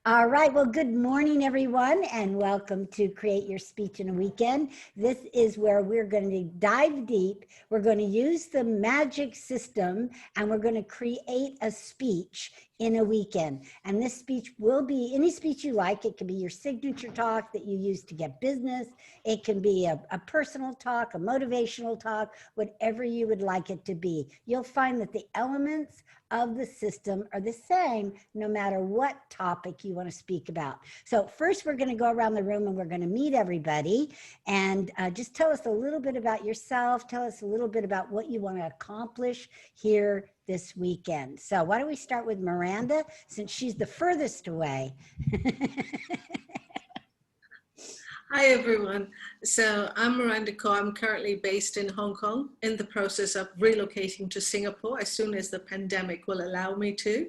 All right. Well, good morning, everyone, and welcome to Create Your Speech in a Weekend. This is where we're going to dive deep. We're going to use the magic system and we're going to create a speech in a weekend. And this speech will be any speech you like. It can be your signature talk that you use to get business. It can be a personal talk, a motivational talk, whatever you would like it to be. You'll find that the elements of the system are the same no matter what topic you want to speak about. So first we're going to go around the room and we're going to meet everybody and just tell us a little bit about yourself. Tell us a little bit about what you want to accomplish here this weekend. So why don't we start with Miranda, since she's the furthest away. Hi, everyone. So I'm Miranda Ko. I'm currently based in Hong Kong, in the process of relocating to Singapore as soon as the pandemic will allow me to.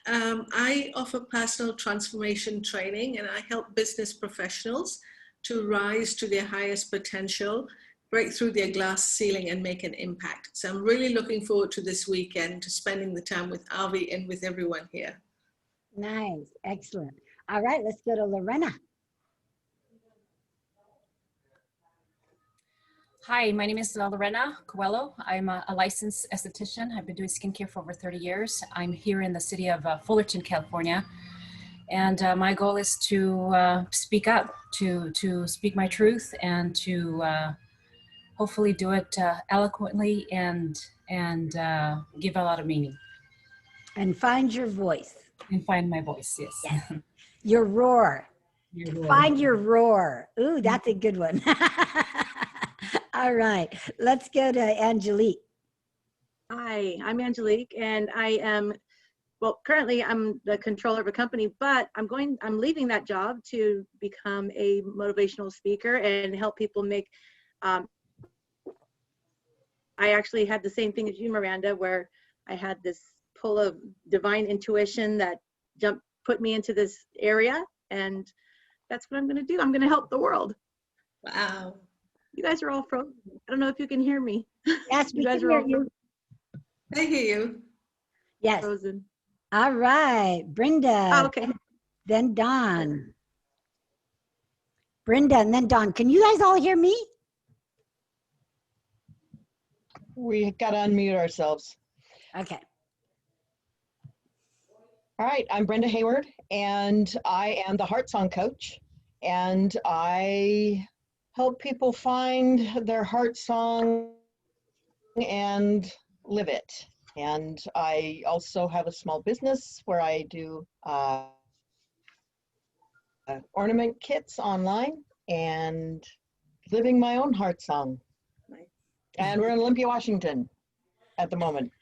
I offer personal transformation training and I help business professionals to rise to their highest potential, break through their glass ceiling and make an impact. So I'm really looking forward to this weekend, to spending the time with Avi and with everyone here. Nice. Excellent. All right, let's go to Lorena. Hi, my name is Lorena Coelho. I'm a licensed esthetician. I've been doing skincare for over 30 years. I'm here in the city of Fullerton, California. And my goal is to speak up, to speak my truth and to hopefully do it eloquently and give a lot of meaning. And find your voice. And find my voice, yes. Yes. Your roar. Find your roar. Ooh, that's a good one. All right, let's go to Angelique. Hi, I'm Angelique, and I am, well, currently I'm the controller of a company, but I'm leaving that job to become a motivational speaker and help people make, I actually had the same thing as you, Miranda, where I had this pull of divine intuition that put me into this area, and that's what I'm going to do. I'm going to help the world. Wow. You guys are all frozen. I don't know if you can hear me. Yes, we guys can are hear all you. I hear you. Yes. Frozen. All right, Brenda. Oh, okay. Then Dawn. Brenda and then Dawn. Can you guys all hear me? We got to unmute ourselves. Okay. All right, I'm Brenda Hayward, and I am the Heart Song Coach, and I help people find their heart song and live it. And I also have a small business where I do ornament kits online and living my own heart song. Nice. And we're in Olympia, Washington at the moment.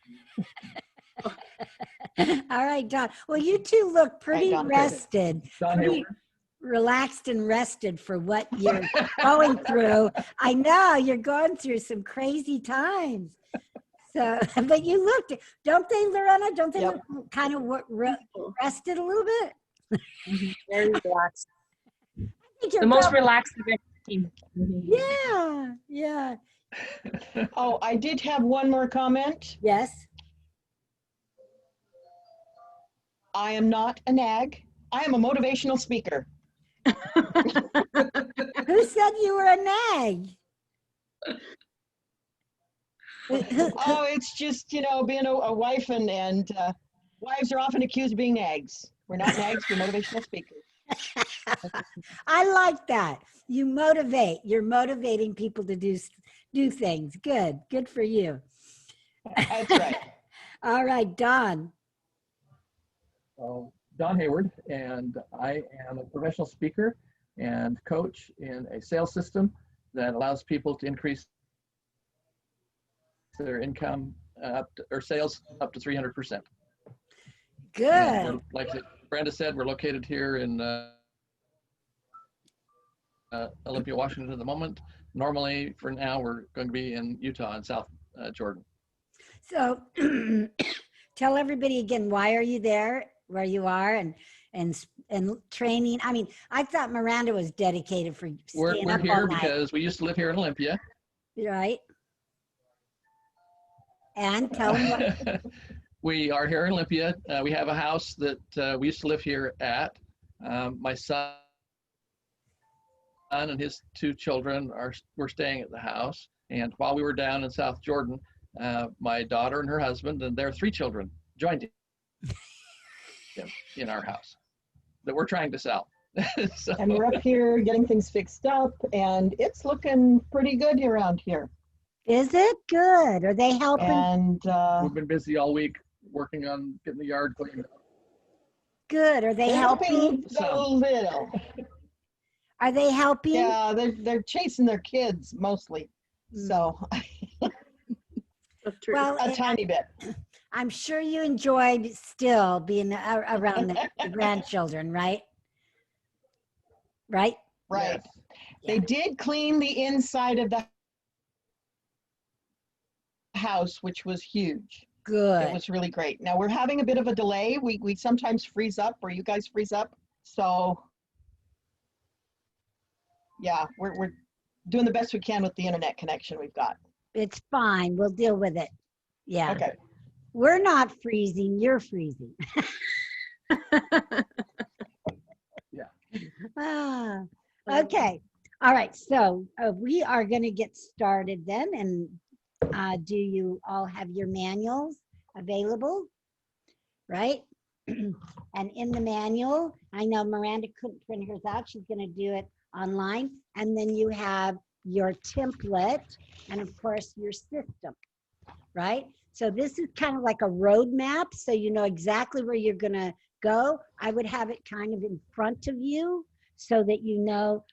All right, Dawn. Well, you two look pretty Dawn. rested, Dawn pretty Hayward. relaxed and rested for what you're going through. I know you're going through some crazy times. So, but you looked, don't they, Lorena? Don't they Yep. look kind of rested a little bit? Very relaxed. I think you're The most probably- relaxed of any team. Yeah, yeah. Oh, I did have one more comment. Yes. I am not a nag. I am a motivational speaker. Who said you were a nag? Oh, it's just, you know, being a wife and wives are often accused of being nags. We're not nags, we're motivational speakers. I like that. You motivate. You're motivating people to do things. Good. Good for you. That's right. All right, Don. Don Hayward, and I am a professional speaker and coach in a sales system that allows people to increase their income or sales up to 300%. Good. Like Brenda said, we're located here in Olympia, Washington at the moment. Normally, for now, we're going to be in Utah and South Jordan. So tell everybody again, why are you there, where you are, and training? I mean, I thought Miranda was dedicated for staying We're up all here night. because we used to live here in Olympia. Right. And tell them what. We are here in Olympia. We have a house that we used to live here at. My son and his 2 children were staying at the house. And while we were down in South Jordan, my daughter and her husband and their 3 children joined him in our house that we're trying to sell. So, And we're up here getting things fixed up, and it's looking pretty good around here. Is it good? Are they helping? And we've been busy all week working on getting the yard cleaned. Good. Are they they're helping? a little. Are they helping? Yeah, they're chasing their kids mostly. So That's true. Well, a tiny bit. I'm sure you enjoyed still being around the grandchildren, right? Right? Right. Yes. They did clean the inside of the house, which was huge. Good. It was really great. Now we're having a bit of a delay. We sometimes freeze up, or you guys freeze up. So yeah, we're doing the best we can with the internet connection we've got. It's fine. We'll deal with it. Yeah. Okay. We're not freezing. You're freezing. Yeah. Ah, okay. All right. So we are going to get started then. And do you all have your manuals available? Right? And in the manual, I know Miranda couldn't print hers out. She's going to do it online. And then you have your template and of course your system, right? So this is kind of like a roadmap, so you know exactly where you're going to go. I would have it kind of in front of you so that you know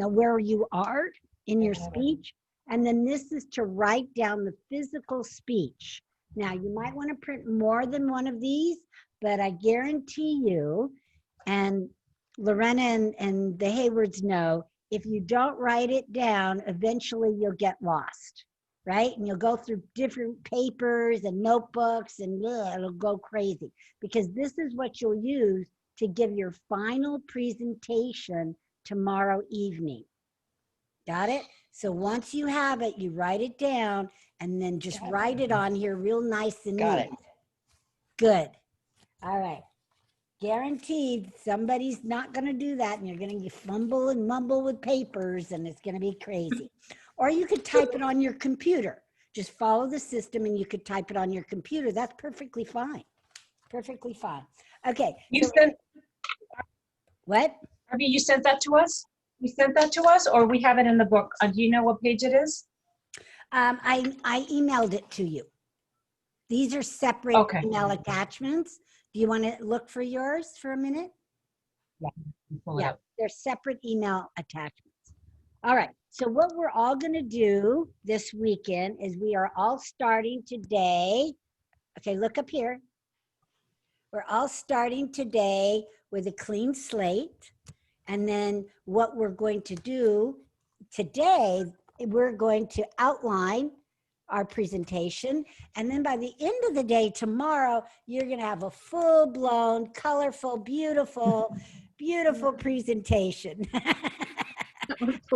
where you are in your speech. And then this is to write down the physical speech. Now, you might want to print more than one of these, but I guarantee you, and Lorena and the Haywards know, if you don't write it down, eventually you'll get lost, right? And you'll go through different papers and notebooks and it'll go crazy, because this is what you'll use to give your final presentation tomorrow evening. Got it? So once you have it, you write it down and then just write it on here real nice and Got neat. it. Good. All right. Guaranteed somebody's not going to do that, and you're going to fumble and mumble with papers and it's going to be crazy. Or you could type it on your computer. Just follow the system and you could type it on your computer. That's perfectly fine. Perfectly fine. Okay. You so- sent, what? Harvey, you sent that to us? You sent that to us, or we have it in the book? Do you know what page it is? I emailed it to you. These are separate Okay. email attachments. Do you want to look for yours for a minute? Pull it Yeah, up. they're separate email attachments. All right. So what we're all going to do this weekend is we are all starting today. Okay, look up here. We're all starting today with a clean slate. And then what we're going to do today, we're going to outline our presentation. And then by the end of the day tomorrow, you're going to have a full-blown, colorful, beautiful, beautiful presentation.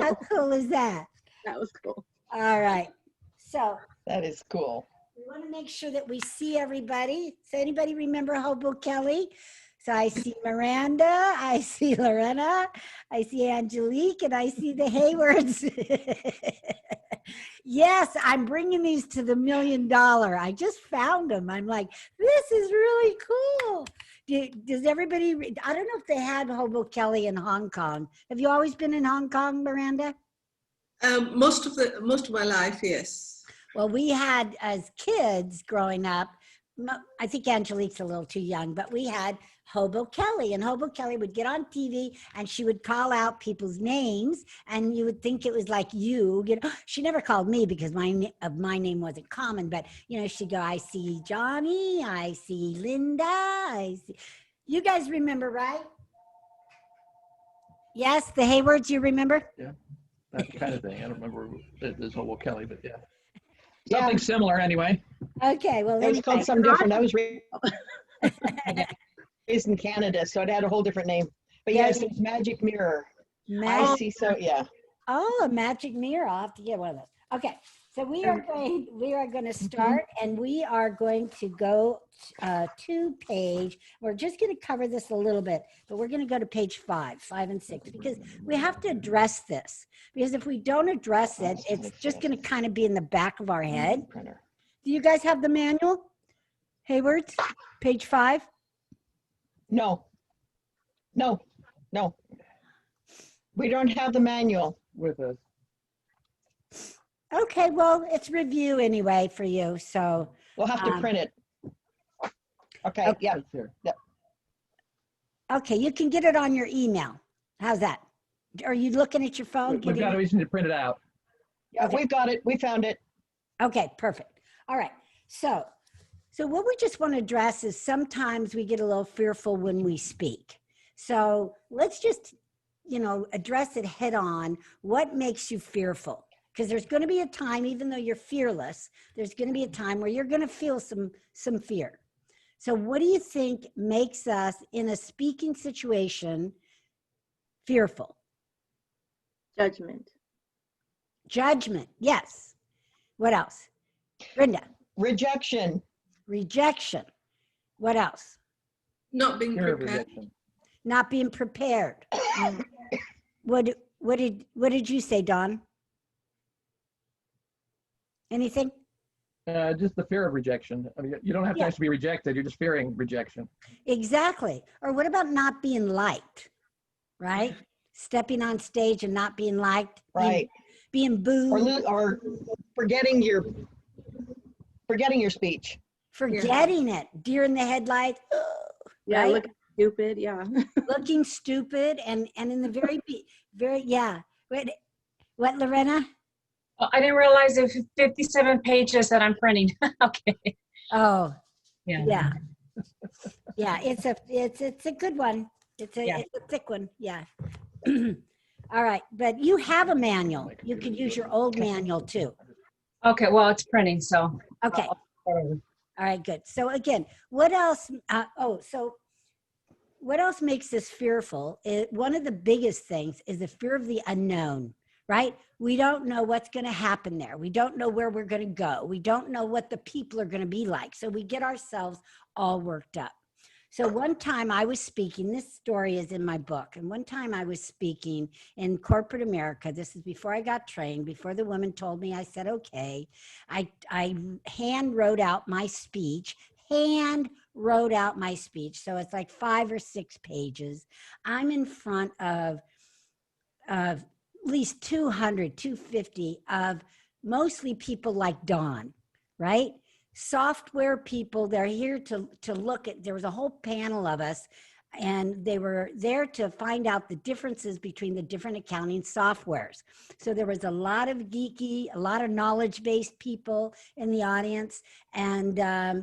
How cool is that? That was cool. All right. So That is cool. we want to make sure that we see everybody. So anybody remember Hobo Kelly? So I see Miranda, I see Lorena, I see Angelique, and I see the Haywards. Yes, I'm bringing these to the $1 million. I just found them. I'm like, this is really cool. Does everybody, I don't know if they had Hobo Kelly in Hong Kong. Have you always been in Hong Kong, Miranda? Most of my life, yes. Well, we had, as kids growing up, I think Angelique's a little too young, but we had Hobo Kelly, and Hobo Kelly would get on TV and she would call out people's names, and you would think it was like you know, she never called me because my name wasn't common, but you know, she'd go, I see Johnny, I see Linda, I see. You guys remember, right? Yes, the Haywards, you remember? That kind of thing. I don't remember this whole Kelly, but yeah. Yeah. Something similar anyway. Okay, well, It was called anyway. something different. I was raised in Canada, so it had a whole different name. But Yeah. yes, it was Magic Mirror. I Magic, see. So yeah. oh, a magic mirror. I'll have to get one of those. Okay, So we are going to start, and we are going to go to page. We're just going to cover this a little bit, but we're going to go to page 5 and 6, because we have to address this. Because if we don't address it, it's just going to kind of be in the back of our head. Printer. Do you guys have the manual? Hayward, page 5. No. We don't have the manual. With us. Okay, well, it's review anyway for you. So, We'll have to print it. Okay, yeah. It's here. okay, you can get it on your email. How's that? Are you looking at your phone? We've getting got it? to, we need to print it out. Yeah, Okay. we've got it. We found it. Okay, perfect. All right. So what we just want to address is sometimes we get a little fearful when we speak. So let's just, address it head on. What makes you fearful? Because there's going to be a time, even though you're fearless, there's going to be a time where you're going to feel some fear. So what do you think makes us in a speaking situation fearful? Judgment. Judgment. Yes. What else? Brenda. Rejection. Rejection. What else? Not being Fear of prepared. rejection. Not being prepared. What did you say, Don? Anything? Just the fear of rejection. I mean, you don't have to Yeah. actually be rejected. You're just fearing rejection. Exactly. Or what about not being liked? Right? Stepping on stage and not being liked. Right. Being booed. Or forgetting your speech. Forgetting it. Deer in the headlights. Yeah, Right? looking stupid. Yeah. Looking stupid and in the very yeah. What, Lorena? Oh, I didn't realize there's 57 pages that I'm printing. Okay. Oh, Yeah. yeah. Yeah, it's a good one. It's Yeah. a thick one. Yeah. All right, but you have a manual. You could use your old manual too. Okay, well, it's printing, so. Okay. Whatever. All right, good. So again, what else? What else makes us fearful? One of the biggest things is the fear of the unknown, right? We don't know what's going to happen there. We don't know where we're going to go. We don't know what the people are going to be like. So we get ourselves all worked up. So one time I was speaking, this story is in my book, and one time I was speaking in corporate America. This is before I got trained, before the woman told me. I said, okay. I hand wrote out my speech, So it's like 5 or 6 pages. I'm in front of at least 200, 250 of mostly people like Dawn, right? Software people. They're here to look at, there was a whole panel of us, and they were there to find out the differences between the different accounting softwares. So there was a lot of geeky, a lot of knowledge-based people in the audience, and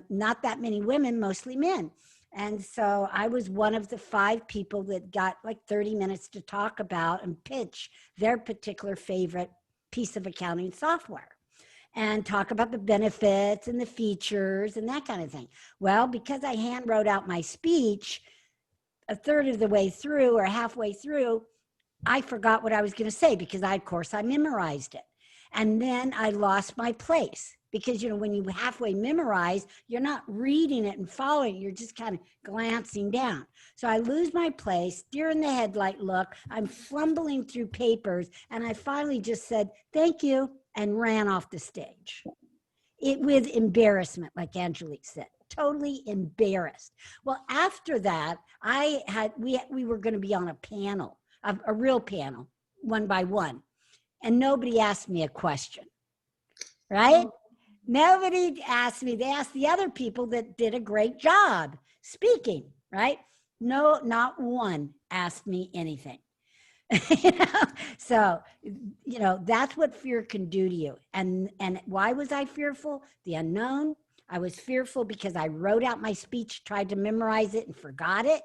not that many women, mostly men. And so I was one of the 5 people that got like 30 minutes to talk about and pitch their particular favorite piece of accounting software and talk about the benefits and the features and that kind of thing. Well, because I hand wrote out my speech, a third of the way through or halfway through, I forgot what I was going to say because of course I memorized it. And then I lost my place because, when you halfway memorize, you're not reading it and following, you're just kind of glancing down. So I lose my place, deer in the headlight look, I'm fumbling through papers, and I finally just said, thank you, and ran off the stage. With embarrassment, like Angelique said. Totally embarrassed. Well, after that, we were going to be on a panel, a real panel, one by one, and nobody asked me a question, right? Nobody asked me. They asked the other people that did a great job speaking, right? No, not one asked me anything. So, that's what fear can do to you. And why was I fearful? The unknown. I was fearful because I wrote out my speech, tried to memorize it and forgot it,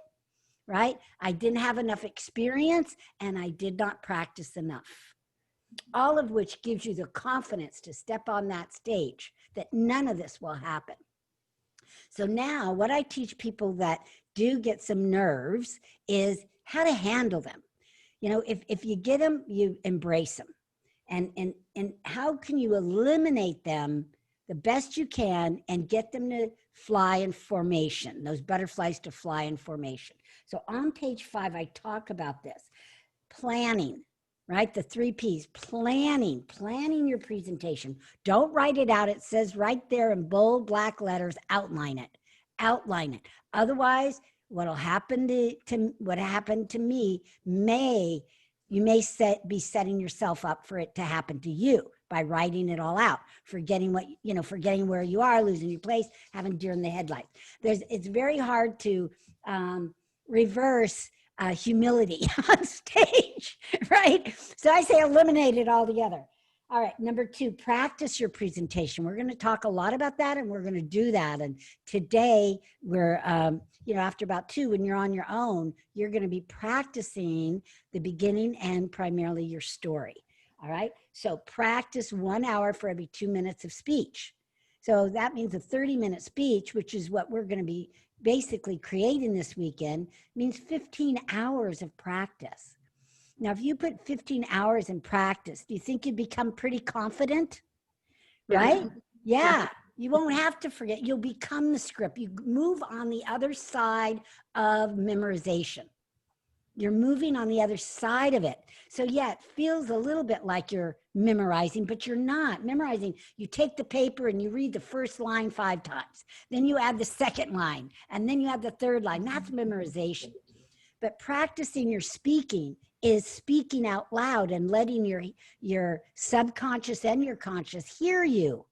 right? I didn't have enough experience and I did not practice enough. All of which gives you the confidence to step on that stage that none of this will happen. So now what I teach people that do get some nerves is how to handle them. If you get them, you embrace them. And how can you eliminate them the best you can and get them to fly in formation, those butterflies to fly in formation. So on page 5, I talk about this. Planning, right? The 3 Ps, planning your presentation. Don't write it out. It says right there in bold black letters, outline it. Otherwise, what'll happen to what happened to me you may be setting yourself up for it to happen to you by writing it all out, forgetting where you are, losing your place, having deer in the headlights. It's very hard to reverse humility on stage, right? So I say eliminate it altogether. All right, number 2, practice your presentation. We're going to talk a lot about that, and we're going to do that. And today, we're, after about 2, when you're on your own, you're going to be practicing the beginning and primarily your story. All right, so practice 1 hour for every 2 minutes of speech. So that means a 30-minute speech, which is what we're going to be basically creating this weekend, means 15 hours of practice. Now, if you put 15 hours in practice, do you think you'd become pretty confident? Right? Yeah. You won't have to forget. You'll become the script. You move on the other side of memorization. You're moving on the other side of it. So yeah, it feels a little bit like you're memorizing, but you're not memorizing. You take the paper and you read the first line 5 times. Then you add the second line, and then you add the third line. That's memorization. But practicing your speaking is speaking out loud and letting your subconscious and your conscious hear you.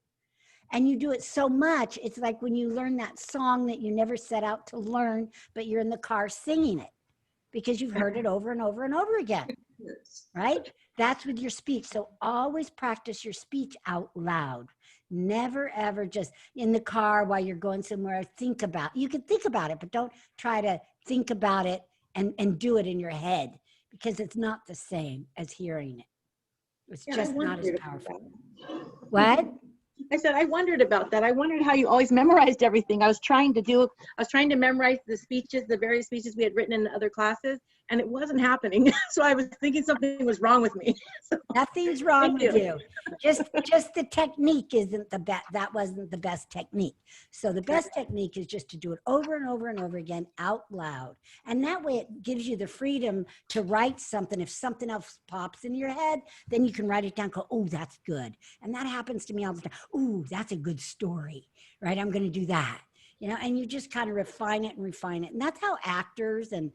And you do it so much, it's like when you learn that song that you never set out to learn, but you're in the car singing it because you've heard it over and over and over again, right? That's with your speech. So always practice your speech out loud. Never, ever just in the car while you're going somewhere, you can think about it, but don't try to think about it and do it in your head, because it's not the same as hearing it. It's just not as powerful. What? I said, I wondered about that. I wondered how you always memorized everything. I was trying to memorize the speeches, the various speeches we had written in other classes, and it wasn't happening. So I was thinking something was wrong with me. So, nothing's wrong with you. Just the technique isn't the best. That wasn't the best technique. So the best technique is just to do it over and over and over again out loud. And that way it gives you the freedom to write something. If something else pops in your head, then you can write it down, go, oh, that's good. And that happens to me all the time. Ooh, that's a good story, right? I'm going to do that. And you just kind of refine it. And that's how actors and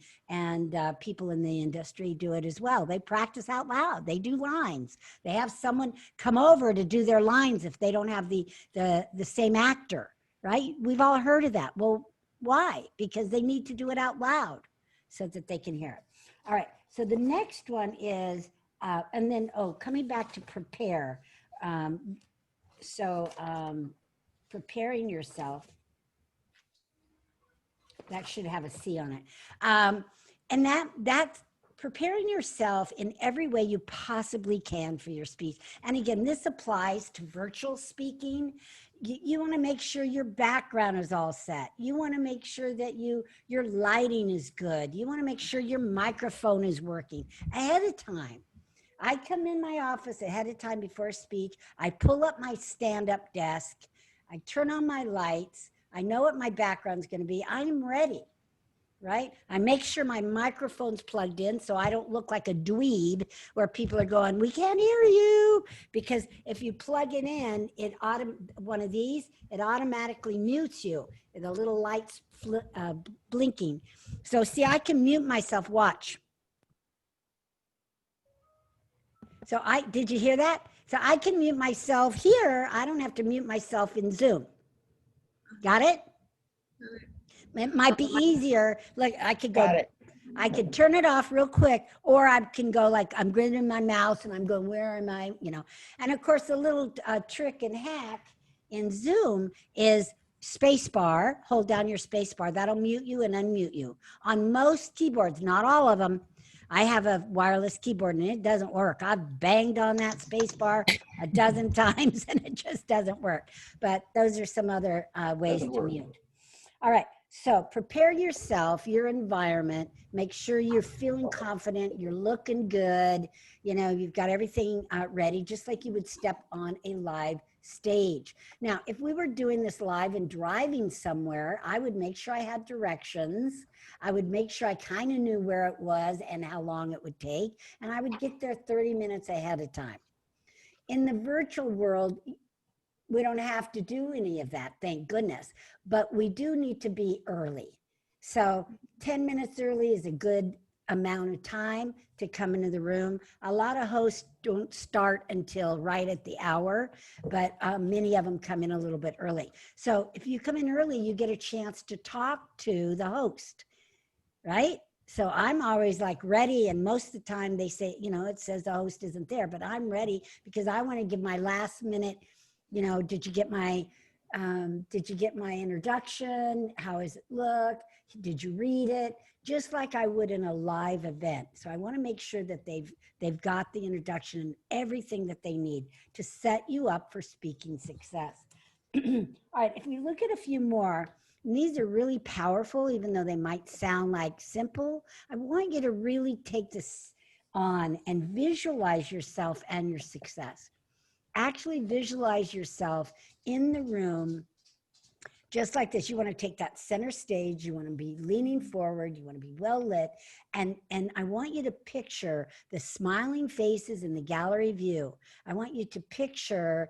people in the industry do it as well. They practice out loud. They do lines. They have someone come over to do their lines if they don't have the same actor, right? We've all heard of that. Well, why? Because they need to do it out loud so that they can hear it. All right. So the next one is, coming back to prepare. Preparing yourself. That should have a C on it. And that's preparing yourself in every way you possibly can for your speech. And again, this applies to virtual speaking. You want to make sure your background is all set. You want to make sure that your lighting is good. You want to make sure your microphone is working ahead of time. I come in my office ahead of time before a speech. I pull up my stand-up desk. I turn on my lights. I know what my background's going to be. I'm ready, right? I make sure my microphone's plugged in so I don't look like a dweeb where people are going, we can't hear you. Because if you plug it in, one of these, it automatically mutes you. The little lights blinking. So see, I can mute myself. Watch. So did you hear that? So I can mute myself here. I don't have to mute myself in Zoom. Got it? It might be easier. Like I could go, I could turn it off real quick, or I can go like I'm gritting my mouse and I'm going, where am I? And of course the little trick and hack in Zoom is space bar, hold down your space bar. That'll mute you and unmute you. On most keyboards, not all of them. I have a wireless keyboard and it doesn't work. I've banged on that space bar a dozen times and it just doesn't work. But those are some other ways to mute. All right. So prepare yourself, your environment, make sure you're feeling confident, you're looking good, you know, you've got everything ready, just like you would step on a live stage. Now, if we were doing this live and driving somewhere, I would make sure I had directions. I would make sure I kind of knew where it was and how long it would take, and I would get there 30 minutes ahead of time. In the virtual world, we don't have to do any of that, thank goodness, but we do need to be early. So 10 minutes early is a good amount of time to come into the room. A lot of hosts don't start until right at the hour, but many of them come in a little bit early. So if you come in early, you get a chance to talk to the host, right? So I'm always like ready, and most of the time they say, you know, it says the host isn't there, but I'm ready because I want to give my last minute, you know, did you get my introduction? How does it look? Did you read it? Just like I would in a live event. So I want to make sure that they've got the introduction and everything that they need to set you up for speaking success. All right, if we look at a few more, and these are really powerful, even though they might sound like simple, I want you to really take this on and visualize yourself and your success. Actually visualize yourself in the room just like this. You want to take that center stage, you want to be leaning forward, you want to be well lit, and I want you to picture the smiling faces in the gallery view. I want you to picture,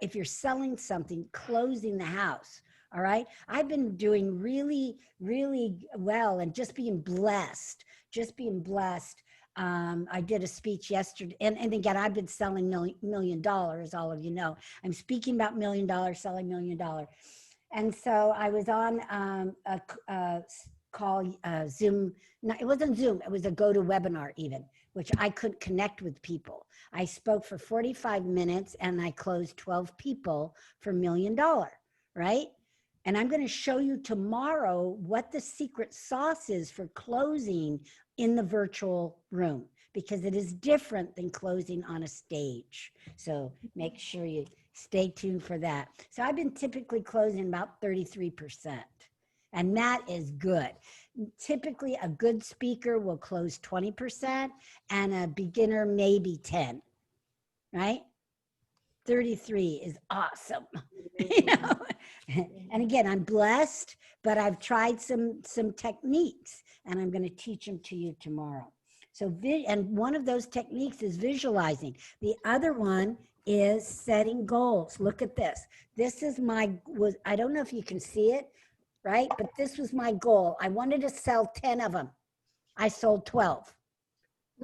if you're selling something, closing the house. All right, I've been doing really, really well and just being blessed, I did a speech yesterday, and again, I've been selling $1 million, all of you know. I'm speaking about $1 million, selling $1 million. And so I was on a call, Zoom. No, it wasn't Zoom, it was a GoToWebinar even, which I couldn't connect with people. I spoke for 45 minutes and I closed 12 people for $1 million, right? And I'm going to show you tomorrow what the secret sauce is for closing in the virtual room, because it is different than closing on a stage. So make sure you stay tuned for that. So I've been typically closing about 33%, and that is good. Typically a good speaker will close 20% and a beginner maybe 10, right? 33 is awesome. You know? And again, I'm blessed, but I've tried some techniques and I'm going to teach them to you tomorrow. So, and one of those techniques is visualizing. The other one is setting goals. Look at this. This is I don't know if you can see it, right? But this was my goal. I wanted to sell 10 of them. I sold 12.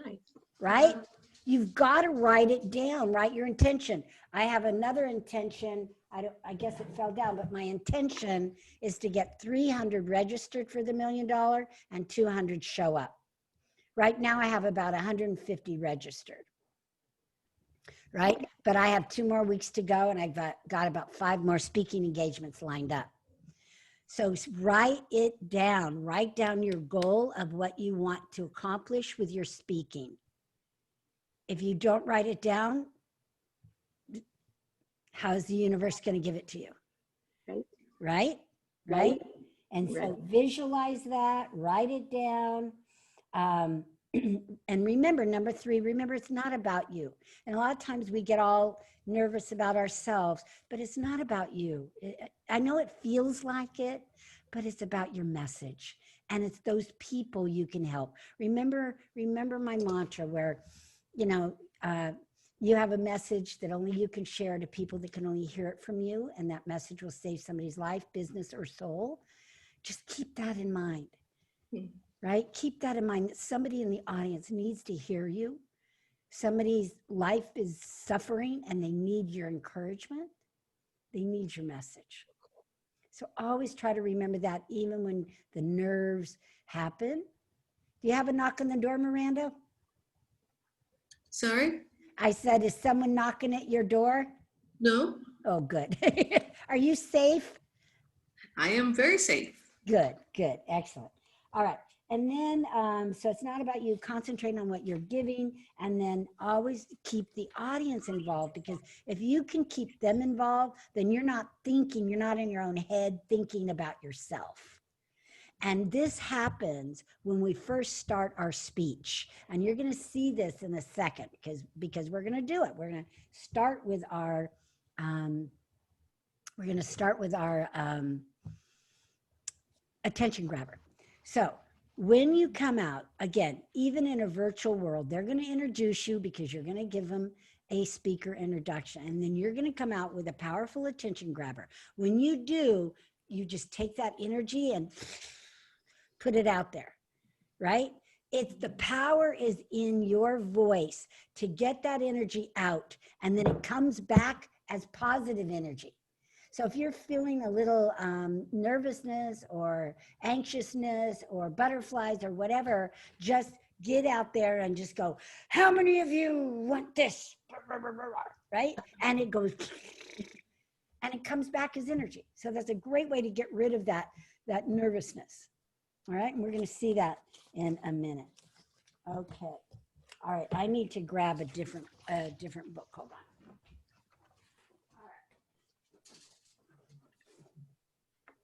Nice. Right? You've got to write it down, write your intention. I have another intention. I guess it fell down, but my intention is to get 300 registered for the $1 million and 200 show up. Right now I have about 150 registered, right? But I have 2 more weeks to go and I've got about 5 more speaking engagements lined up. So write it down, write down your goal of what you want to accomplish with your speaking. If you don't write it down, how's the universe going to give it to you? Right? And so visualize that, write it down. And remember, number 3, remember it's not about you. And a lot of times we get all nervous about ourselves, but it's not about you. I know it feels like it, but it's about your message. And it's those people you can help. Remember my mantra where, you know, you have a message that only you can share to people that can only hear it from you. And that message will save somebody's life, business, or soul. Just keep that in mind, right? Keep that in mind. Somebody in the audience needs to hear you. Somebody's life is suffering and they need your encouragement. They need your message. So always try to remember that even when the nerves happen. Do you have a knock on the door, Miranda? Sorry? I said, is someone knocking at your door? No, Oh, good. Are you safe? I am very safe. Good, excellent. All right. And then, so it's not about you, concentrating on what you're giving, and then always keep the audience involved, because if you can keep them involved, then you're not in your own head thinking about yourself, And this happens when we first start our speech. And you're going to see this in a second because we're going to do it. We're going to start with our attention grabber. So when you come out, again, even in a virtual world, they're going to introduce you because you're going to give them a speaker introduction. And then you're going to come out with a powerful attention grabber. When you do, you just take that energy and put it out there, right? It's the power is in your voice to get that energy out, and then it comes back as positive energy. So if you're feeling a little nervousness or anxiousness or butterflies or whatever, just get out there and just go, how many of you want this? Right? And it goes, and it comes back as energy. So that's a great way to get rid of that nervousness. All right, and we're going to see that in a minute. Okay. All right, I need to grab a different book. Hold on. All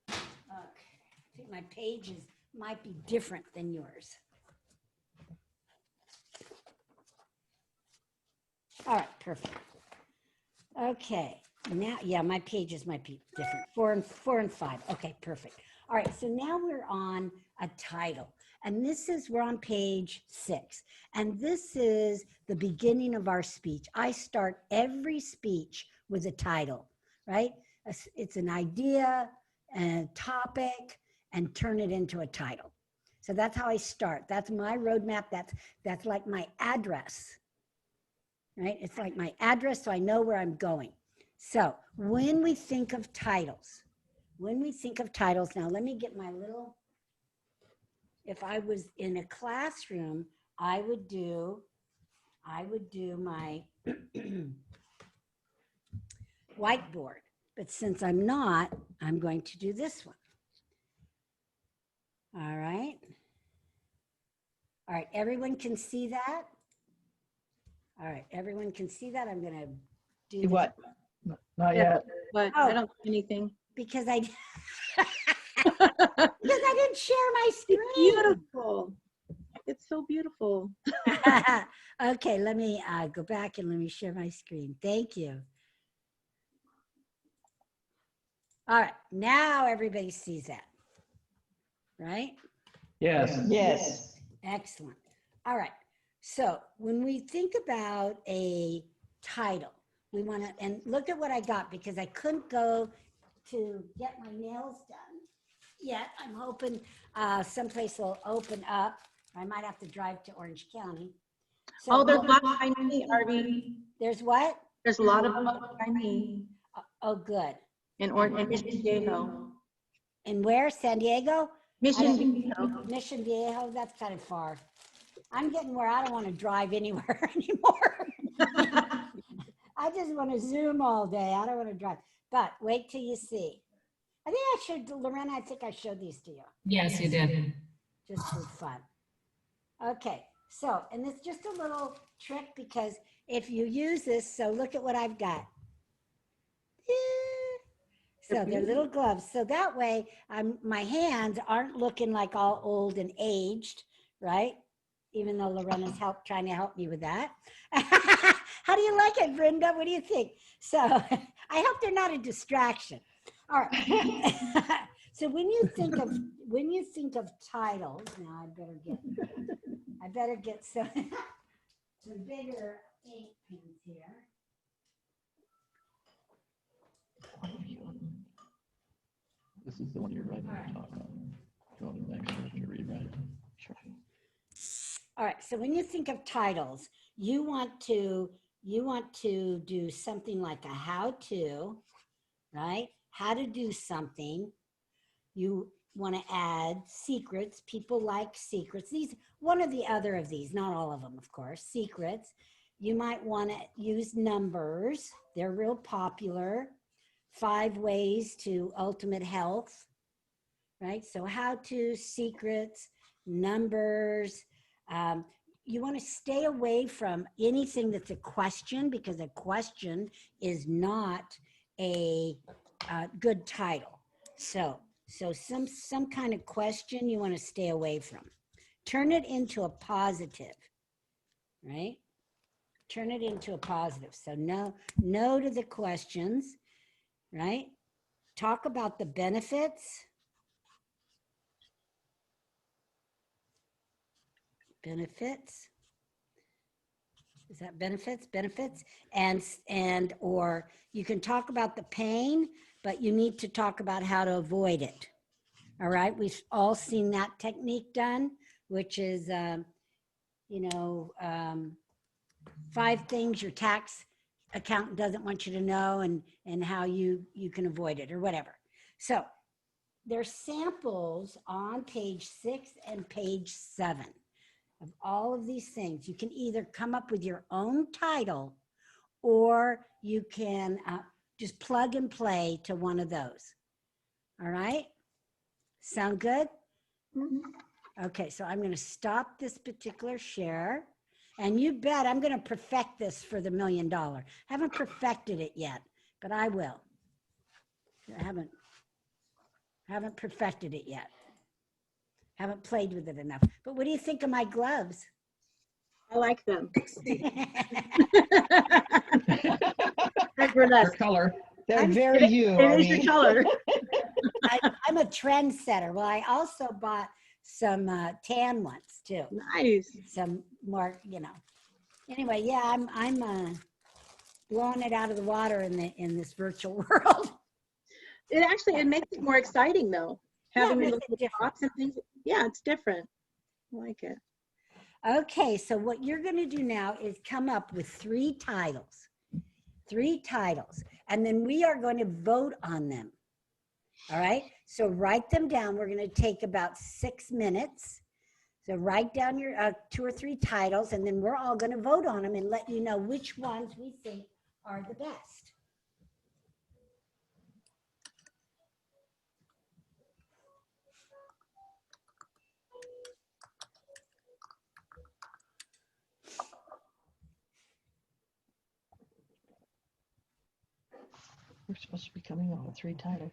right. Okay. I think my pages might be different than yours. All right, perfect. Okay. Now, yeah, my pages might be different. 4 and 5. Okay, perfect. All right, so now we're on a title. And we're on page 6. And this is the beginning of our speech. I start every speech with a title, right? It's an idea, a topic, and turn it into a title. So that's how I start. That's my roadmap. That's like my address, right? It's like my address, so I know where I'm going. So when we think of titles, now let me get my little, if I was in a classroom, I would do my whiteboard. But since I'm not, I'm going to do this one. All right. All right, everyone can see that? All right, everyone can see that? I'm going to do Do what? Not yet. But Oh. I don't see anything. because I didn't share my screen. Beautiful. It's so beautiful. Okay, let me go back and let me share my screen. Thank you. All right, now everybody sees that, right? Yes. Yes. Excellent. All right, so when we think about a title, we want to, and look at what I got because I couldn't go to get my nails done yet. I'm hoping someplace will open up. I might have to drive to Orange County. So Oh, there's lots I need, Arby. there's what? There's a lot of them I need Oh, good. in Mission Viejo. And where? San Diego? Mission Viejo. Mission Viejo, that's kind of far. I'm getting where I don't want to drive anywhere anymore. I just want to Zoom all day. I don't want to drive. But wait till you see. I think I showed, Lorena, I think I showed these to you. Yes, you did. Just for fun. Okay, so, and it's just a little trick because if you use this, so look at what I've got. So they're little gloves. So that way my hands aren't looking like all old and aged, right? Even though Lorena's trying to help me with that. How do you like it, Brenda? What do you think? So I hope they're not a distraction. All right. So when you think of titles, now I better get some bigger ink pens here. This is the one you're writing the talk on. Do you want an extra to rewrite? Sure. All right, so when you think of titles, you want to do something like a how-to, right? How to do something. You want to add secrets. People like secrets. One or the other of these, not all of them, of course, secrets. You might want to use numbers. They're real popular. 5 ways to ultimate health, right? So how-to, secrets, numbers. You want to stay away from anything that's a question because a question is not a good title. So So some kind of question you want to stay away from. Turn it into a positive, right? Turn it into a positive. So no to the questions, right? Talk about the benefits. Benefits. Is that benefits? Benefits. And or you can talk about the pain, but you need to talk about how to avoid it. All right. We've all seen that technique done, which is, 5 things your tax accountant doesn't want you to know and how you can avoid it or whatever. So there's samples on page 6 and page 7 of all of these things. You can either come up with your own title or you can just plug and play to one of those. All right? Sound good? Okay, so I'm going to stop this particular share. And you bet I'm going to perfect this for the $1 million. Haven't perfected it yet, but I will. I haven't perfected it yet. Haven't played with it enough. But what do you think of my gloves? I like them. Your Burlesque. color. They're I'm- very you, It is your Arnie. color. I'm a trendsetter. Well, I also bought some tan ones too. Nice. Some more, Anyway, yeah, I'm blowing it out of the water in this virtual world. It makes it more exciting though. Having Yeah, the makes it little different. dots and things. Yeah, it's different. I like it. Okay, so what you're going to do now is come up with 3 titles. 3 titles. And then we are going to vote on them. All right, so write them down. We're going to take about 6 minutes. So write down your 2 or 3 titles, and then we're all going to vote on them and let you know which ones we think are the best. We're supposed to be coming up with 3 titles.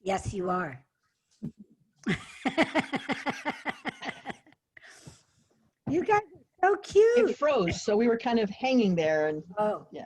Yes, you are. You guys are so cute. It froze, so we were kind of hanging there, and Oh. Yeah.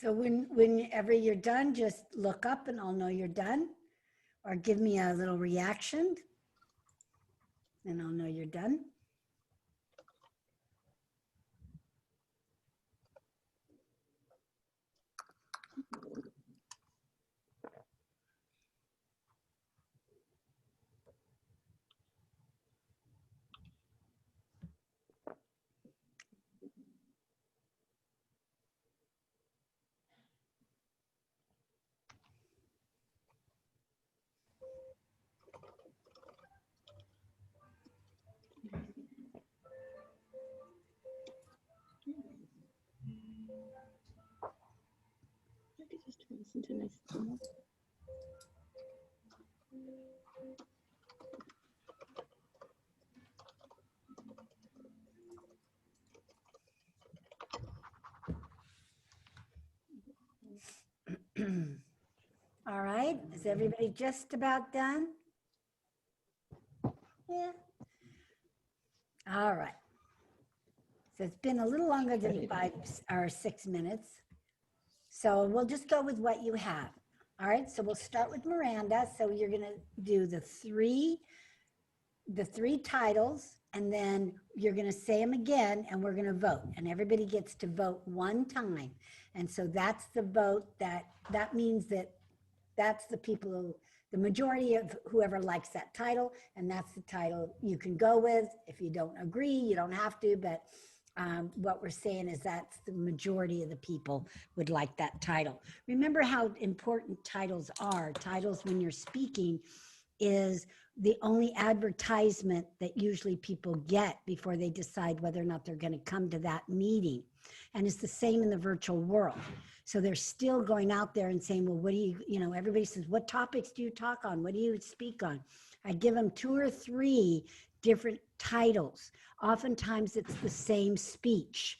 So whenever you're done, just look up and I'll know you're done, or give me a little reaction and I'll know you're done. I could just turn this into a nice thing. All right, is everybody just about done? Yeah. All right. So it's been a little longer than 5 or 6 minutes. So we'll just go with what you have. All right, so we'll start with Miranda. So you're gonna do the three titles, and then you're gonna say them again, and we're gonna vote. And everybody gets to vote one time. And so that's the vote that means that that's the people who, the majority of whoever likes that title, and that's the title you can go with. If you don't agree, you don't have to, but what we're saying is that's the majority of the people would like that title. Remember how important titles are. Titles, when you're speaking, is the only advertisement that usually people get before they decide whether or not they're going to come to that meeting. And it's the same in the virtual world. So they're still going out there and saying, well, what do you know, everybody says, what topics do you talk on? What do you speak on? I give them 2 or 3 different titles. Oftentimes it's the same speech,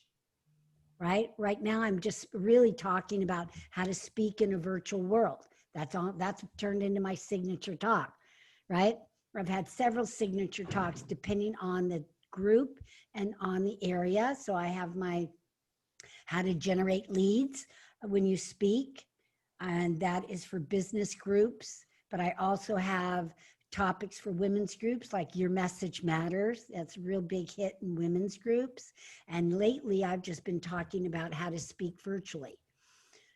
right? Right now, I'm just really talking about how to speak in a virtual world. That's turned into my signature talk, right? I've had several signature talks depending on the group and on the area. So I have my how to generate leads when you speak, and that is for business groups. But I also have topics for women's groups, like Your Message Matters. That's a real big hit in women's groups. And lately I've just been talking about how to speak virtually.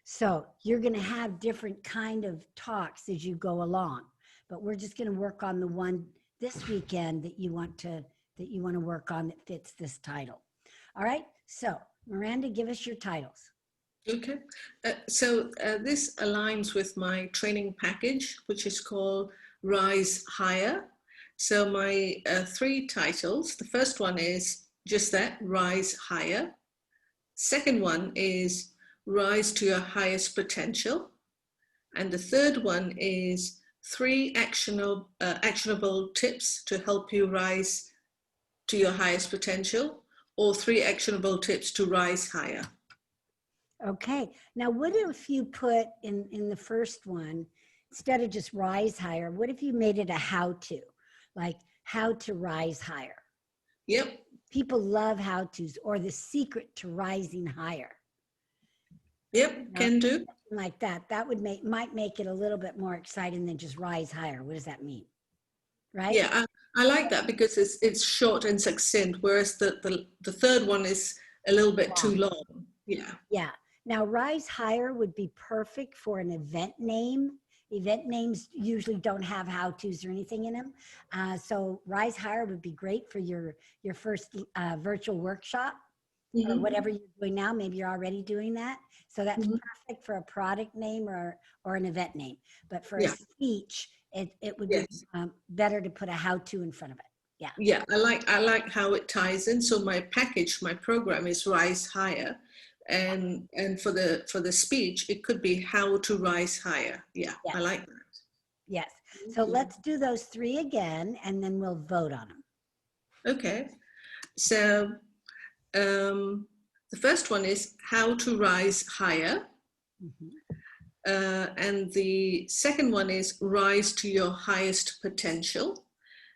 So you're going to have different kind of talks as you go along, but we're just going to work on the one this weekend that you want to work on that fits this title. All right. So Miranda, give us your titles. Okay, so this aligns with my training package, which is called Rise Higher. So my 3 titles, the first one is just that, Rise Higher. Second one is Rise to Your Highest Potential. And the third one is 3 actionable tips to help you rise to your highest potential, or 3 actionable tips to rise higher. Okay. Now, what if you put in the first one, instead of just rise higher, what if you made it a how-to, like how to rise higher? Yep. People love how-tos, or the secret to rising higher. Yep, can do. Like that. That would might make it a little bit more exciting than just rise higher. What does that mean? Right? Yeah, I like that because it's short and succinct, whereas the third one is a little bit too long. Yeah. Yeah. Now, Rise Higher would be perfect for an event name. Event names usually don't have how-tos or anything in them. So Rise Higher would be great for your first virtual workshop, or whatever you're doing now. Maybe you're already doing that. So that's perfect for a product name or an event name. But for a speech, it would be better to put a how-to in front of it. Yeah. Yeah, I like how it ties in. So my package, my program is Rise Higher. And for the speech, it could be how to rise higher. Yeah, I like that. Yes. So let's do those three again, and then we'll vote on them. Okay. So the first one is how to rise higher. And the second one is rise to your highest potential.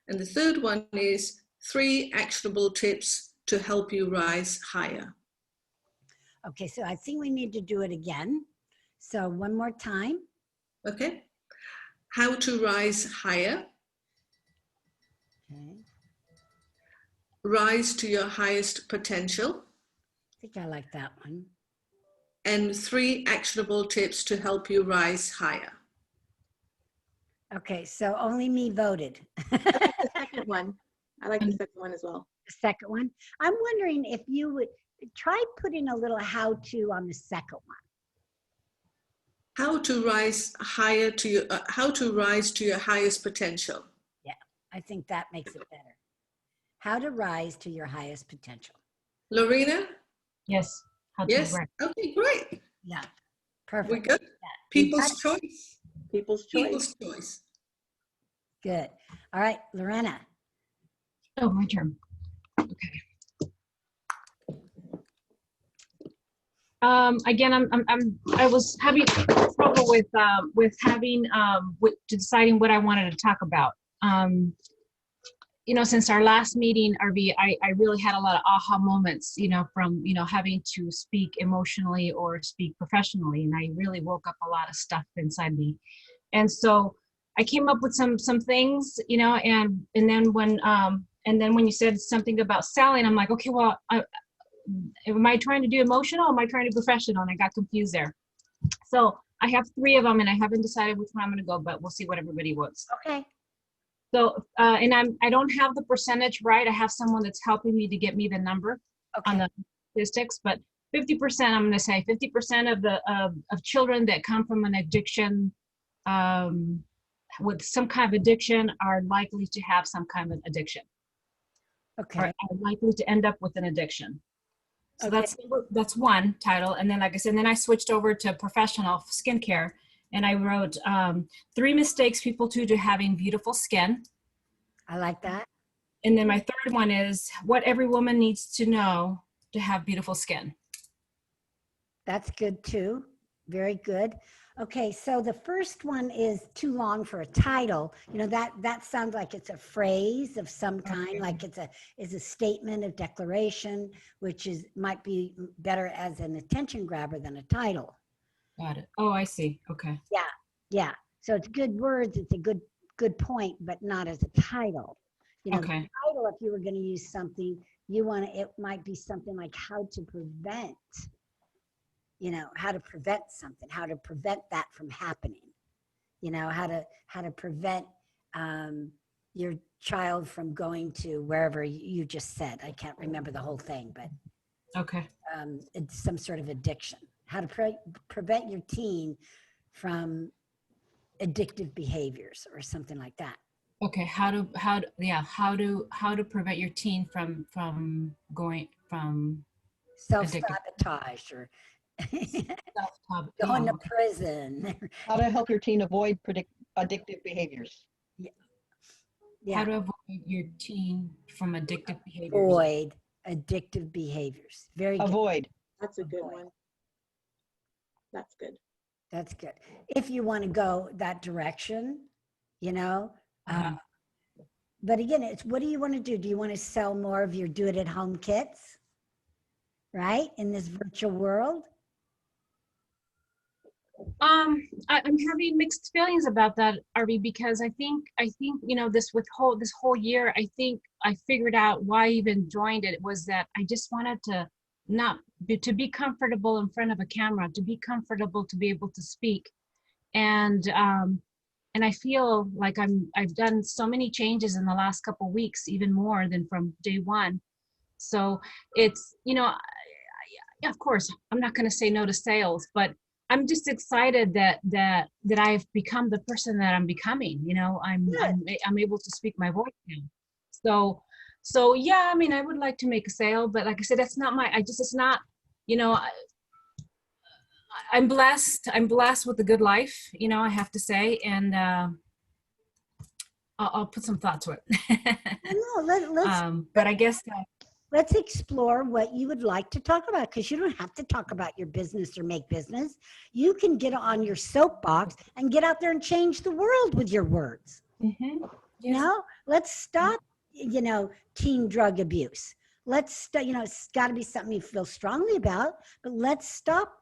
And the third one is 3 actionable tips to help you rise higher. Okay, so I think we need to do it again. So one more time. Okay. How to rise higher. Okay. Rise to your highest potential. I think I like that one. And 3 actionable tips to help you rise higher. Okay, so only me voted. The second one. I like the second one as well. The second one. I'm wondering if you would try putting a little how-to on the second one. How to rise higher to your, how to rise to your highest potential. I think that makes it better. How to rise to your highest potential. Lorena? Yes. How to Yes. write. Okay, great. Yeah, We're perfect. good. We got People's choice. People's choice. People's choice. Good. All right, Lorena. Oh, my turn. Okay. Again, I was having trouble with having deciding what I wanted to talk about. You know, since our last meeting, RV, I really had a lot of aha moments, you know, from, you know, having to speak emotionally or speak professionally. And I really woke up a lot of stuff inside me. And so I came up with some things, you know, and then when you said something about selling, I'm like, okay, well, am I trying to do emotional? Or am I trying to do professional? And I got confused there. So I have 3 of them and I haven't decided which one I'm going to go, but we'll see what everybody wants. Okay. So, and I don't have the percentage right. I have someone that's helping me to get me the number on Okay. the statistics, but 50%, I'm going to say 50% of the of children that come from an addiction, with some kind of addiction, are likely to have some kind of addiction, Okay. or are likely to end up with an addiction. So Okay. that's one title. And then, like I said, then I switched over to professional skincare. And I wrote 3 mistakes people do to having beautiful skin. I like that. And then my third one is what every woman needs to know to have beautiful skin. That's good too. Very good. Okay, so the first one is too long for a title. You know, that sounds like it's a phrase of some kind, Okay. like it's a statement of declaration, which might be better as an attention grabber than a title. Got it. Oh, I see. Okay. Yeah. So it's good words. It's a good point, but not as a title. You know, Okay. the title, if you were going to use something, it might be something like how to prevent, you know, how to prevent something, how to prevent that from happening, you know, how to prevent your child from going to wherever you just said. I can't remember the whole thing, but Okay. it's some sort of addiction. How to prevent your teen from addictive behaviors or something like that. Okay. How to prevent your teen from going from Self-sabotage or self-harm. going to Oh, prison. How to help your teen avoid addictive behaviors. How Yeah, to avoid your teen from addictive behaviors. avoid addictive behaviors. Very good. Avoid. That's a good Avoid. one. That's good. That's good. If you want to go that direction, you know. Uh-huh. But again, it's what do you want to do? Do you want to sell more of your do-it-at-home kits, right? In this virtual world? I'm having mixed feelings about that, Arby, because I think you know this whole year, I think I figured out why I even joined it was that I just wanted to to be comfortable in front of a camera, to be comfortable to be able to speak, and I feel like I've done so many changes in the last couple weeks, even more than from day one. So it's, you know, of course I'm not going to say no to sales, but I'm just excited that I've become the person that I'm becoming. You know, I'm able to speak my voice now. So yeah, I mean, I would like to make a sale, but like I said, that's not it's not, you know, I'm blessed with a good life, you know, I have to say. And I'll put some thought to it. No, But I guess let's explore what you would like to talk about, because you don't have to talk about your business or make business. You can get on your soapbox and get out there and change the world with your words. You know, let's stop, teen drug abuse. Let's start, it's got to be something you feel strongly about, but let's stop,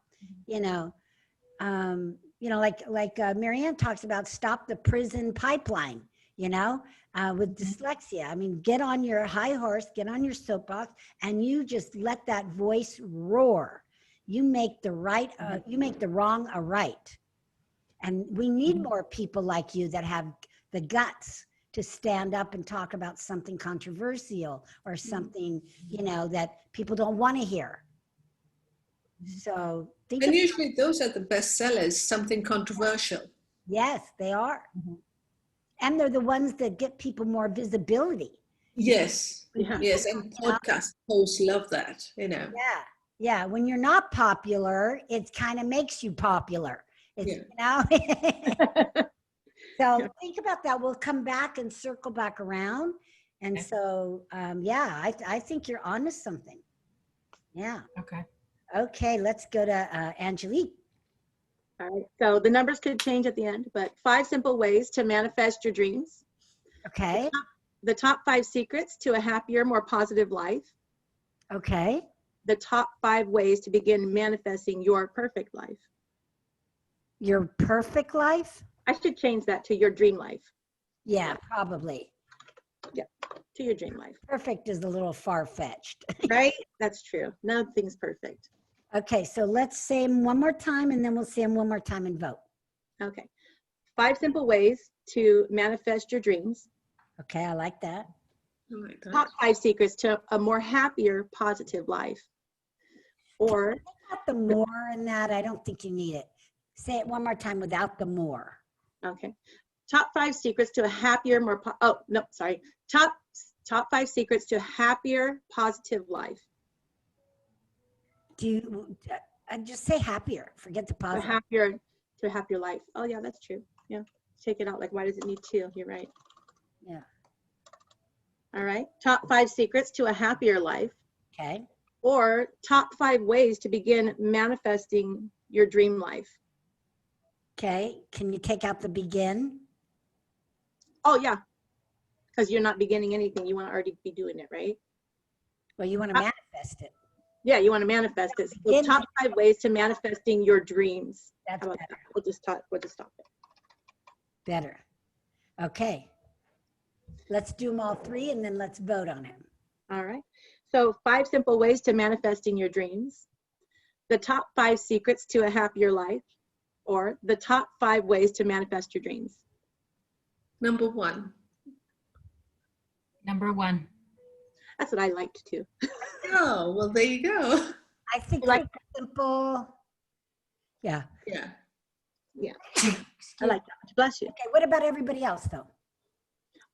like Marianne talks about, stop the prison pipeline, with dyslexia. I mean, get on your high horse, get on your soapbox, and you just let that voice roar. You make the wrong a right. And we need more people like you that have the guts to stand up and talk about something controversial or something, that people don't want to hear. So And usually those are the best sellers, something controversial. Yes, they are. And they're the ones that get people more visibility. Yes. Yeah. Yes. And podcast hosts love that, Yeah. Yeah. When you're not popular, it kind of makes you popular. So think about that. We'll come back and circle back around. And so, I think you're onto something. Yeah. Okay. Let's go to Angelique. All right, so the numbers could change at the end, but 5 simple ways to manifest your dreams. Okay. The top 5 secrets to a happier, more positive life. Okay. The top 5 ways to begin manifesting your perfect life. Your perfect life? I should change that to your dream life. Yeah, probably. Yeah, to your dream life. Perfect is a little far-fetched. Right? That's true. Nothing's perfect. Okay, so let's say them one more time, and then we'll say them one more time and vote. Okay. 5 simple ways to manifest your dreams. Okay, I like that. I like that. Top 5 secrets to a more happier, positive life. Or Without the more in that, I don't think you need it. Say it one more time without the more. okay. Top 5 secrets to a happier, more top 5 secrets to a happier, positive life. Do you just say happier? Forget the To a positive. happier life. Oh yeah, that's true. Yeah. Take it out. Like, why does it need to? You're right. Yeah. All right. Top 5 secrets to a happier life. Okay. Or top 5 ways to begin manifesting your dream life. Okay. Can you take out the begin? Oh yeah. Because you're not beginning anything. You want to already be doing it, right? Well, you want to manifest it. Yeah, you want to manifest it. So Begin. top 5 ways to manifesting your dreams. That's How about better. that? We'll just stop it. Better. Okay. Let's do them all 3 and then let's vote on it. All right. So 5 simple ways to manifesting your dreams. The top 5 secrets to a happier life. Or the top 5 ways to manifest your dreams. Number 1. Number 1. That's what I liked too. Oh, well, there you go. I think Like- simple. Yeah. Yeah. I like that. Bless you. Okay. What about everybody else though?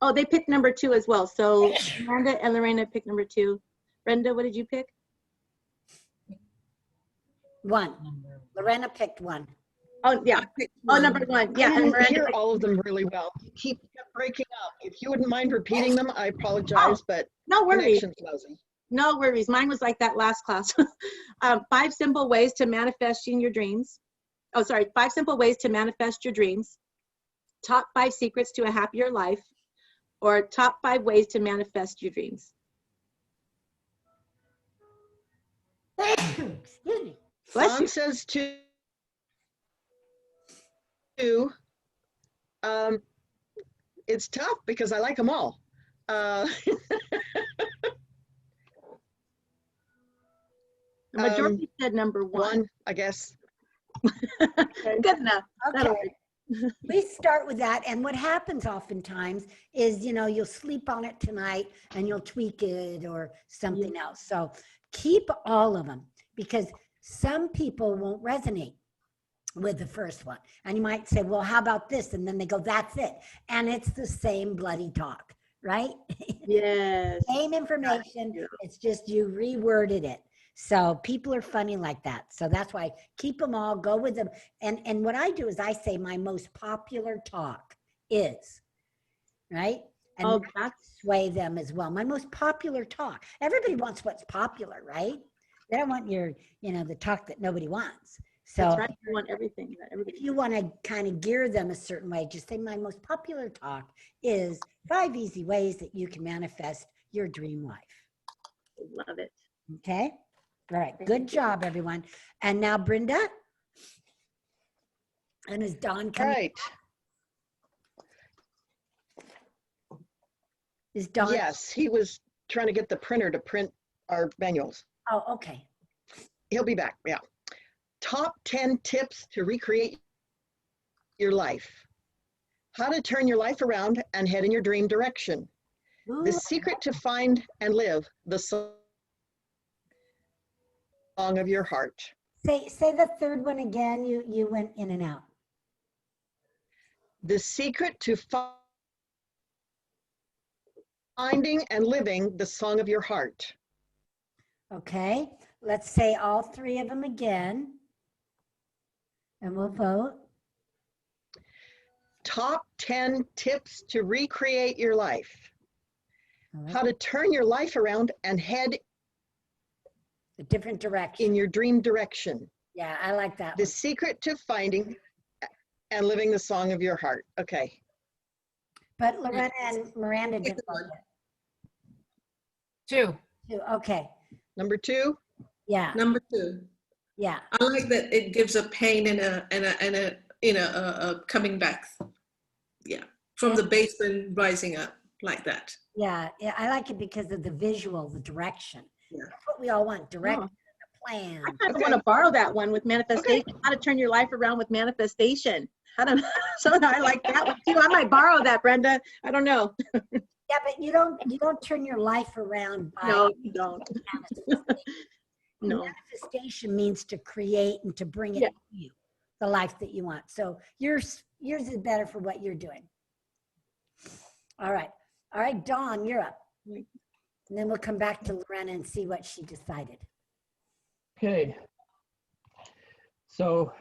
Oh, they picked number 2 as well. So Amanda and Lorena picked number 2. Brenda, what did you pick? 1. Lorena picked 1. Oh, yeah. Oh, number 1. Yeah. I And didn't Miranda hear picked- all of them really well. Kept breaking up. If you wouldn't mind repeating them, I apologize, but no worries. connection's lousy. No worries. Mine was like that last class. 5 simple ways to manifesting your dreams. Oh, sorry. 5 simple ways to manifest your dreams. Top 5 secrets to a happier life. Or top 5 ways to manifest your dreams. Excuse me. Bless Dawn you. says 2. It's tough because I like them all. The majority said number 1. 1, I guess. Good enough. That'll Okay. work. We start with that. And what happens oftentimes is, you'll sleep on it tonight and you'll tweak it or something else. So keep all of them, because some people won't resonate with the first one. And you might say, well, how about this? And then they go, that's it. And it's the same bloody talk, right? Yes. Same information. Yeah. It's just you reworded it. So people are funny like that. So that's why keep them all, go with them. And what I do is I say my most popular talk is, right? And Oh, magic that's, sway them as well. My most popular talk. Everybody wants what's popular, right? They don't want your, the talk that nobody wants. that's So right. You want everything that everybody. if you want to kind of gear them a certain way, just say my most popular talk is 5 easy ways that you can manifest your dream life. Love it. Okay. All right. Good job, everyone. And now Brenda. And is Dawn All coming? right. Is Dawn? Yes, he was trying to get the printer to print our manuals. Oh, okay. He'll be back. Yeah. Top 10 tips to recreate your life. How to turn your life around and head in your dream direction. The Ooh, secret to find and live the song of your heart. say the third one again. You went in and out. The secret to finding and living the song of your heart. Okay. Let's say all 3 of them again. And we'll vote. Top 10 tips to recreate your life. All right. How to turn your life around and head A different direction. in your dream direction. Yeah, I like that The one. secret to finding and living the song of your heart. Okay. But Lorena and Miranda didn't vote yet. 2. Too. Okay. Number 2. Yeah. Number 2, Yeah. I like that it gives a pain and a coming back. Yeah, from the basement rising up like that. Yeah. Yeah. I like it because of the visual, the direction. Yeah. That's what we all want. Direction, Oh. a plan. I kind of Okay. want to borrow that one with manifestation. How to turn your life around with manifestation. I don't know. So I like that one too. I might borrow that, Brenda. I don't know. Yeah, but you don't turn your life around by No, you don't. manifestation. No. Manifestation means to create and to bring it Yeah. to you, the life that you want. So yours is better for what you're doing. All right. All right, Dawn, you're up. And then we'll come back to Lorena and see what she decided. Okay. So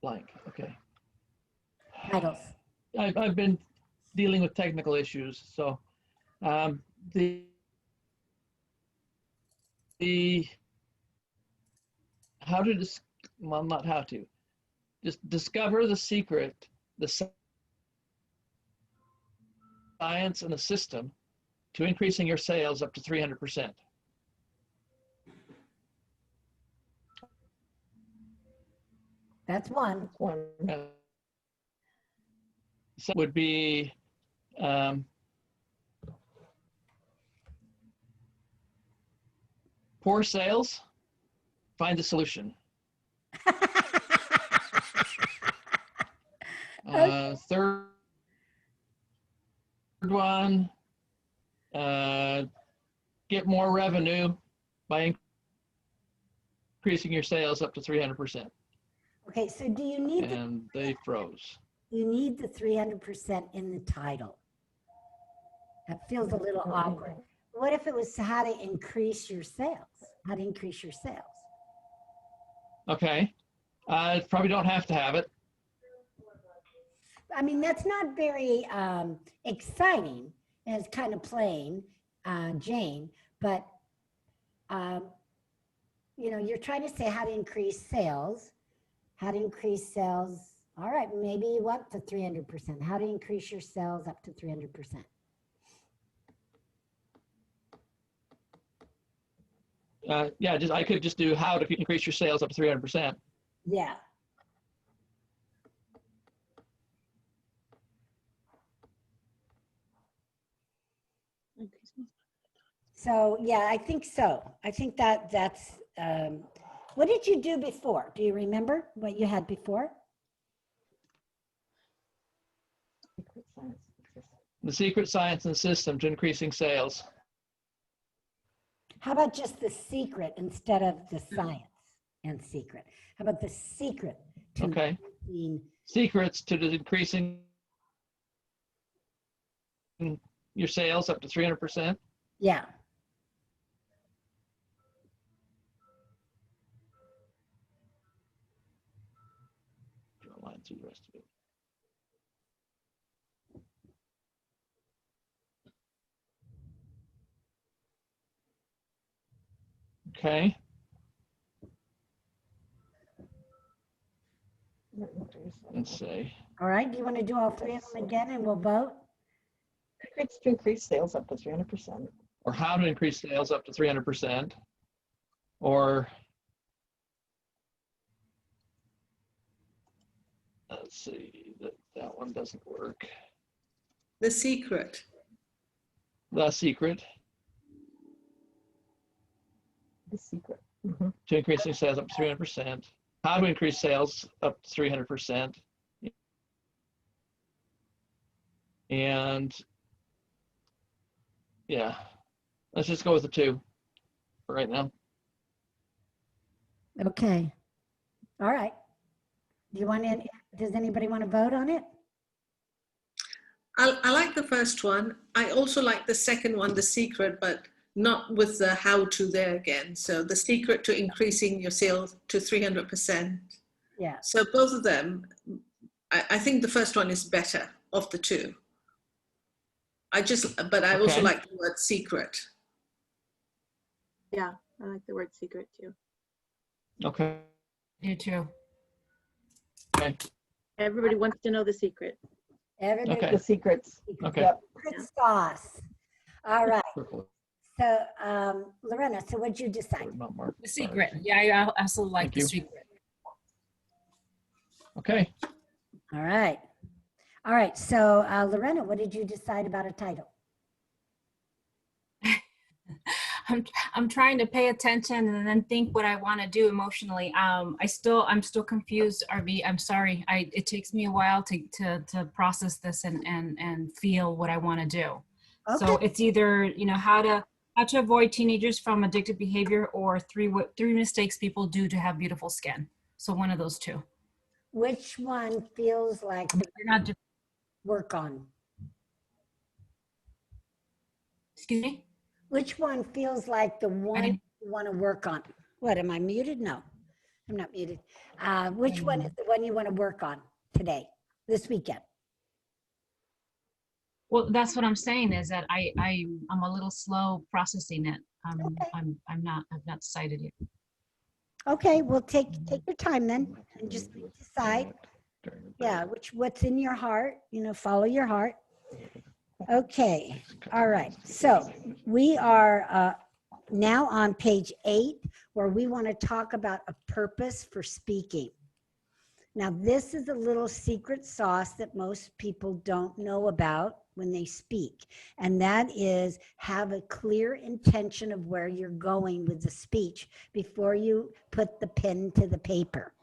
blank. Okay. Titles. I've been dealing with technical issues. So the how to well, not how to, just discover the secret, the science and the system to increasing your sales up to 300%. That's one. One. So would be poor sales, find a solution. Third one, get more revenue by increasing your sales up to 300%. Okay, so do you need And they froze. you need the 300% in the title? That feels a little awkward. What if it was how to increase your sales? How to increase your sales? Okay. Probably don't have to have it. I mean, that's not very exciting. It's kind of plain, Jane, but you're trying to say how to increase sales. How to increase sales. All right, maybe you want the 300%. How to increase your sales up to 300%. Yeah, I could just do how to increase your sales up to 300%. Yeah. So yeah, I think so. I think that's. What did you do before? Do you remember what you had before? The secret science and system to increasing sales. How about just the secret instead of the science and secret? How about the secret to Okay. increasing- Secrets to increasing your sales up to 300%. Yeah. through the rest of it. Okay. Let's see. All right, do you want to do all three of them again and we'll vote? Secrets to increase sales up to 300%. Or how to increase sales up to 300%. Or let's see, that one doesn't work. The secret. The secret The secret. to increasing sales up to 300%. How to increase sales up to 300%. And yeah, let's just go with the 2 for right now. Okay. All right. Do you want any, does anybody want to vote on it? I like the first one. I also like the second one, the secret, but not with the how to there again. So the secret to increasing your sales to 300%. Yeah. So both of them, I think the first one is better of the 2. But I also Okay. like the word secret. Yeah, I like the word secret too. Okay. You too. Okay. Everybody wants to know the secret. Everybody. Okay. The secrets. Okay. Yep. Secret sauce. All right. Purple. So, Lorena, so what'd you decide? Not marked. The secret. Yeah, I also like Thank the you. secret. Okay. All right. All right. So, Lorena, what did you decide about a title? I'm trying to pay attention and then think what I want to do emotionally. I'm still confused, RV. I'm sorry. It takes me a while to process this and feel what I want to do. So Okay. it's either, how to avoid teenagers from addictive behavior, or three mistakes people do to have beautiful skin. So one of those 2. Which one feels like the You're not just, work on? excuse me? Which one feels like the one didn't- you want to work on? What, am I muted? No, I'm not muted. Which one is the one you want to work on today, this weekend? Well, that's what I'm saying is that I'm a little slow processing it. Okay. I've not decided yet. Okay, well, take your time then and just decide. Yeah, what's in your heart, follow your heart. Okay, all right. So we are now on page 8, where we want to talk about a purpose for speaking. Now, this is a little secret sauce that most people don't know about when they speak, and that is have a clear intention of where you're going with the speech before you put the pen to the paper.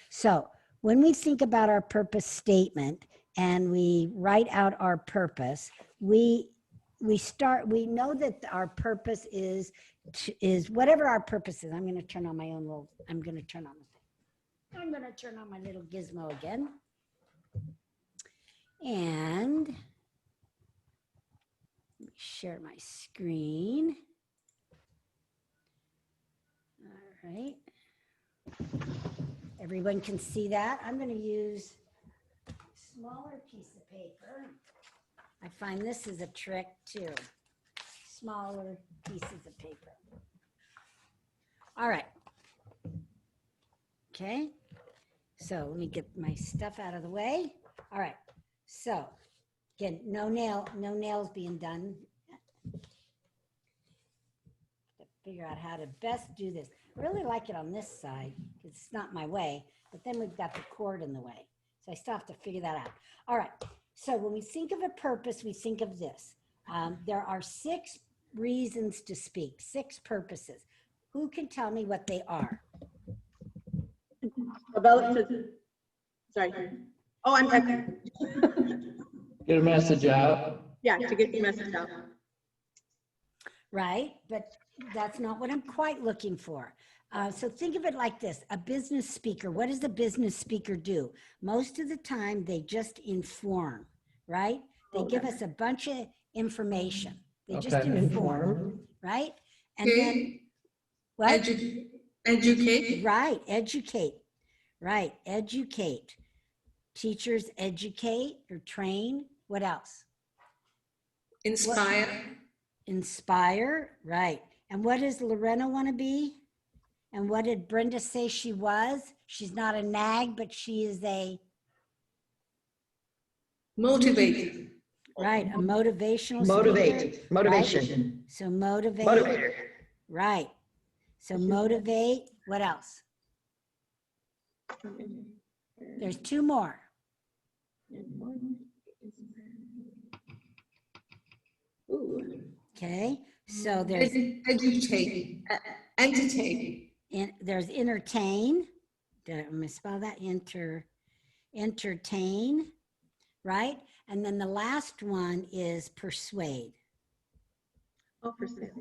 So when we think about our purpose statement and we write out our purpose, we know that our purpose is whatever our purpose is. I'm going to turn on my little gizmo again. And let me share my screen. All right. Everyone can see that. I'm going to use a smaller piece of paper. I find this is a trick too. Smaller pieces of paper. All right. Okay. So let me get my stuff out of the way. All right. So again, no nails being done. To figure out how to best do this. I really like it on this side because it's not my way, but then we've got the cord in the way. So I still have to figure that out. All right. So when we think of a purpose, we think of this. There are 6 reasons to speak, 6 purposes. Who can tell me what they are? Sorry. Oh, I'm back. Get a message out. Yeah, to get the message out. Right? But that's not what I'm quite looking for. So think of it like this. A business speaker, what does a business speaker do? Most of the time, they just inform, right? They give us a bunch of information. They just Okay. inform, right? And then, what? Educate. Right, educate. Right, educate. Teachers educate or train. What else? Inspire. Inspire, right. And what does Lorena want to be? And what did Brenda say she was? She's not a nag, but she is a, Motivate. right, a motivational speaker. Motivate, motivation, So motivate, motivator. right. So motivate, what else? There's two more. Okay, so there's, Educate. Entertain. there's entertain. Did I misspell that? Entertain, right? And then the last one is persuade. Oh, percent.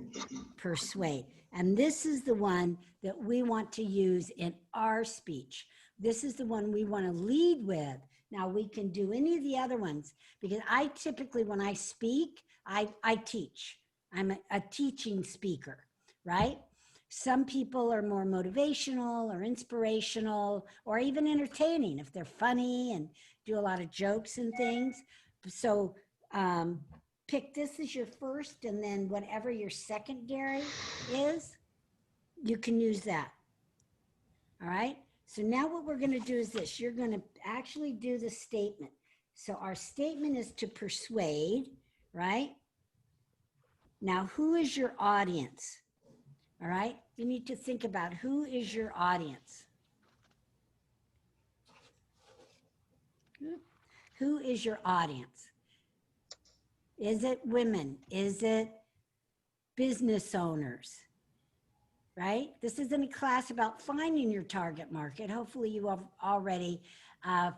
Persuade. And this is the one that we want to use in our speech. This is the one we want to lead with. Now we can do any of the other ones because I typically, when I speak, I teach. I'm a teaching speaker, right? Some people are more motivational or inspirational or even entertaining if they're funny and do a lot of jokes and things. So pick this as your first, and then whatever your secondary is, you can use that. All right. So now what we're going to do is this. You're going to actually do the statement. So our statement is to persuade, right? Now, who is your audience? All right. You need to think about who is your audience. Who is your audience? Is it women? Is it business owners? Right? This isn't a class about finding your target market. Hopefully you have already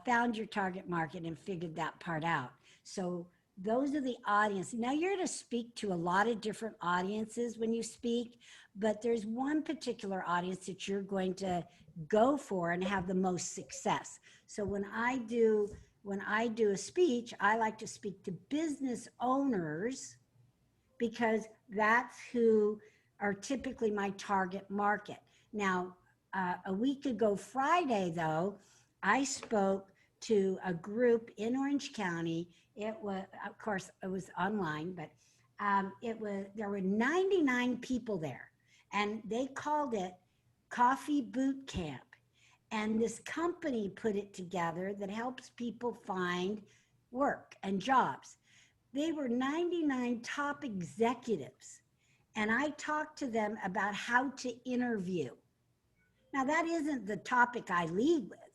found your target market and figured that part out. So those are the audiences. Now you're going to speak to a lot of different audiences when you speak, but there's one particular audience that you're going to go for and have the most success. So when I do a speech, I like to speak to business owners because that's who are typically my target market. Now, a week ago Friday, though, I spoke to a group in Orange County. It was, of course, it was online, but there were 99 people there, and they called it Coffee Boot Camp. And this company put it together that helps people find work and jobs. They were 99 top executives. And I talked to them about how to interview. Now, that isn't the topic I lead with,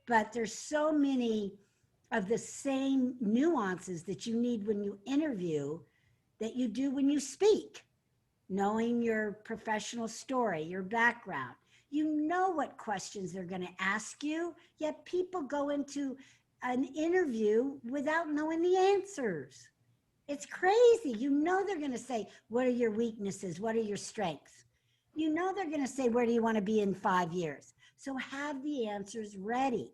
but there's so many of the same nuances that you need when you interview that you do when you speak. Knowing your professional story, your background. You know what questions they're going to ask you, yet people go into an interview without knowing the answers. It's crazy. You know they're going to say, what are your weaknesses? What are your strengths? You know they're going to say, where do you want to be in 5 years? So have the answers ready.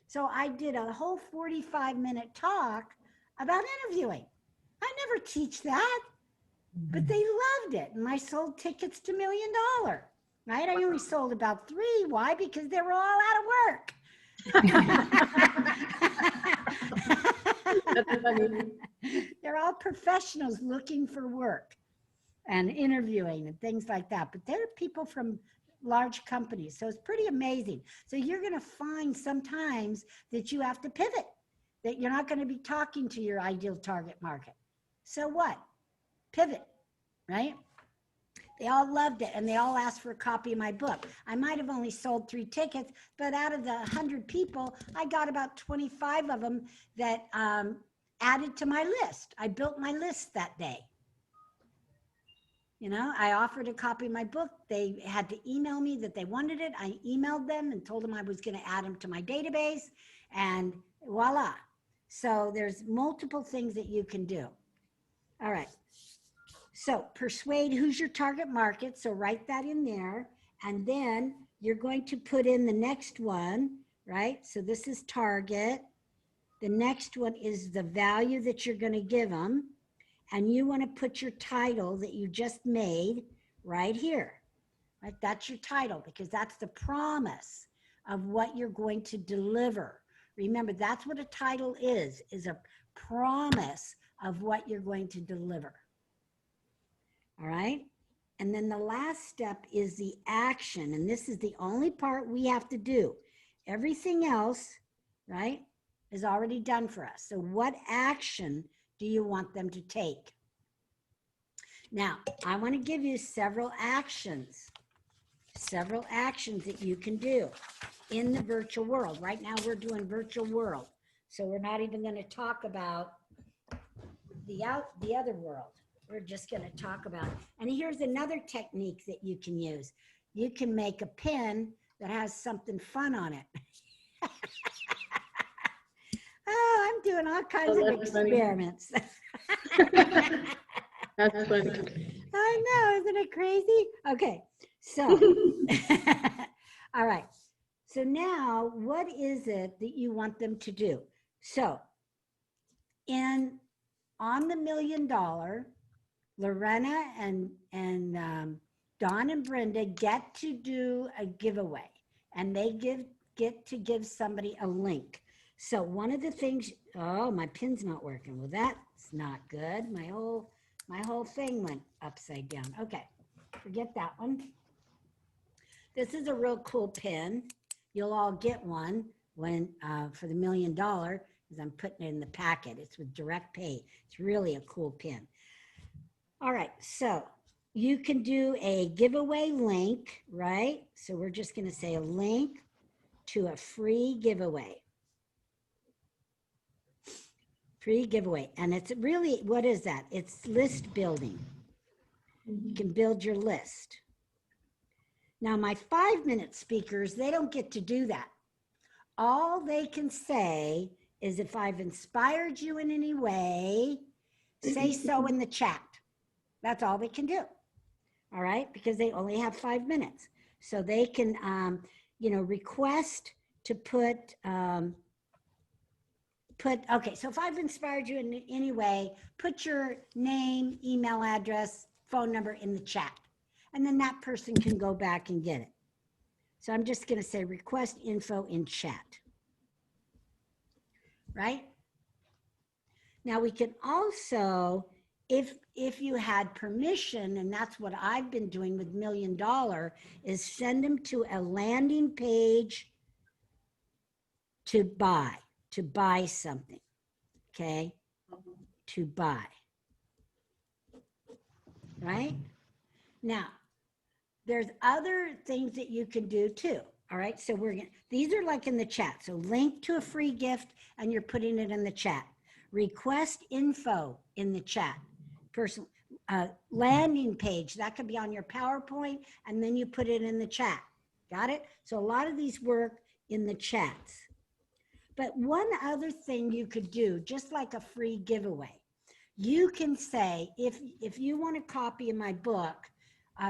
So I did a whole 45-minute talk about interviewing. I never teach that, but they loved it. And I sold tickets to $1 Million, right? I only sold about 3. Why? Because they were all out of work. That's funny. They're all professionals looking for work and interviewing and things like that. But they're people from large companies. So it's pretty amazing. So you're going to find sometimes that you have to pivot, that you're not going to be talking to your ideal target market. So what? Pivot, right? They all loved it, and they all asked for a copy of my book. I might have only sold 3 tickets, but out of the 100 people, I got about 25 of them that added to my list. I built my list that day. You know, I offered a copy of my book. They had to email me that they wanted it. I emailed them and told them I was going to add them to my database, and voila. So there's multiple things that you can do. All right. So persuade, who's your target market? So write that in there. And then you're going to put in the next one, right? So this is target. The next one is the value that you're going to give them. And you want to put your title that you just made right here, right? That's your title because that's the promise of what you're going to deliver, Remember, that's what a title is a promise of what you're going to deliver. All right? And then the last step is the action. And this is the only part we have to do. Everything else, right, is already done for us. So what action do you want them to take? Now, I want to give you several actions that you can do in the virtual world. Right now we're doing virtual world. So we're not even going to talk about the other world. We're just going to talk about, and here's another technique that you can use. You can make a pen that has something fun on it. Oh, I'm doing all kinds of that's funny. experiments. That's funny. I know, isn't it crazy? Okay, so, all right. So now, what is it that you want them to do? So, on the $1 Million, Lorena and Dawn and Brenda get to do a giveaway, and they get to give somebody a link. So one of the things, oh, my pin's not working. Well, that's not good. My whole thing went upside down. Okay, forget that one. This is a real cool pin. You'll all get one when for the $1 Million, because I'm putting it in the packet. It's with direct pay. It's really a cool pin. All right, so you can do a giveaway link, right? So we're just going to say a link to a free giveaway. Free giveaway. And it's really, what is that? It's list building. You can build your list. Now, my 5-minute speakers, they don't get to do that. All they can say is, if I've inspired you in any way, say so in the chat. That's all they can do. All right, because they only have 5 minutes. So they can, request to put, okay, so if I've inspired you in any way, put your name, email address, phone number in the chat. And then that person can go back and get it. So I'm just going to say request info in chat. Right? Now we can also, if you had permission, and that's what I've been doing with $1 Million, is send them to a landing page to buy something. Okay? To buy. Right? Now, there's other things that you can do too. All right, so these are like in the chat. So link to a free gift, and you're putting it in the chat. Request info in the chat. Personal landing page, that could be on your PowerPoint, and then you put it in the chat. Got it? So a lot of these work in the chats. But one other thing you could do, just like a free giveaway, you can say, if you want a copy of my book,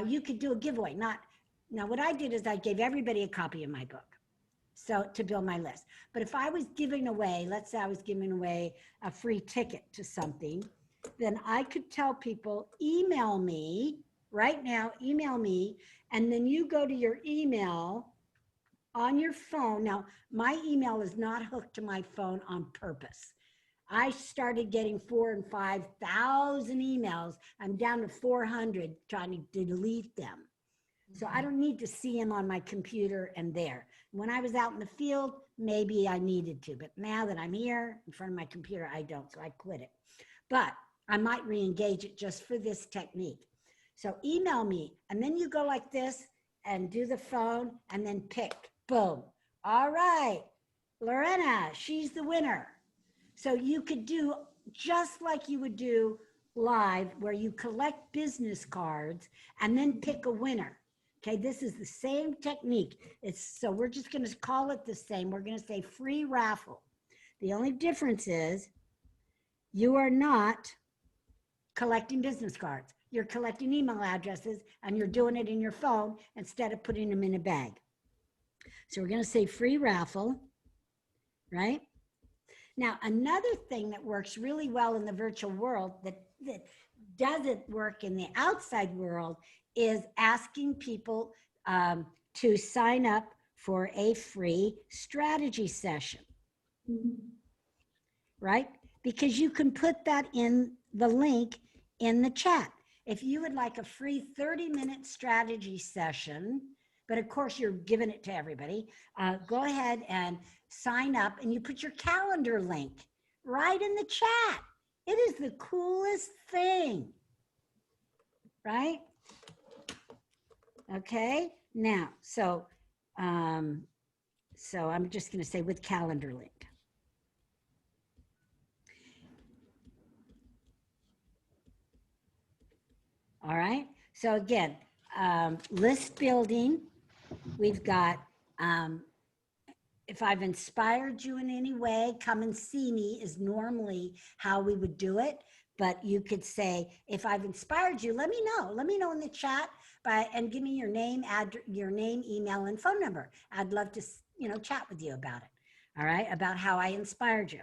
you could do a giveaway. Now what I did is I gave everybody a copy of my book, so to build my list. But if I was giving away, let's say I was giving away a free ticket to something, then I could tell people, email me right now, email me, and then you go to your email on your phone. Now, my email is not hooked to my phone on purpose. I started getting 4,000 and 5,000 emails. I'm down to 400 trying to delete them. So I don't need to see them on my computer and there. When I was out in the field, maybe I needed to, but now that I'm here in front of my computer, I don't, so I quit it. But I might re-engage it just for this technique. So email me, and then you go like this and do the phone and then pick, boom. All right, Lorena, she's the winner. So you could do just like you would do live, where you collect business cards and then pick a winner. Okay, this is the same technique. So we're just going to call it the same. We're going to say free raffle. The only difference is you are not collecting business cards. You're collecting email addresses, and you're doing it in your phone instead of putting them in a bag. So we're going to say free raffle, right? Now, another thing that works really well in the virtual world that doesn't work in the outside world is asking people to sign up for a free strategy session. right? Because you can put that in the link in the chat. If you would like a free 30-minute strategy session, but of course you're giving it to everybody, go ahead and sign up and you put your calendar link right in the chat. It is the coolest thing, right? Okay, now, so I'm just going to say with calendar link. All right, so again, list building, we've got, if I've inspired you in any way, come and see me is normally how we would do it. But you could say, if I've inspired you, let me know. Let me know in the chat and give me your name, your name, email, and phone number. I'd love to, chat with you about it. All right, about how I inspired you.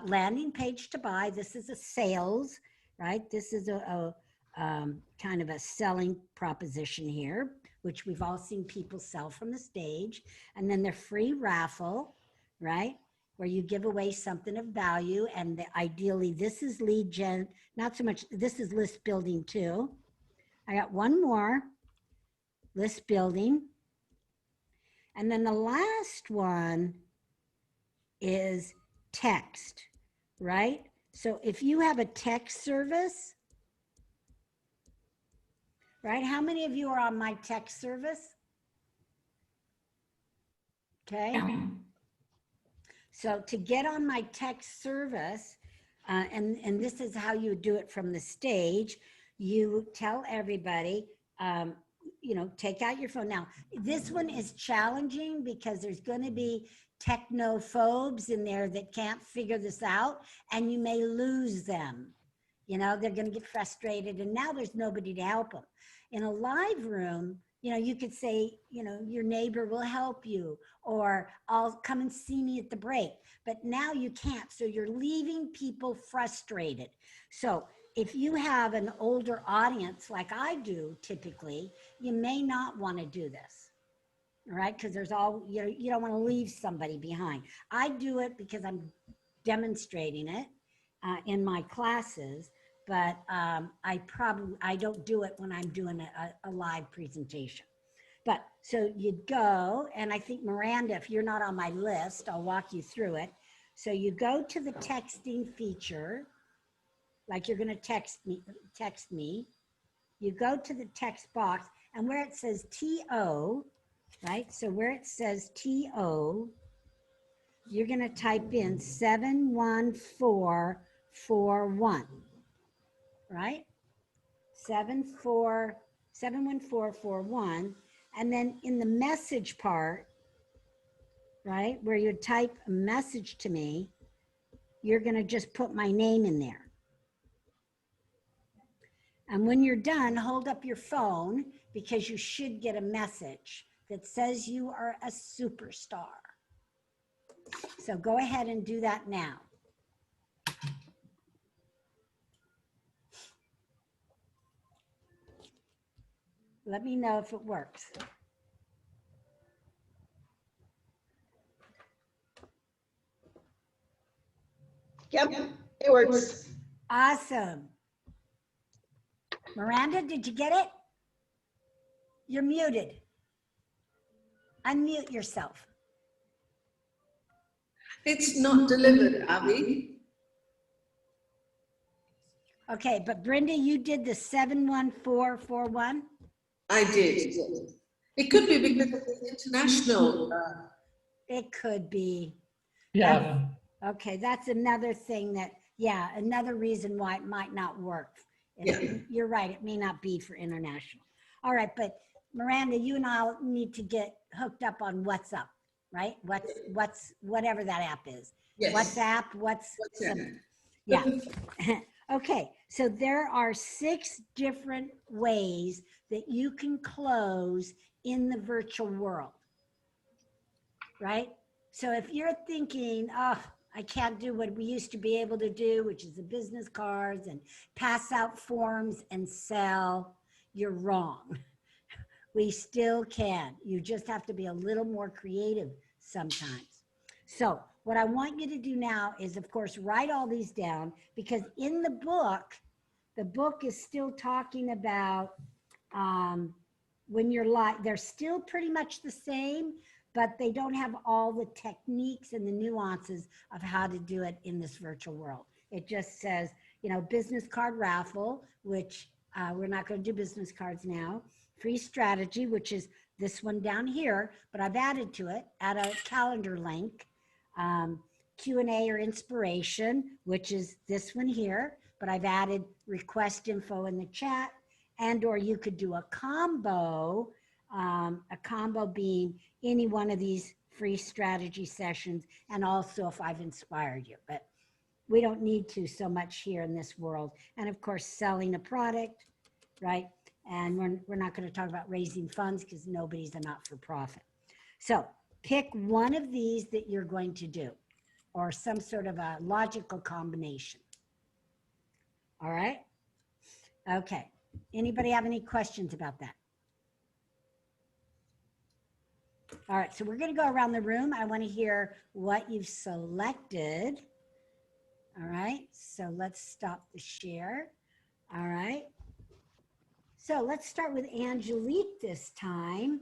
Landing page to buy. This is a sales, right? This is a kind of a selling proposition here, which we've all seen people sell from the stage. And then the free raffle, right? Where you give away something of value. And ideally, this is lead gen, not so much, this is list building too. I got one more, list building. And then the last one is text, right? So if you have a text service, right? How many of you are on my text service? Okay. So to get on my text service, and this is how you do it from the stage, you tell everybody, take out your phone. Now, this one is challenging because there's going to be technophobes in there that can't figure this out, and you may lose them. They're going to get frustrated, and now there's nobody to help them. In a live room, you could say, your neighbor will help you, or I'll come and see me at the break. But now you can't. So you're leaving people frustrated. So if you have an older audience like I do typically, you may not want to do this. All right. Because there's you don't want to leave somebody behind. I do it because I'm demonstrating it in my classes. But I don't do it when I'm doing a live presentation. But so you'd go, and I think Miranda, if you're not on my list, I'll walk you through it. So you go to the texting feature, like you're going to text me. You go to the text box, and where it says TO, right? So where it says TO, you're going to type in 71441. Right? 71441. And then in the message part, right, where you type a message to me, you're going to just put my name in there. And when you're done, hold up your phone because you should get a message that says you are a superstar. So go ahead and do that now. Let me know if it works. Yep, it works. Awesome. Miranda, did you get it? You're muted. Unmute yourself. It's not delivered, Abby. Okay, but Brenda, you did the 71441? I did. It could be because it's international. It could be. Yeah. Okay, that's another thing that, another reason why it might not work. You're right, it may not be for international. All right, but Miranda, you and I need to get hooked up on WhatsApp, right? Whatever that app is. Yes. WhatsApp. Yeah. Okay, so there are 6 different ways that you can close in the virtual world, right? So if you're thinking, oh, I can't do what we used to be able to do, which is the business cards and pass out forms and sell, you're wrong. We still can. You just have to be a little more creative sometimes. So what I want you to do now is, of course, write all these down, because in the book is still talking about when you're live, they're still pretty much the same, but they don't have all the techniques and the nuances of how to do it in this virtual world. It just says, you know, business card raffle, which we're not going to do business cards now. Free strategy, which is this one down here, but I've added to it, add a calendar link. Q&A or inspiration, which is this one here, but I've added request info in the chat, and or you could do a combo being any one of these free strategy sessions, and also if I've inspired you, but we don't need to so much here in this world. And of course, selling a product, right? And we're not going to talk about raising funds because nobody's a not-for-profit. So pick one of these that you're going to do, or some sort of a logical combination. All right? Okay. Anybody have any questions about that? All right, so we're going to go around the room. I want to hear what you've selected. All right, so let's stop the share. All right. So let's start with Angelique this time.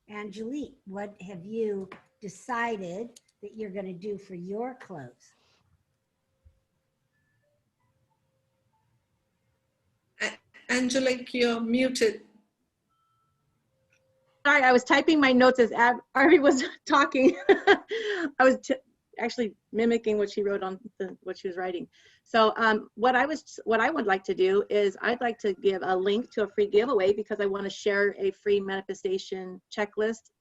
Angelique, what have you decided that you're going to do for your close? Angelique, you're muted. Sorry, I was typing my notes as Arby was talking. I was actually mimicking what she wrote on what she was writing. So what I would like to do is I'd like to give a link to a free giveaway, because I want to share a free manifestation checklist,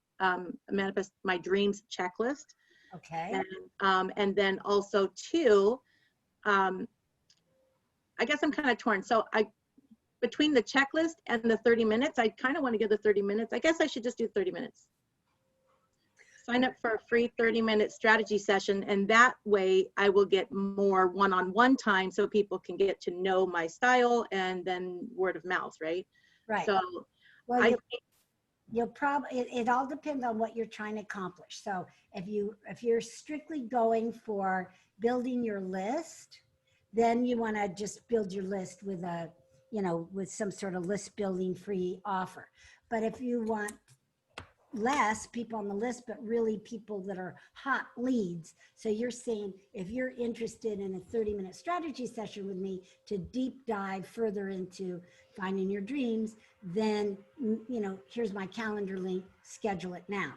manifest my dreams checklist. Okay. And then also too, I guess I'm kind of torn. So between the checklist and the 30 minutes, I kind of want to give the 30 minutes. I guess I should just do 30 minutes. Sign up for a free 30-minute strategy session, and that way I will get more one-on-one time so people can get to know my style, and then word of mouth, right? Right. So well, you'll probably, it all depends on what you're trying to accomplish. So if you're strictly going for building your list, then you want to just build your list with with some sort of list building free offer. But if you want less people on the list, but really people that are hot leads. So you're saying, if you're interested in a 30-minute strategy session with me to deep dive further into finding your dreams, then, here's my calendar link, schedule it now.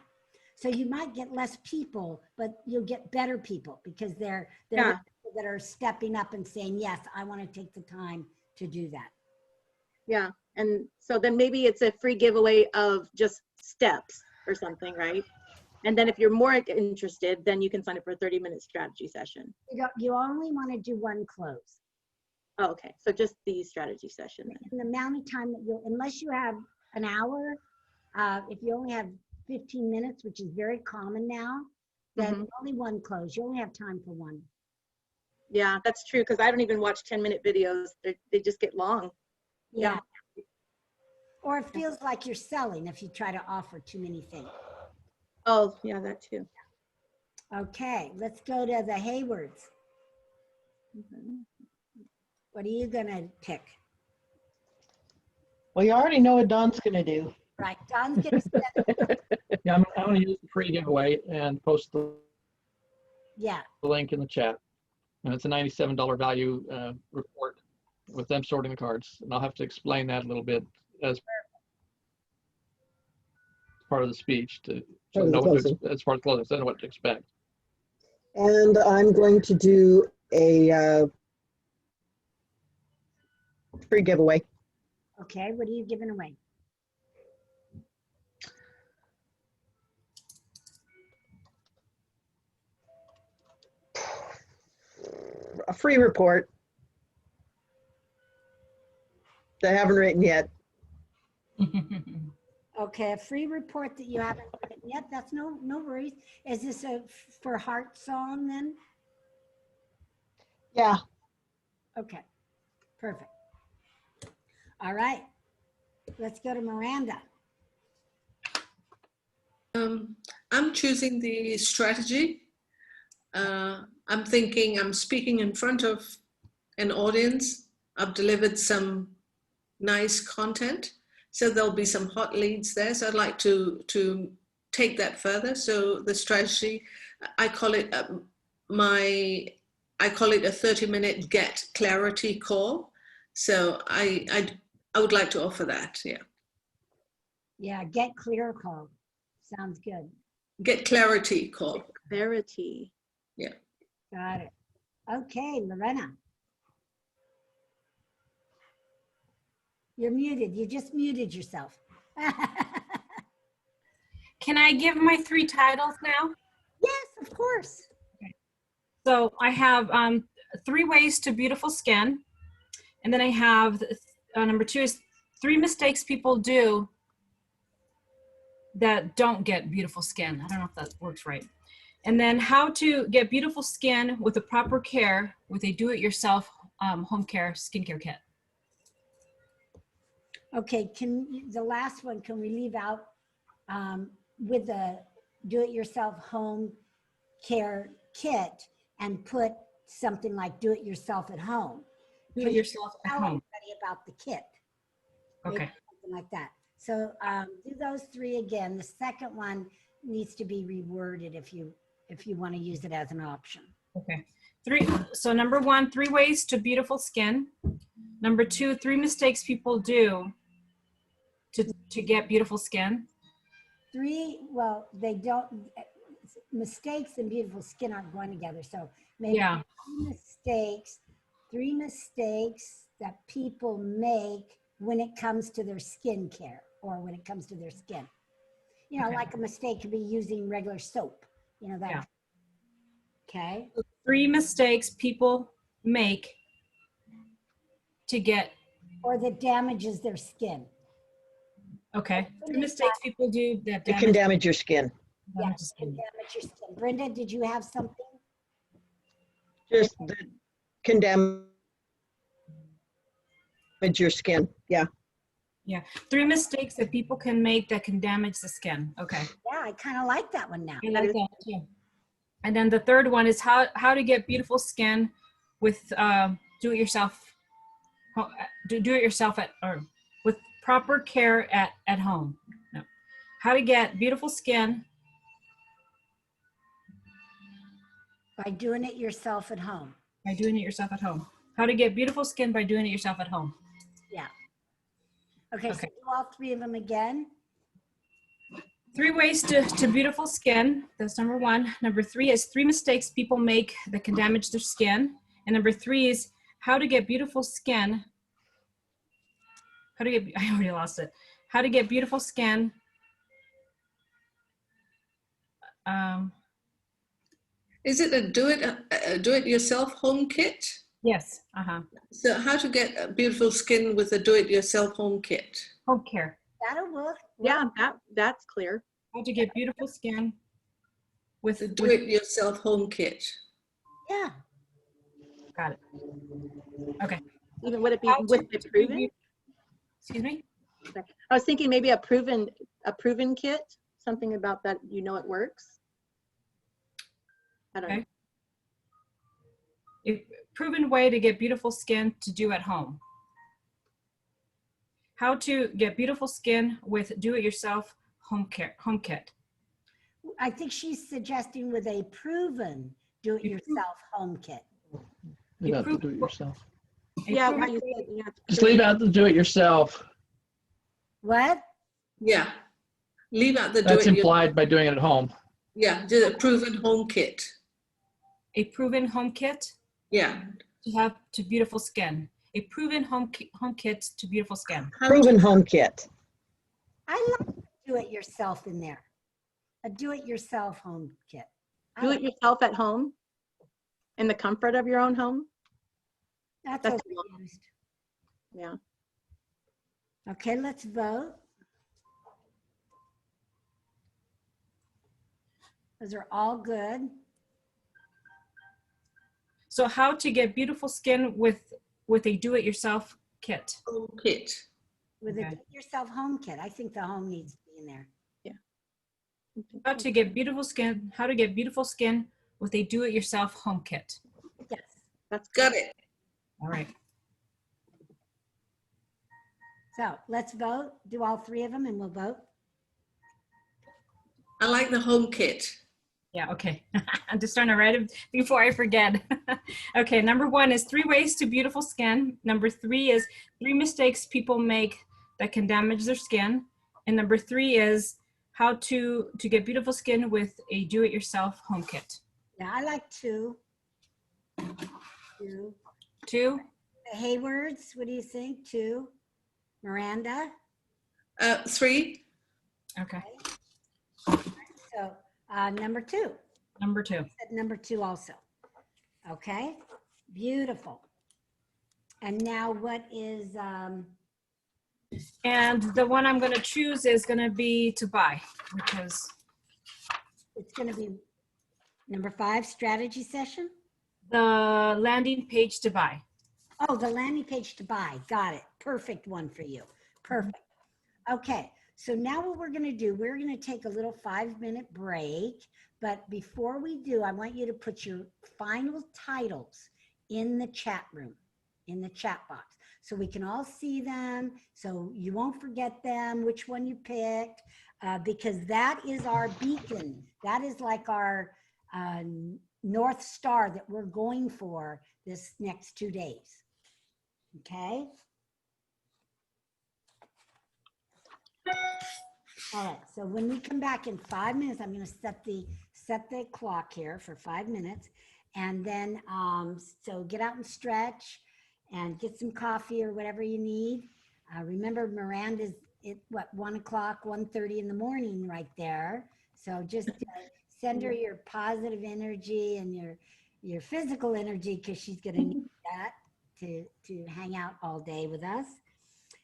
So you might get less people, but you'll get better people, because they're people that are stepping up and saying, yes, I want to take the time to do that. Yeah. And so then maybe it's a free giveaway of just steps or something, right? And then if you're more interested, then you can sign up for a 30-minute strategy session. You only want to do one close. Oh, okay. So just the strategy session. And the amount of time that unless you have an hour, if you only have 15 minutes, which is very common now, then only one close. You only have time for one. Yeah, that's true. Because I don't even watch 10-minute videos. They just get long. Yeah. Or it feels like you're selling if you try to offer too many things. Oh, yeah, that too. Okay, let's go to the Haywards. What are you going to pick? Well, you already know what Don's going to do. Right, Don's going to set Yeah, I'm going to use the free giveaway and post the link in the chat. And it's a $97 value report with them sorting the cards. And I'll have to explain that a little bit as part of the speech as part of the closing, so I know what to expect. And I'm going to do a free giveaway. Okay, what are you giving away? A free report that I haven't written yet. Okay, a free report that you haven't written yet. That's no worries. Is this for Heart Song then? Yeah. Okay, perfect. All right, let's go to Miranda. I'm choosing the strategy. I'm thinking I'm speaking in front of an audience. I've delivered some nice content. So there'll be some hot leads there. So I'd like to take that further. So the strategy, I call it a 30-minute get clarity call. So I would like to offer that. Yeah. Yeah, get clear call. Sounds good. Get clarity call. Clarity. Got it. Okay, Lorena. You're muted. You just muted yourself. Can I give my 3 titles now? Yes, of course. So I have 3 ways to beautiful skin. And then I have number 2 is 3 mistakes people do that don't get beautiful skin. I don't know if that works right. And then how to get beautiful skin with the proper care with a do-it-yourself home care skincare kit. Okay, the last one, can we leave out with the do-it-yourself home care kit and put something like do-it-yourself at home? Do it yourself at Tell home. everybody about the kit. Maybe Okay. something like that. So do those 3 again. The second one needs to be reworded if you want to use it as an option. Okay. 3. So number 1, 3 ways to beautiful skin. Number 2, 3 mistakes people do to get beautiful skin. 3, well, they don't, mistakes and beautiful skin aren't going together. So maybe Yeah. 3 mistakes that people make when it comes to their skincare or when it comes to their skin. You know, Okay. like a mistake could be using regular soap, you know, that. Yeah. Okay. 3 mistakes people make to get, Or that damages their skin. okay. 3 mistakes people do that It can damage your skin. Yeah, damage the can skin. damage your skin. Brenda, did you have something? Just that can damage your skin. Yeah. 3 mistakes that people can make that can damage the skin. Okay. Yeah, I kind of like that one now. I like that too. And then the third one is how to get beautiful skin with do-it-yourself with proper care at home. No. How to get beautiful skin By doing it yourself at home. by doing it yourself at home. How to get beautiful skin by doing it yourself at home. Yeah. Okay, so Okay. do all 3 of them again. 3 ways to beautiful skin. That's number 1. Number 3 is 3 mistakes people make that can damage their skin. And number 3 is how to get beautiful skin. I already lost it. How to get beautiful skin. Is it a do-it-yourself home kit? Yes. Uh-huh. So how to get a beautiful skin with a do-it-yourself home kit? Home care. That'll work. Yeah, that's clear. How to get beautiful skin with The do-it-yourself home kit. Yeah. got it. Okay. Even would it be How with to the proven? Excuse me? I was thinking maybe a proven kit, something about that, you know, it works. I don't know. Okay. A proven way to get beautiful skin to do at home. How to get beautiful skin with do-it-yourself home kit. I think she's suggesting with a proven do-it-yourself home kit. Leave out the do-it-yourself. A Yeah, proven how you way- said, yeah. Just leave out the do-it-yourself. What? Yeah. Leave out the That's do-it-yourself. implied by doing it at home. Yeah, just a proven home kit. A proven home kit Yeah. to have to beautiful skin. A proven home kit to beautiful skin. How Proven home kit. I like do-it-yourself in there. A do-it-yourself home kit. I Do like- it yourself at home, in the comfort of your own home. That's that's- overused. Yeah. Okay, let's vote. Those are all good. So how to get beautiful skin with a do-it-yourself kit. home kit. With Okay. a do-it-yourself home kit. I think the home needs to be in there. How to get beautiful skin. How to get beautiful skin with a do-it-yourself home kit. Yes. That's Got it. All right. So let's vote. Do all three of them and we'll vote. I like the home kit. Yeah, okay. I'm just trying to write it before I forget. Okay, number 1 is 3 ways to beautiful skin. Number 3 is 3 mistakes people make that can damage their skin. And number 3 is how to get beautiful skin with a do-it-yourself home kit. Yeah, I like 2. 2. 2? The Haywards, what do you think? 2. Miranda? 3. Okay, So number 2. number 2. Said number 2 also. Okay, beautiful. And now what is, And the one I'm gonna choose is gonna be to buy, because it's going to be number 5, strategy session? the landing page to buy. Oh, the landing page to buy. Got it. Perfect one for you. Perfect. Okay. So now what we're going to do, we're going to take a little 5-minute break. But before we do, I want you to put your final titles in the chat room, in the chat box, so we can all see them. So you won't forget them, which one you picked, because that is our beacon. That is like our North Star that we're going for this next 2 days. Okay. All right. So when we come back in 5 minutes, I'm going to set the clock here for 5 minutes, and then so get out and stretch, and get some coffee or whatever you need. Remember, Miranda's at what 1 o'clock, 1:30 in the morning, right there. So just send her your positive energy and your physical energy, because she's going to need that to hang out all day with us.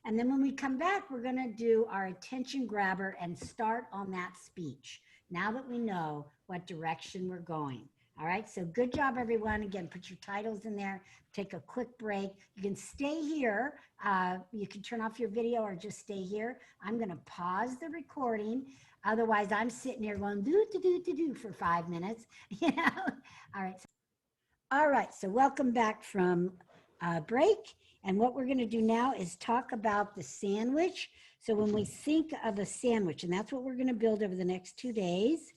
And then when we come back, we're going to do our attention grabber and start on that speech, now that we know what direction we're going. All right, so good job, everyone. Again, put your titles in there, take a quick break. You can stay here. You can turn off your video or just stay here. I'm going to pause the recording. Otherwise, I'm sitting here going do for 5 minutes. You know. All right, so welcome back from break. And what we're going to do now is talk about the sandwich. So when we think of a sandwich, and that's what we're going to build over the next 2 days.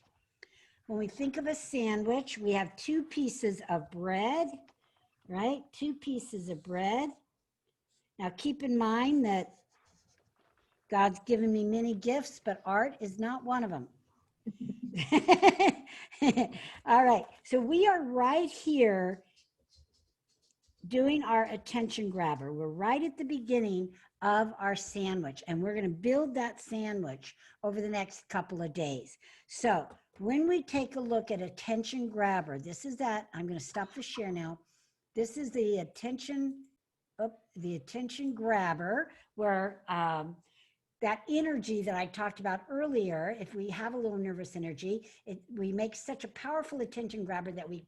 When we think of a sandwich, we have 2 pieces of bread, right? 2 pieces of bread. Now keep in mind that God's given me many gifts, but art is not one of them. All right, so we are right here doing our attention grabber. We're right at the beginning of our sandwich, and we're going to build that sandwich over the next couple of days. So when we take a look at attention grabber, this is that. I'm going to stop the share now. This is the attention grabber, where that energy that I talked about earlier, if we have a little nervous energy, we make such a powerful attention grabber that we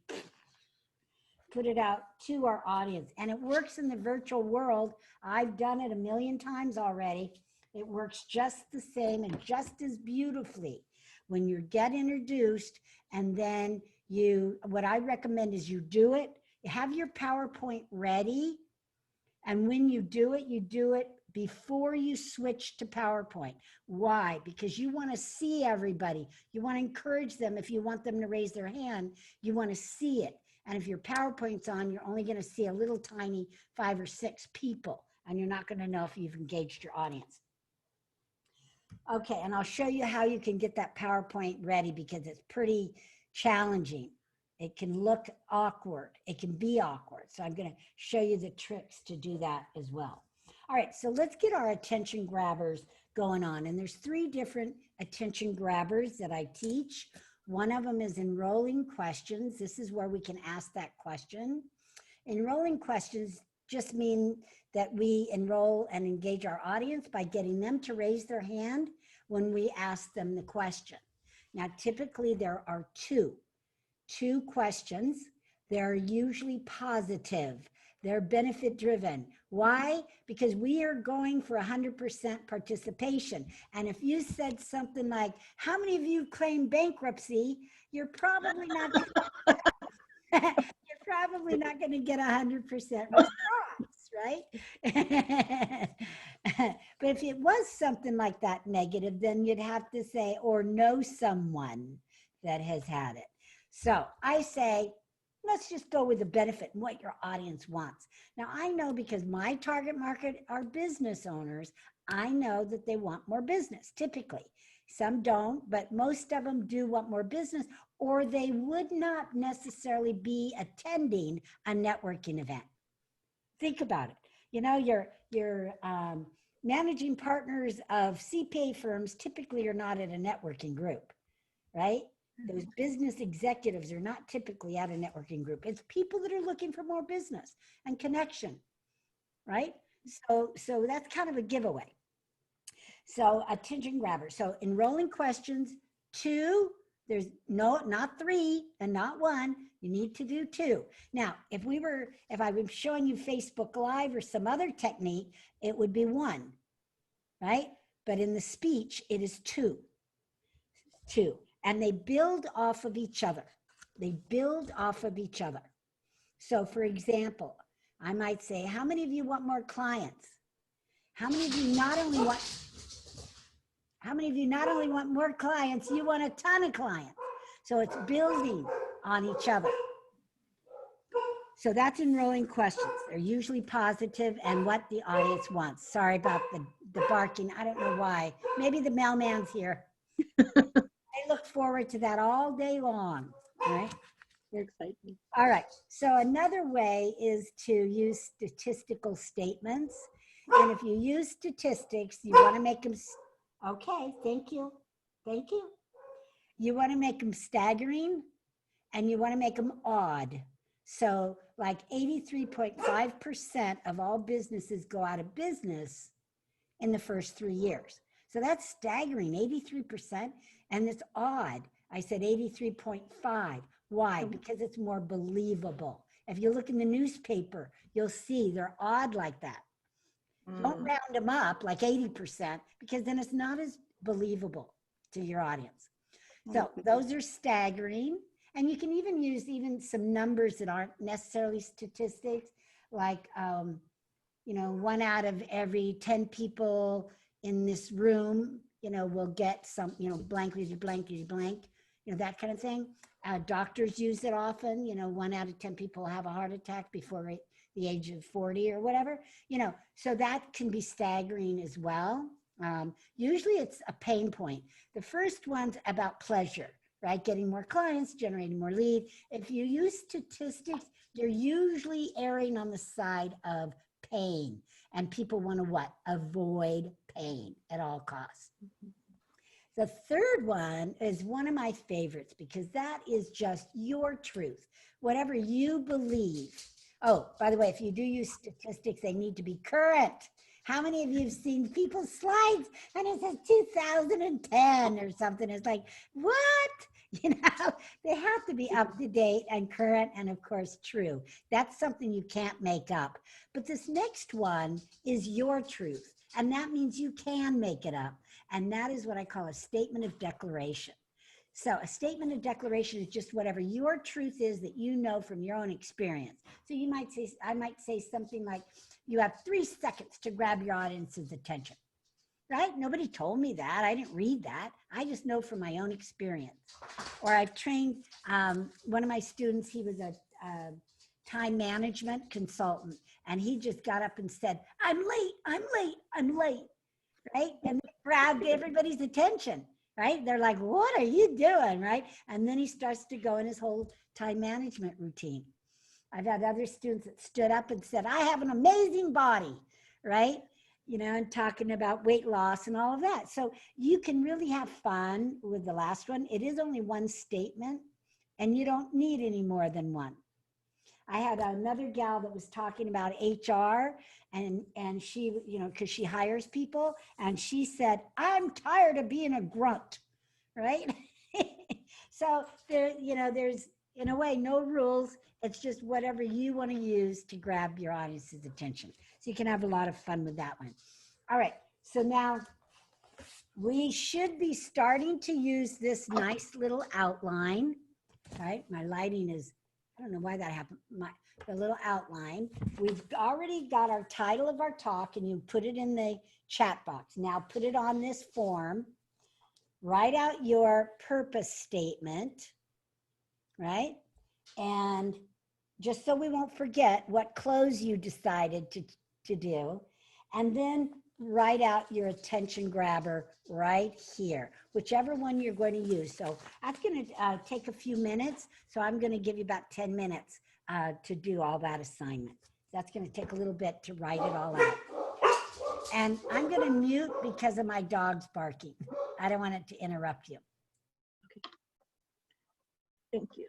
put it out to our audience. And it works in the virtual world. I've done it a million times already. It works just the same and just as beautifully when you get introduced. And then what I recommend is you do it, have your PowerPoint ready. And when you do it before you switch to PowerPoint. Why? Because you want to see everybody. You want to encourage them. If you want them to raise their hand, you want to see it. And if your PowerPoint's on, you're only going to see a little tiny 5 or 6 people, and you're not going to know if you've engaged your audience. Okay, and I'll show you how you can get that PowerPoint ready, because it's pretty challenging. It can look awkward. It can be awkward. So I'm going to show you the tricks to do that as well. All right, so let's get our attention grabbers going on. And there's 3 different attention grabbers that I teach. One of them is enrolling questions. This is where we can ask that question. Enrolling questions just mean that we enroll and engage our audience by getting them to raise their hand when we ask them the question. Now, typically there are two questions. They're usually positive. They're benefit driven. Why? Because we are going for 100% participation. And if you said something like, how many of you claim bankruptcy? You're probably not you're probably not going to get 100% response, right? But if it was something like that negative, then you'd have to say, or know someone that has had it. So I say, let's just go with the benefit and what your audience wants. Now, I know because my target market are business owners, I know that they want more business, typically. Some don't, but most of them do want more business, or they would not necessarily be attending a networking event. Think about it. You know, your managing partners of CPA firms typically are not at a networking group, right? Those business executives are not typically at a networking group. It's people that are looking for more business and connection, right? So that's kind of a giveaway. So attention grabber. So enrolling questions, 2, there's not 3 and not 1, you need to do 2. Now, if I was showing you Facebook Live or some other technique, it would be 1, right? But in the speech, it is 2. And they build off of each other. So for example, I might say, how many of you want more clients? How many of you not only want more clients, you want a ton of clients. So it's building on each other. So that's enrolling questions. They're usually positive and what the audience wants. Sorry about the barking. I don't know why. Maybe the mailman's here. I look forward to that all day long, right? You're exciting. All right. So another way is to use statistical statements. And if you use statistics, you want to make them, okay, thank you. You want to make them staggering and you want to make them odd. So like 83.5% of all businesses go out of business in the first 3 years. So that's staggering, 83%, and it's odd. I said 83.5. Why? Because it's more believable. If you look in the newspaper, you'll see they're odd like that. Don't round them up like 80%, because then it's not as believable to your audience. So those are staggering. And you can even use some numbers that aren't necessarily statistics, like, 1 out of every 10 people in this room, will get some, blankly blank, that kind of thing. Doctors use it often, 1 out of 10 people have a heart attack before the age of 40 or whatever, so that can be staggering as well. Usually it's a pain point. The first one's about pleasure, right? Getting more clients, generating more lead. If you use statistics, you're usually erring on the side of pain, and people want to what? Avoid pain at all costs. The third one is one of my favorites because that is just your truth, whatever you believe. Oh, by the way, if you do use statistics, they need to be current. How many of you have seen people's slides and it says 2010 or something? It's like, what? They have to be up to date and current and of course true. That's something you can't make up. But this next one is your truth. And that means you can make it up. And that is what I call a statement of declaration. So a statement of declaration is just whatever your truth is that you know from your own experience. So you might say, I might say something like, you have 3 seconds to grab your audience's attention, right? Nobody told me that. I didn't read that. I just know from my own experience. Or I've trained one of my students, he was a time management consultant, and he just got up and said, I'm late, right? And it grabbed everybody's attention, right? They're like, what are you doing, right? And then he starts to go in his whole time management routine. I've had other students that stood up and said, I have an amazing body, right? And talking about weight loss and all of that. So you can really have fun with the last one. It is only one statement, and you don't need any more than one. I had another gal that was talking about HR and she, because she hires people, and she said, I'm tired of being a grunt, right? So there's in a way, no rules. It's just whatever you want to use to grab your audience's attention. So you can have a lot of fun with that one. All right. So now we should be starting to use this nice little outline, right? My lighting is, I don't know why that happened. The little outline. We've already got our title of our talk, and you put it in the chat box. Now put it on this form. Write out your purpose statement, right? And just so we won't forget what close you decided to do. And then write out your attention grabber right here, whichever one you're going to use. So that's going to take a few minutes. So I'm going to give you about 10 minutes to do all that assignment. That's going to take a little bit to write it all out. And I'm going to mute because of my dog's barking. I don't want it to interrupt you. Thank you.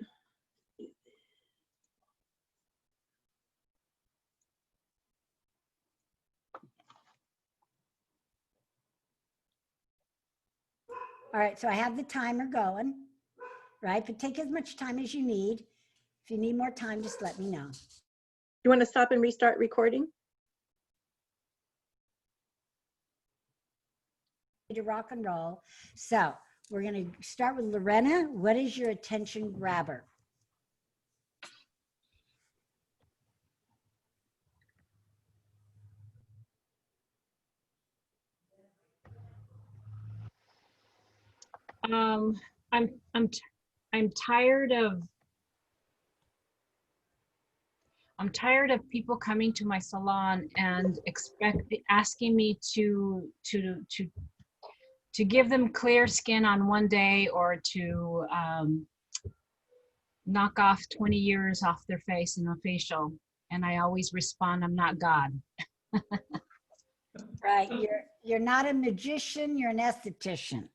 All right, so I have the timer going, right? But take as much time as you need. If you need more time, just let me know. You want to stop and restart recording? To rock and roll. So we're going to start with Lorena. What is your attention grabber? I'm tired of people coming to my salon and asking me to give them clear skin on one day, or to knock off 20 years off their face in a facial. And I always respond, I'm not God. Right, you're not a magician, you're an esthetician.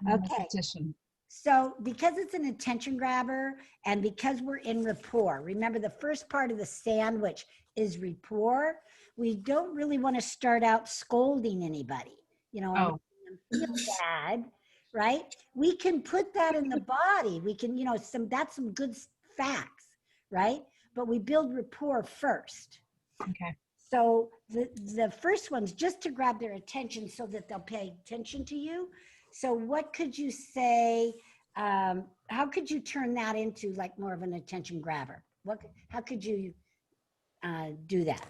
I'm an Okay. esthetician. So because it's an attention grabber and because we're in rapport, remember the first part of the sandwich is rapport. We don't really want to start out scolding anybody, you know, Oh. feel bad, right? We can put that in the body. We can, you know, that's some good facts, right? But we build rapport first. Okay. So the first one's just to grab their attention so that they'll pay attention to you. So what could you say, how could you turn that into like more of an attention grabber? How could you do that?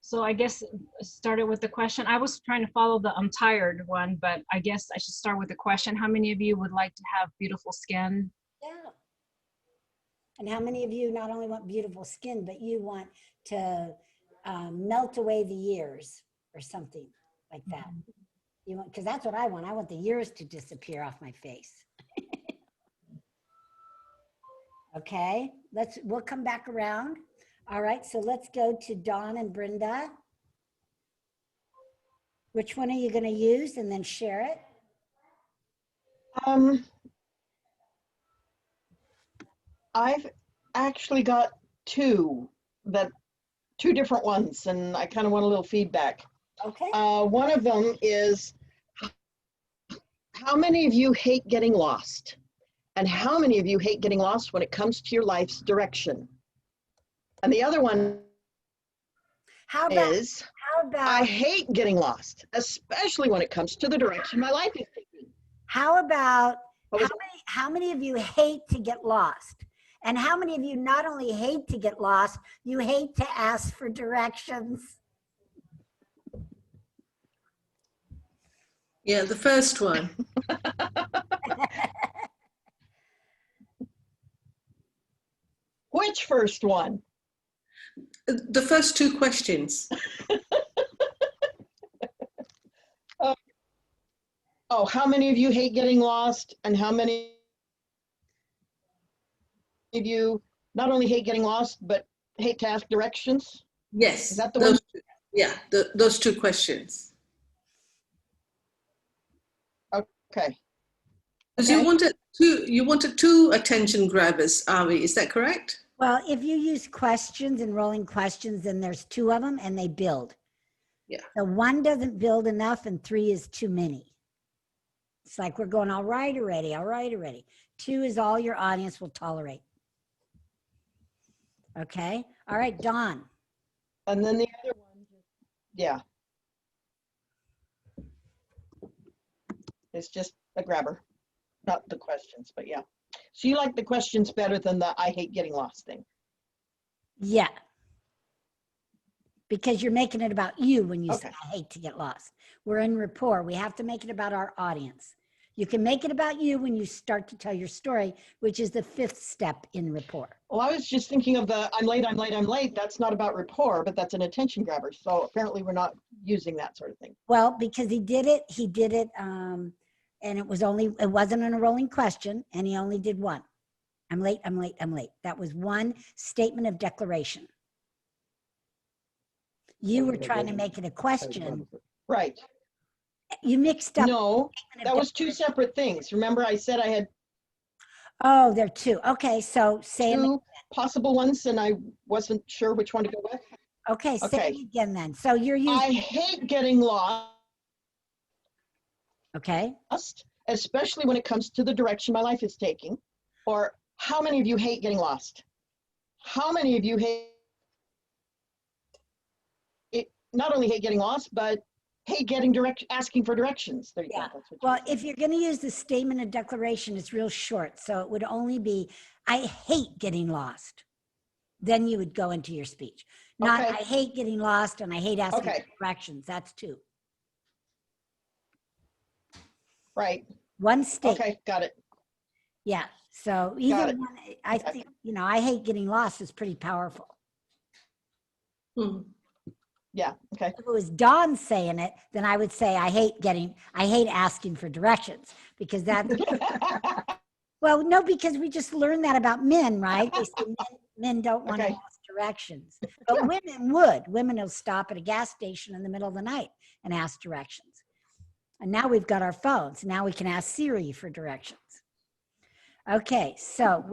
So I guess started with the question. I was trying to follow the I'm tired one, but I guess I should start with the question. How many of you would like to have beautiful skin? Yeah. And how many of you not only want beautiful skin, but you want to melt away the years or something like that? You want, because that's what I want. I want the years to disappear off my face. Okay, we'll come back around. All right, so let's go to Dawn and Brenda. Which one are you going to use, and then share it? I've actually got two different ones, and I kind of want a little feedback. Okay. One of them is, how many of you hate getting lost? And how many of you hate getting lost when it comes to your life's direction? And the other one is, I hate getting lost, especially when it comes to the direction my life is taking. How about, how many of you hate to get lost? And how many of you not only hate to get lost, you hate to ask for directions? Yeah, the first one. Which first one? The first two questions. Oh, how many of you hate getting lost? And how many of you not only hate getting lost, but hate to ask directions? Yes. Is that the one? Yeah, those two questions. Okay. Because you wanted two attention grabbers, Ari, is that correct? Well, if you use questions and rolling questions, then there's two of them and they build. Yeah. So 1 doesn't build enough and 3 is too many. It's like we're going, all right already, all right already. 2 is all your audience will tolerate. Okay. All right, Dawn. And then the other one, yeah. It's just a grabber, not the questions, but yeah. So you like the questions better than the I hate getting lost thing? Yeah. Because you're making it about you when you say, Okay. I hate to get lost. We're in rapport. We have to make it about our audience. You can make it about you when you start to tell your story, which is the 5th step in rapport. Well, I was just thinking of the I'm late, I'm late, I'm late. That's not about rapport, but that's an attention grabber. So apparently we're not using that sort of thing. Well, because he did it, and it wasn't a rolling question, and he only did 1. I'm late, I'm late, I'm late. That was 1 statement of declaration. You were trying to make it a question. Right. You mixed up. No, statement of that was 2 declaration. separate things. Remember I said I had Oh, there are 2. Okay, so say it. 2 possible ones and I wasn't sure which one to go with. Okay, say Okay. it again then. So you're using. I hate getting lost, Okay. especially when it comes to the direction my life is taking. Or how many of you hate getting lost? How many of you not only hate getting lost, but hate asking for directions? There you Yeah. go. That's what Well, you if you're going to use the statement of declaration, it's real short. So it would only be, I hate getting lost. Then you would go into your speech. Not, Okay. I hate getting lost and I hate asking Okay. for directions. That's 2. Right. 1 statement. Okay. Got it. Yeah. So either it. one, I Okay. think, I hate getting lost is pretty powerful. Hmm. Yeah. Okay. If it was Dawn saying it, then I would say, I hate asking for directions, because that's, well, no, because we just learned that about men, right? They say men don't want to Okay. ask directions, but women would. Women will stop at a gas station in the middle of the night and ask directions. And now we've got our phones. Now we can ask Siri for directions. Okay, so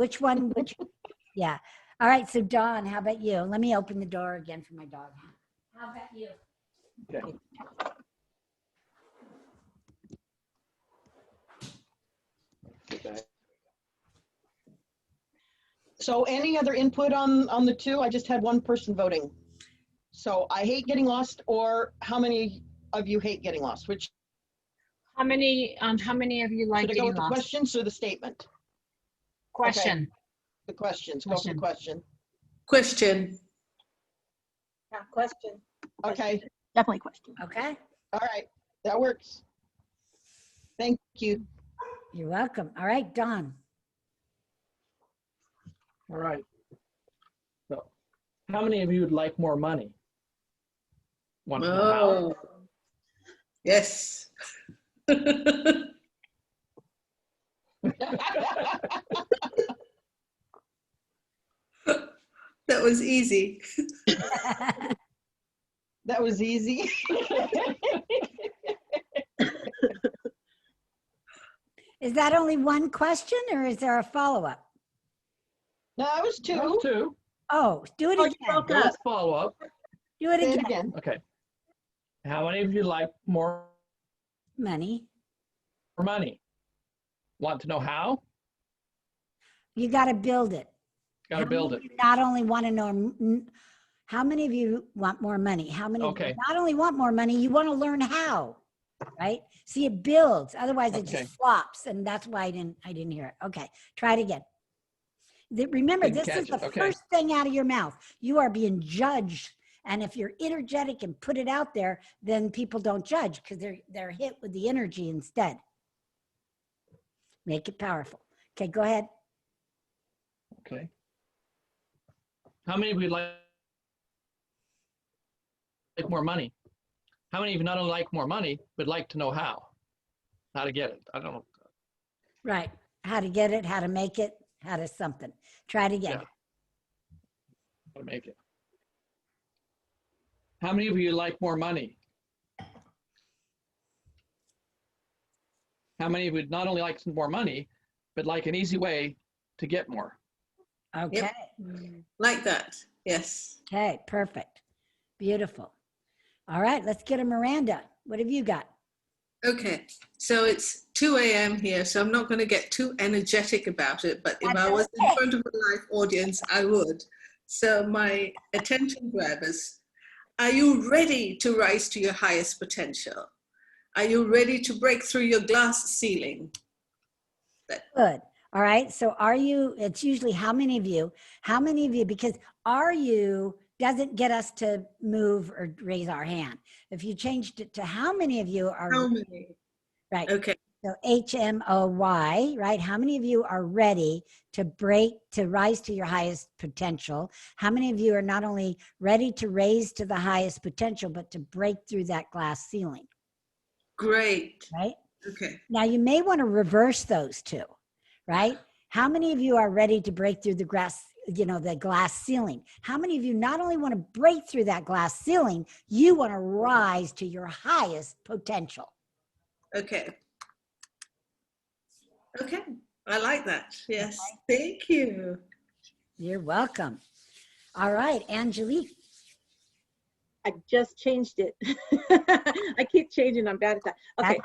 yeah. All right, so Dawn, how about you? Let me open the door again for my dog. How about you? Okay. So any other input on the 2? I just had 1 person voting. So I hate getting lost, or how many of you hate getting lost? Which How many of you like should I go getting with the lost? questions or the statement? Question. The questions. Go for the question. Question. Yeah, question. Okay. Definitely question. Okay, All right. That works. Thank you. you're welcome. All right, Dawn. All right. So, how many of you would like more money? Want to know how? Oh, yes. That was easy. That was easy. Is that only 1 question or is there a follow-up? No, that was 2. That was 2. Oh, do it Oh, you again. broke There up. was follow-up. Do it Say it again. again. Okay. How many of you like more Money. money? Want to know how? You got to build it. Got to How build many it. of you not only want to know, how many of you want more money? How many of you Okay. not only want more money, you want to learn how, right? See, it builds. Otherwise, it Okay. just flops, and that's why I didn't hear it. Okay, try it again. Remember, Didn't this is catch the it. Okay. first thing out of your mouth. You are being judged, and if you're energetic and put it out there, then people don't judge because they're hit with the energy instead. Make it powerful. Okay, go ahead. Okay. How many of you like more money? How many of you not only like more money, but like to know how to get it? I don't know. Right. How to get it, how to make it, how to something. Try it again. Yeah. How to make it. How many of you like more money? How many of you not only like some more money, but like an easy way to get more? Okay. Like that. Yes. Okay, perfect. Beautiful. All right, let's get a Miranda. What have you got? Okay, so it's 2 a.m. here, so I'm not going to get too energetic about it, but if That's I was in okay. front of a live audience, I would. So my attention grabbers, are you ready to rise to your highest potential? Are you ready to break through your glass ceiling? Good. All right. So are you, it's usually how many of you, because are you doesn't get us to move or raise our hand. If you changed it to how many of you are, How many? right. Okay, So HMOY, right? How many of you are ready to rise to your highest potential? How many of you are not only ready to raise to the highest potential, but to break through that glass ceiling, great. right? Okay, Now you may want to reverse those two, right? How many of you are ready to break through the the glass ceiling? How many of you not only want to break through that glass ceiling, you want to rise to your highest potential? okay. Okay, I like that. Yes, thank you. You're welcome. All right, Angelique. I just changed it. I keep changing. I'm bad at that. Okay,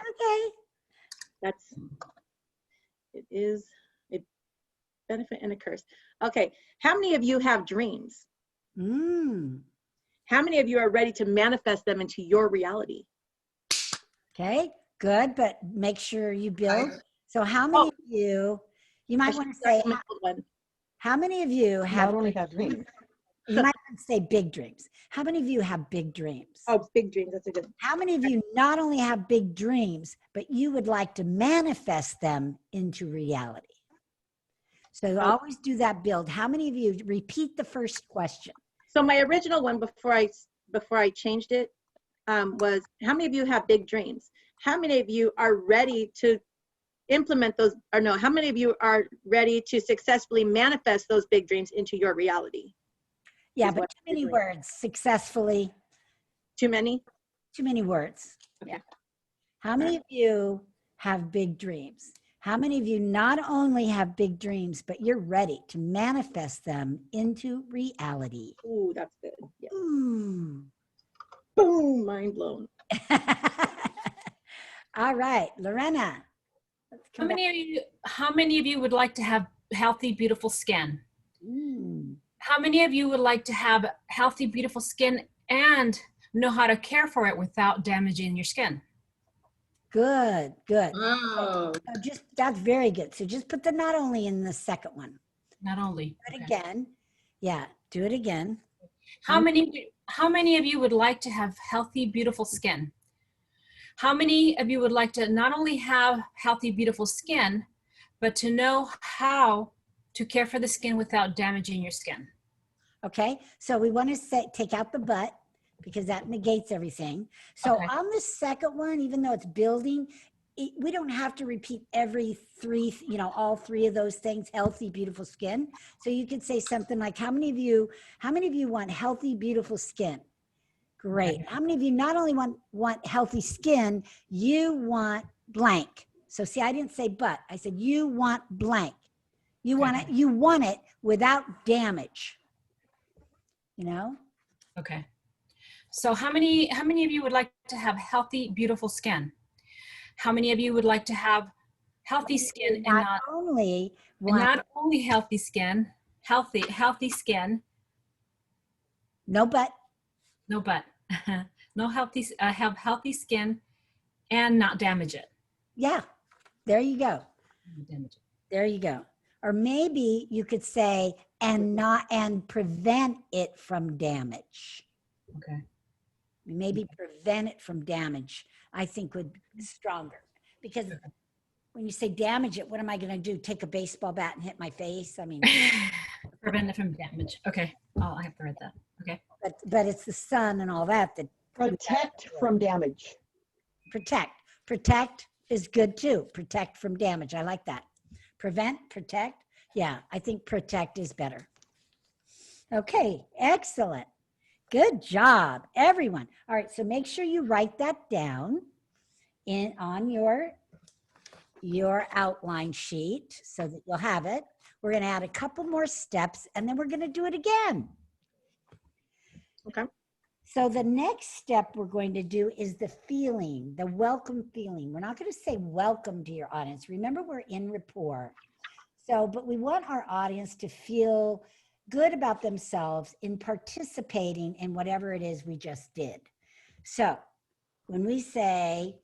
That's okay. it is a benefit and a curse. Okay, how many of you have dreams? How many of you are ready to manifest them into your reality? Okay, good, but make sure you build. So how many of you might want to say, how many of you have Not only have dreams. you might want to say big dreams. How many of you have big dreams? Oh, big dreams. That's a good. How many of you not only have big dreams, but you would like to manifest them into reality? So always do that build. How many of you repeat the first question? So my original one before I changed it was, how many of you have big dreams? How many of you are ready to implement those, or no, how many of you are ready to successfully manifest those big dreams into your reality? Yeah, but too many words. Successfully. Too many? Too many words. Okay. Yeah. How many of you have big dreams? How many of you not only have big dreams, but you're ready to manifest them into reality? Ooh, that's good. Yeah. Ooh. Boom, mind blown. All right, Lorena. How many of you would like to have healthy, beautiful skin? How many of you would like to have healthy, beautiful skin and know how to care for it without damaging your skin? Good, good. Wow. So that's very good. So just put the not only in the second one. Not only. Do it again. Yeah, do it again. How many of you would like to have healthy, beautiful skin? How many of you would like to not only have healthy, beautiful skin, but to know how to care for the skin without damaging your skin? Okay, so we want to take out the but, because that negates everything. So on the second one, even though it's building, we don't have to repeat every three, all three of those things, healthy, beautiful skin. So you could say something like, how many of you want healthy, beautiful skin? Great. How many of you not only want healthy skin, you want blank? So see, I didn't say but, I said you want blank. You want it without damage. Okay. So how many of you would like to have healthy, beautiful skin? How many of you would like to have healthy skin and not only healthy skin, healthy skin? No but. No but. No healthy, have healthy skin and not damage it. Yeah, there you go. Damage it. There you go. Or maybe you could say, and prevent it from damage. Okay. Maybe prevent it from damage, I think would be stronger. Because when you say damage it, what am I going to do? Take a baseball bat and hit my face? I mean. Prevent it from damage. Okay. Oh, I have to write that. Okay. But it's the sun and all that. Protect from damage. Protect is good too. Protect from damage. I like that. Prevent, protect. Yeah, I think protect is better. Okay, excellent. Good job, everyone. All right, so make sure you write that down on your outline sheet so that you'll have it. We're going to add a couple more steps and then we're going to do it again. Okay. So the next step we're going to do is the feeling, the welcome feeling. We're not going to say welcome to your audience. Remember, we're in rapport. So, but we want our audience to feel good about themselves in participating in whatever it is we just did. So when we say,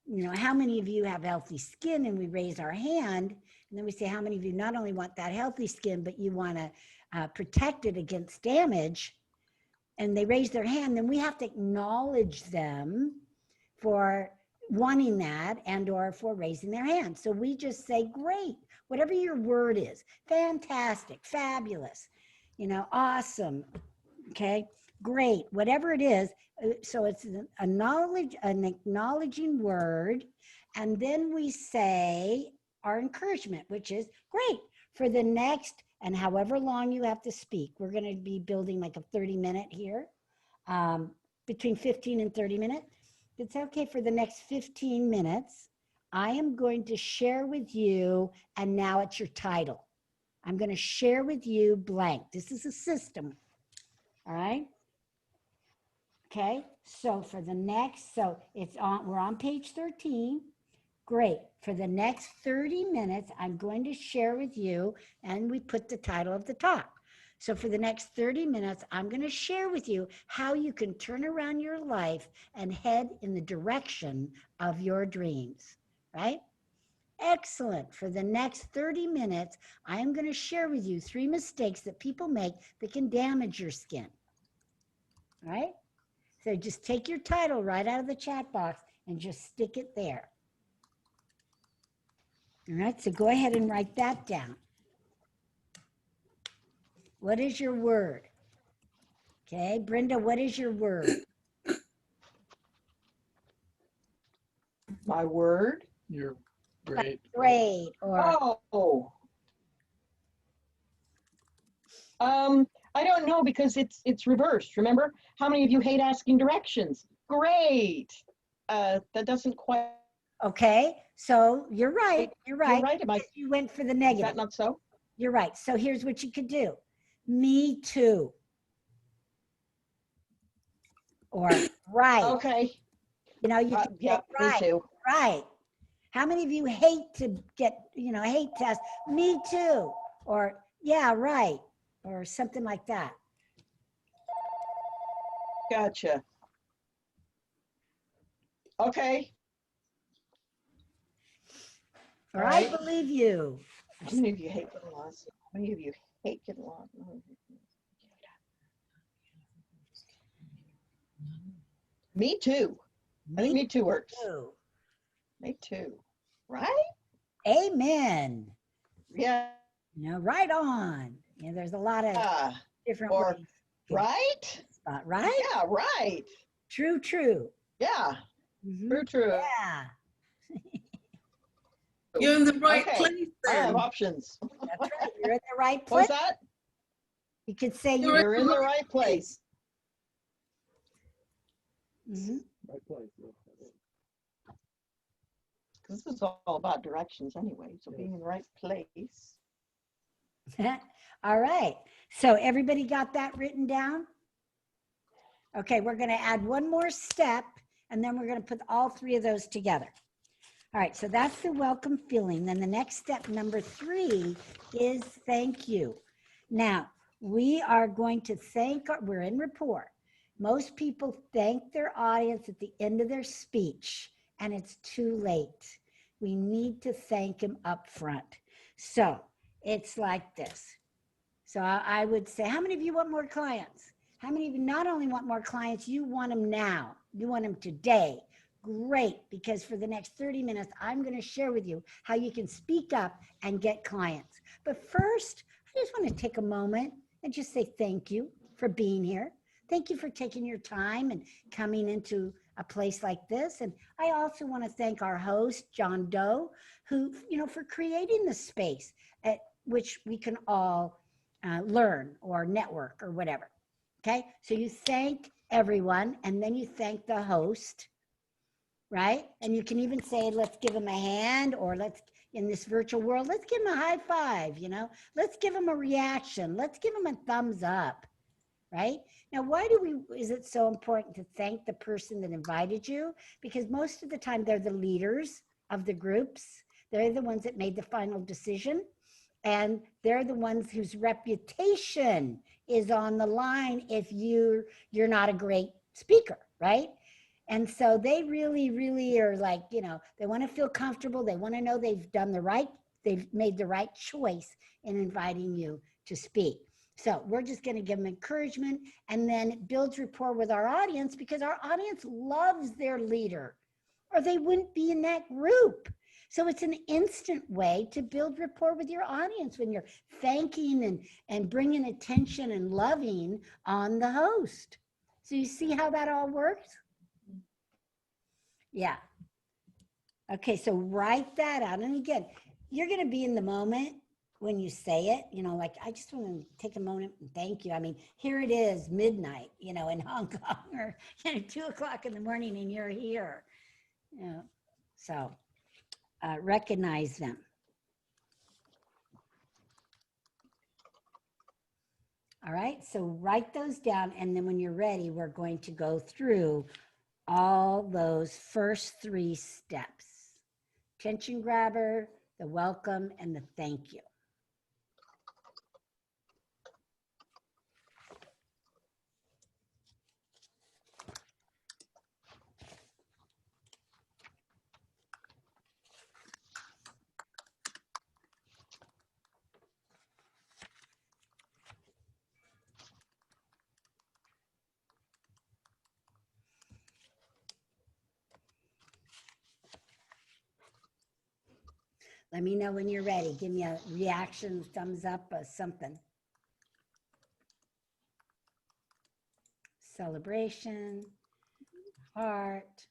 you know, how many of you have healthy skin, and we raise our hand, and then we say, how many of you not only want that healthy skin, but you want to protect it against damage, and they raise their hand, then we have to acknowledge them for wanting that and or for raising their hand. So we just say, great, whatever your word is, fantastic, fabulous, you know, awesome, okay, great, whatever it is. So it's an acknowledging word. And then we say our encouragement, which is great for the next, and however long you have to speak. We're going to be building like a 30-minute here, between 15 and 30 minutes. It's okay for the next 15 minutes. I am going to share with you, and now it's your title. I'm going to share with you blank. This is a system. All right. Okay. So for the next, so it's on, we're on page 13. Great. For the next 30 minutes, I'm going to share with you, and we put the title at the top. So for the next 30 minutes, I'm going to share with you how you can turn around your life and head in the direction of your dreams, right? Excellent. For the next 30 minutes, I am going to share with you 3 mistakes that people make that can damage your skin, all right? So just take your title right out of the chat box and just stick it there. All right, so go ahead and write that down. What is your word? Okay, Brenda, what is your word? My word? You're great. Great, or Oh. I don't know, because it's reversed. Remember? How many of you hate asking directions? Great. That doesn't quite. okay, so you're right. You're right. You're right. Am I? You went for the Is negative. that not so? You're right. So here's what you could do. Me too. Or right. Okay. You know, you can Yeah, say right. me too. Right. How many of you hate to get, you know, hate test? Me too. Or yeah, right. Or something like that. Gotcha. Okay. Or All I right. believe you. How many of you hate getting lost? How many of you hate getting lost? Me too. I think me too works. too. Me too. Right? Amen. Yeah. You know, right on. You know, there's a lot of different Or ways. right? Spot, right? Yeah, right. True, true. Yeah. Mhm. True. Yeah. You're in the right Okay. place I have then. options. That's right. You're in the right What's place. that? You could say You're in the right place. Mhm. This is all about directions anyway. So being in the right place. All right. So everybody got that written down? Okay, we're going to add one more step, and then we're going to put all 3 of those together. All right, so that's the welcome feeling. Then the next step, number 3, is thank you. Now, we are going to we're in rapport. Most people thank their audience at the end of their speech, and it's too late. We need to thank them up front. So it's like this. So I would say, how many of you want more clients? How many of you not only want more clients, you want them now? You want them today? Great, because for the next 30 minutes, I'm going to share with you how you can speak up and get clients. But first, I just want to take a moment and just say thank you for being here. Thank you for taking your time and coming into a place like this. And I also want to thank our host, John Doe, who, you know, for creating the space at which we can all learn or network or whatever. Okay, so you thank everyone, and then you thank the host, right? And you can even say, let's give them a hand, or let's, in this virtual world, let's give them a high five, you know? Let's give them a reaction. Let's give them a thumbs up, right? Now, is it so important to thank the person that invited you? Because most of the time they're the leaders of the groups. They're the ones that made the final decision. And they're the ones whose reputation is on the line if you're not a great speaker, right? And so they really, really are like, they want to feel comfortable. They want to know they've made the right choice in inviting you to speak. So we're just going to give them encouragement, and then it builds rapport with our audience, because our audience loves their leader, or they wouldn't be in that group. So it's an instant way to build rapport with your audience when you're thanking and bringing attention and loving on the host. So you see how that all works? Yeah. Okay, so write that out. And again, you're going to be in the moment when you say it, like, I just want to take a moment and thank you. I mean, here it is midnight, in Hong Kong, or 2:00 in the morning, and you're here. So recognize them. All right, so write those down, and then when you're ready, we're going to go through all those first 3 steps: attention grabber, the welcome, and the thank you. Let me know when you're ready. Give me a reaction, thumbs up, or something. Celebration, heart.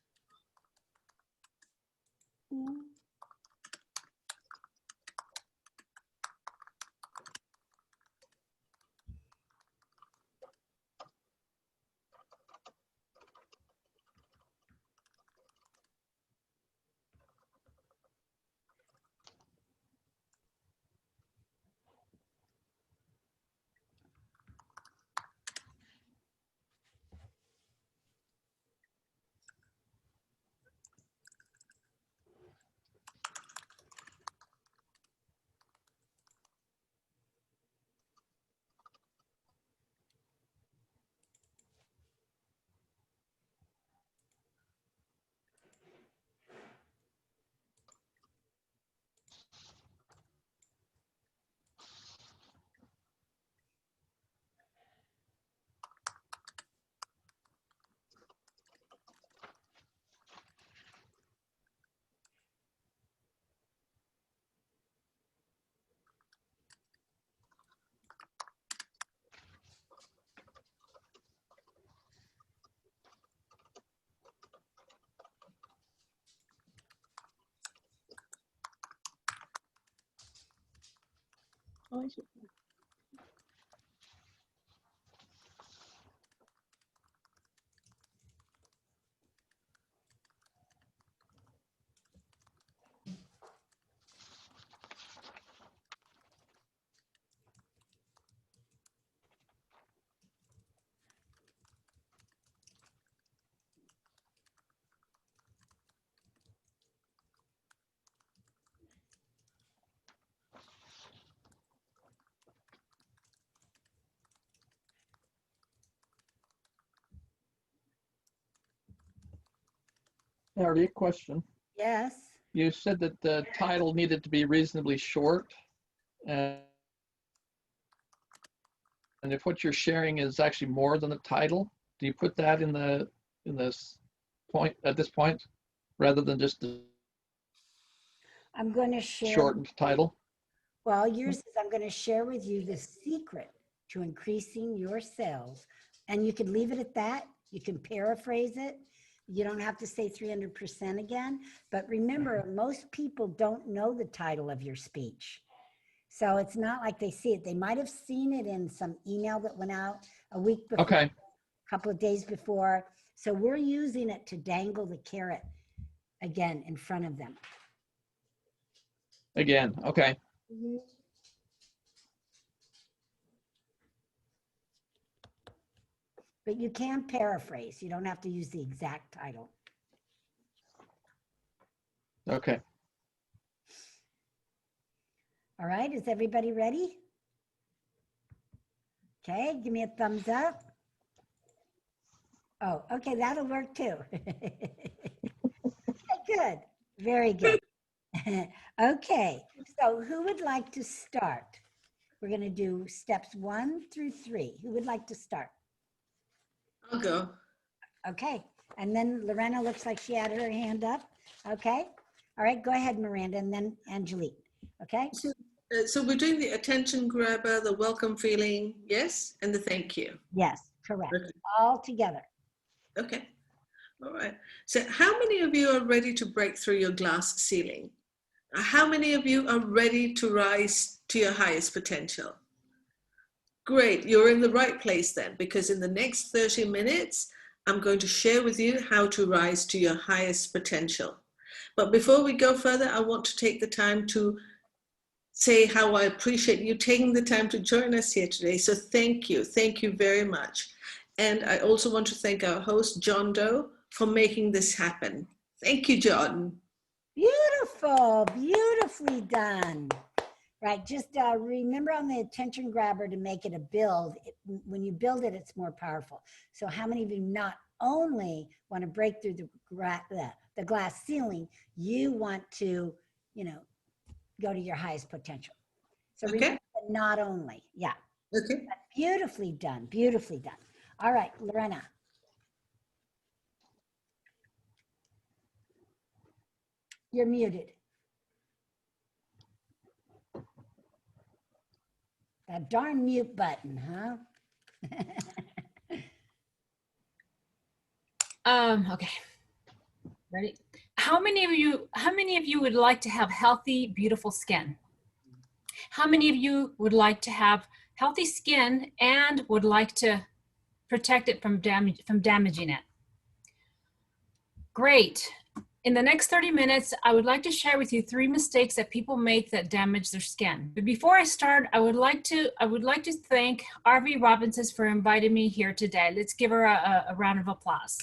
Oh, I should. Already a question. Yes. You said that the title needed to be reasonably short. And if what you're sharing is actually more than the title, do you put that in this point, at this point, rather than just the I'm going to share. shortened title? Well, yours is, I'm going to share with you the secret to increasing your sales. And you could leave it at that. You can paraphrase it. You don't have to say 300% again. But remember, most people don't know the title of your speech. So it's not like they see it. They might have seen it in some email that went out a week before, Okay. a couple of days before. So we're using it to dangle the carrot again in front of them. Again, okay. but you can paraphrase. You don't have to use the exact title. Okay. All right, is everybody ready? Okay, give me a thumbs up. Oh, okay, that'll work too. Good, very good. Okay, so who would like to start? We're going to do steps 1 through 3. Who would like to start? I'll go. Okay, and then Lorena looks like she had her hand up. Okay, all right, go ahead, Miranda, and then Angelique. Okay, So we're doing the attention grabber, the welcome feeling, yes, and the thank you. yes, correct. Okay. All together. Okay. All right. So how many of you are ready to break through your glass ceiling? How many of you are ready to rise to your highest potential? Great. You're in the right place then, because in the next 30 minutes, I'm going to share with you how to rise to your highest potential. But before we go further, I want to take the time to say how I appreciate you taking the time to join us here today. So thank you very much. And I also want to thank our host, John Doe, for making this happen. Thank you, John. Beautiful, beautifully done. Right, just remember on the attention grabber to make it a build. When you build it, it's more powerful. So how many of you not only want to break through the glass ceiling, you want to, go to your highest potential. So Okay. remember, not only, yeah. Okay. Beautifully done, beautifully done. All right, Lorena. You're muted. That darn mute button, huh? Okay. Ready? How many of you would like to have healthy, beautiful skin? How many of you would like to have healthy skin and would like to protect it from damaging it? Great. In the next 30 minutes, I would like to share with you 3 mistakes that people make that damage their skin. But before I start, I would like to thank RV Robinson for inviting me here today. Let's give her a round of applause.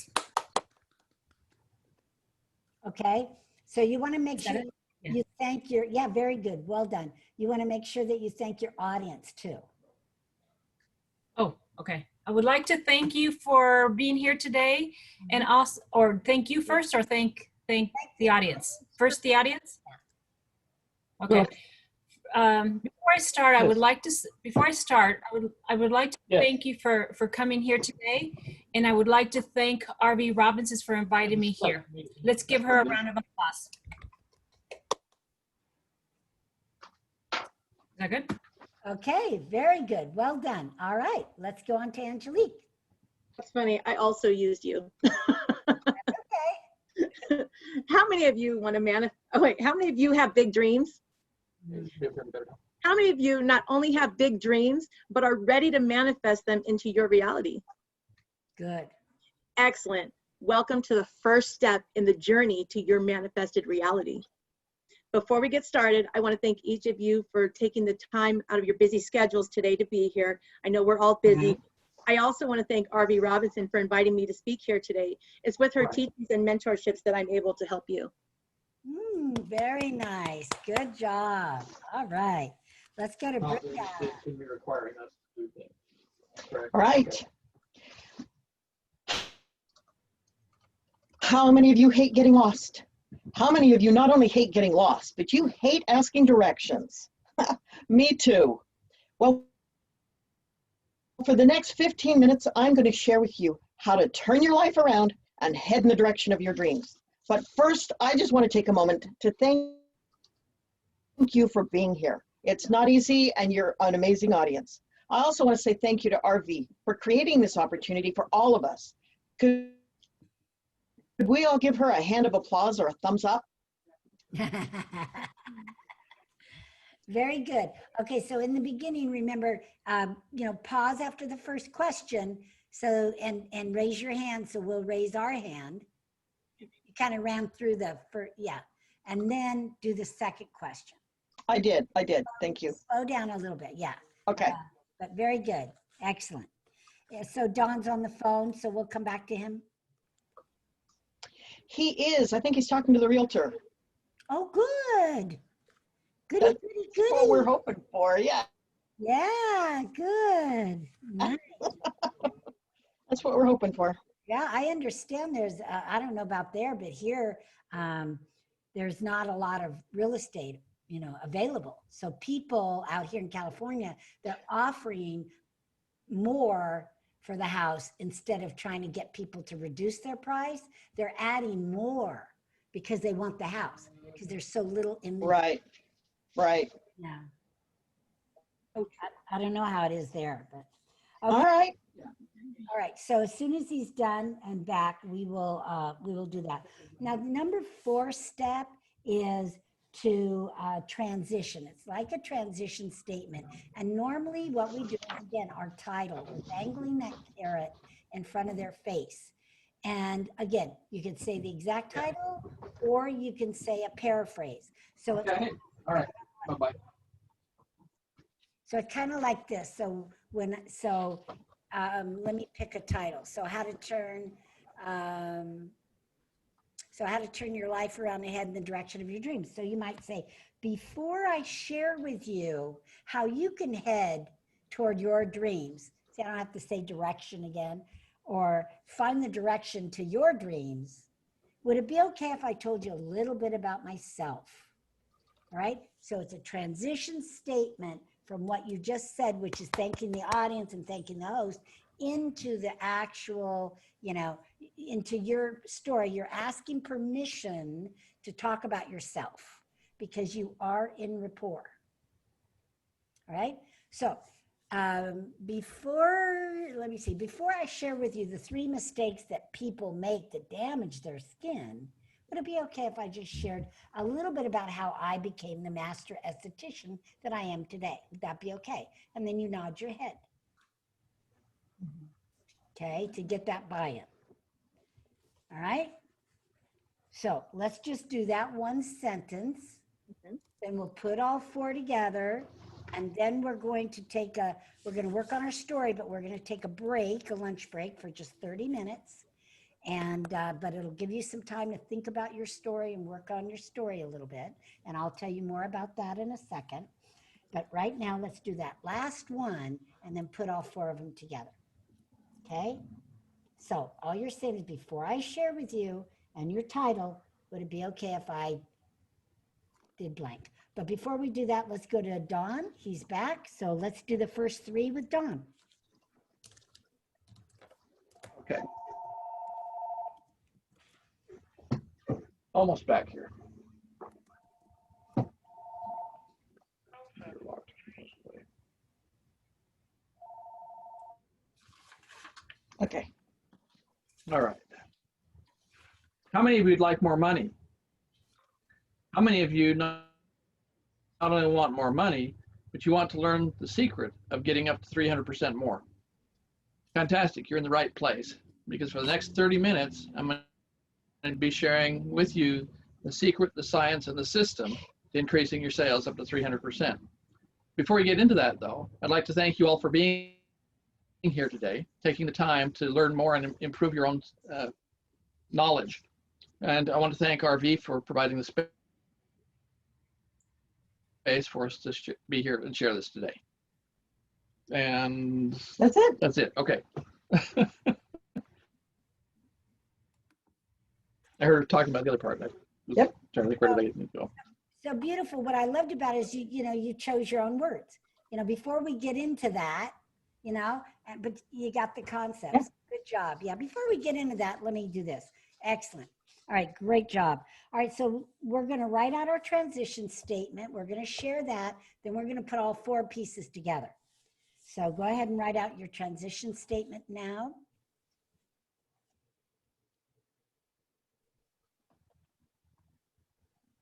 Okay, so you want to make Is that sure it? Yeah. you thank your, yeah, very good, well done. You want to make sure that you thank your audience too. Oh, okay. I would like to thank you for being here today, and also, or thank you first, or thank the audience. First, the audience. Okay. Before I start, I would like to Yes. thank you for coming here today, and I would like to thank RV Robinson for inviting me here. Let's give her a round of applause. Is that good? Okay, very good, well done. All right, let's go on to Angelique. That's funny. I also used you. Okay. How many of you want to manifest? Oh, wait, how many of you have big dreams? How many of you not only have big dreams, but are ready to manifest them into your reality? Good. Excellent. Welcome to the first step in the journey to your manifested reality. Before we get started, I want to thank each of you for taking the time out of your busy schedules today to be here. I know we're all busy. I also want to thank RV Robinson for inviting me to speak here today. It's with her teachings and mentorships that I'm able to help you. Very nice, good job. All right, let's go to Brenda. All right. How many of you hate getting lost? How many of you not only hate getting lost, but you hate asking directions? Me too. Well, for the next 15 minutes, I'm going to share with you how to turn your life around and head in the direction of your dreams. But first, I just want to take a moment to thank you for being here. It's not easy, and you're an amazing audience. I also want to say thank you to RV for creating this opportunity for all of us. Could we all give her a hand of applause or a thumbs up? Very good. Okay, so in the beginning, remember, pause after the first question. So, and raise your hand. So we'll raise our hand. You kind of ran through the first, yeah. And then do the second question. I did. Thank you. Slow down a little bit, yeah. Okay. But very good. Excellent. Yeah, so Don's on the phone, so we'll come back to him. He is. I think he's talking to the realtor. Oh, good. Goody, That's goody, what we're goody. hoping for. Yeah, Yeah, good. Nice. that's what we're hoping for. Yeah, I understand there's, I don't know about there, but here, there's not a lot of real estate, available. So people out here in California, they're offering more for the house instead of trying to get people to reduce their price. They're adding more because they want the house because there's so little inventory. Right. Yeah. I don't know how it is there, but. All Okay. right. All right, so as soon as he's done and back, we will do that. Now, the number 4 step is to transition. It's like a transition statement. And normally what we do is, again, our title, we're dangling that carrot in front of their face. And again, you can say the exact title or you can say a paraphrase. So it's Okay, all right, bye-bye. So it's kind of like this. So let me pick a title. So how to turn your life around and head in the direction of your dreams. So you might say, before I share with you how you can head toward your dreams. See, I don't have to say direction again, or find the direction to your dreams. Would it be okay if I told you a little bit about myself? All right. So it's a transition statement from what you just said, which is thanking the audience and thanking the host, into the actual, into your story. You're asking permission to talk about yourself because you are in rapport. All right. So before I share with you the 3 mistakes that people make that damage their skin, would it be okay if I just shared a little bit about how I became the master esthetician that I am today? Would that be okay? And then you nod your head. Okay, to get that buy-in. All right? So let's just do that one sentence. Then we'll put all 4 together. And then we're going to work on our story, but we're going to take a lunch break for just 30 minutes. And but it'll give you some time to think about your story and work on your story a little bit. And I'll tell you more about that in a second. But right now, let's do that last one and then put all 4 of them together. Okay? So all you're saying is, before I share with you and your title, would it be okay if I did blank? But before we do that, let's go to Don. He's back. So let's do the first 3 with Don. Okay. Almost back here. Okay. All right. How many of you'd like more money? How many of you not only want more money, but you want to learn the secret of getting up to 300% more? Fantastic, you're in the right place, because for the next 30 minutes, I'm going to be sharing with you the secret, the science, and the system to increasing your sales up to 300%. Before we get into that, though, I'd like to thank you all for being here today, taking the time to learn more and improve your own knowledge. And I want to thank RV for providing the space for us to be here and share this today. And That's it. that's it. Okay. I heard her talking about the other part. Yep. Trying to think, where did I go? So beautiful. What I loved about it is you chose your own words. Before we get into that, but you got the concepts. Yeah. Good job. Yeah. Before we get into that, let me do this. Excellent. All right. Great job. All right. So we're going to write out our transition statement. We're going to share that. Then we're going to put all 4 pieces together. So go ahead and write out your transition statement now.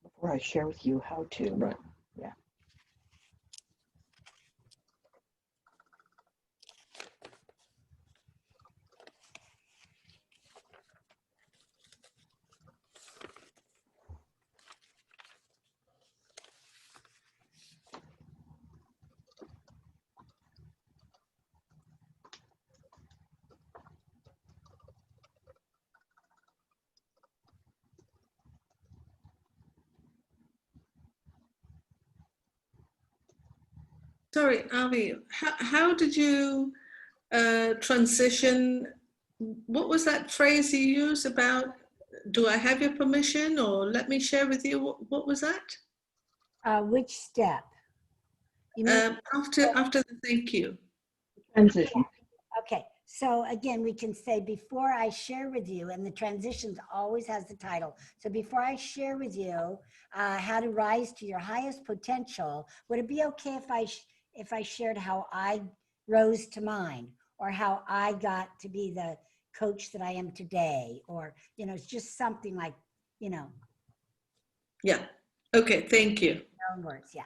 Before I share with you how to. Right. Yeah. Sorry, Avi, how did you transition? What was that phrase you used about, do I have your permission, or let me share with you? What was that? Which step? You mean, After the thank you. Transition. okay, so again, we can say before I share with you, and the transitions always has the title. So before I share with you how to rise to your highest potential, would it be okay if I shared how I rose to mine, or how I got to be the coach that I am today, or, you know, it's just something like, you know, Yeah. Okay, thank you. your own words, yeah.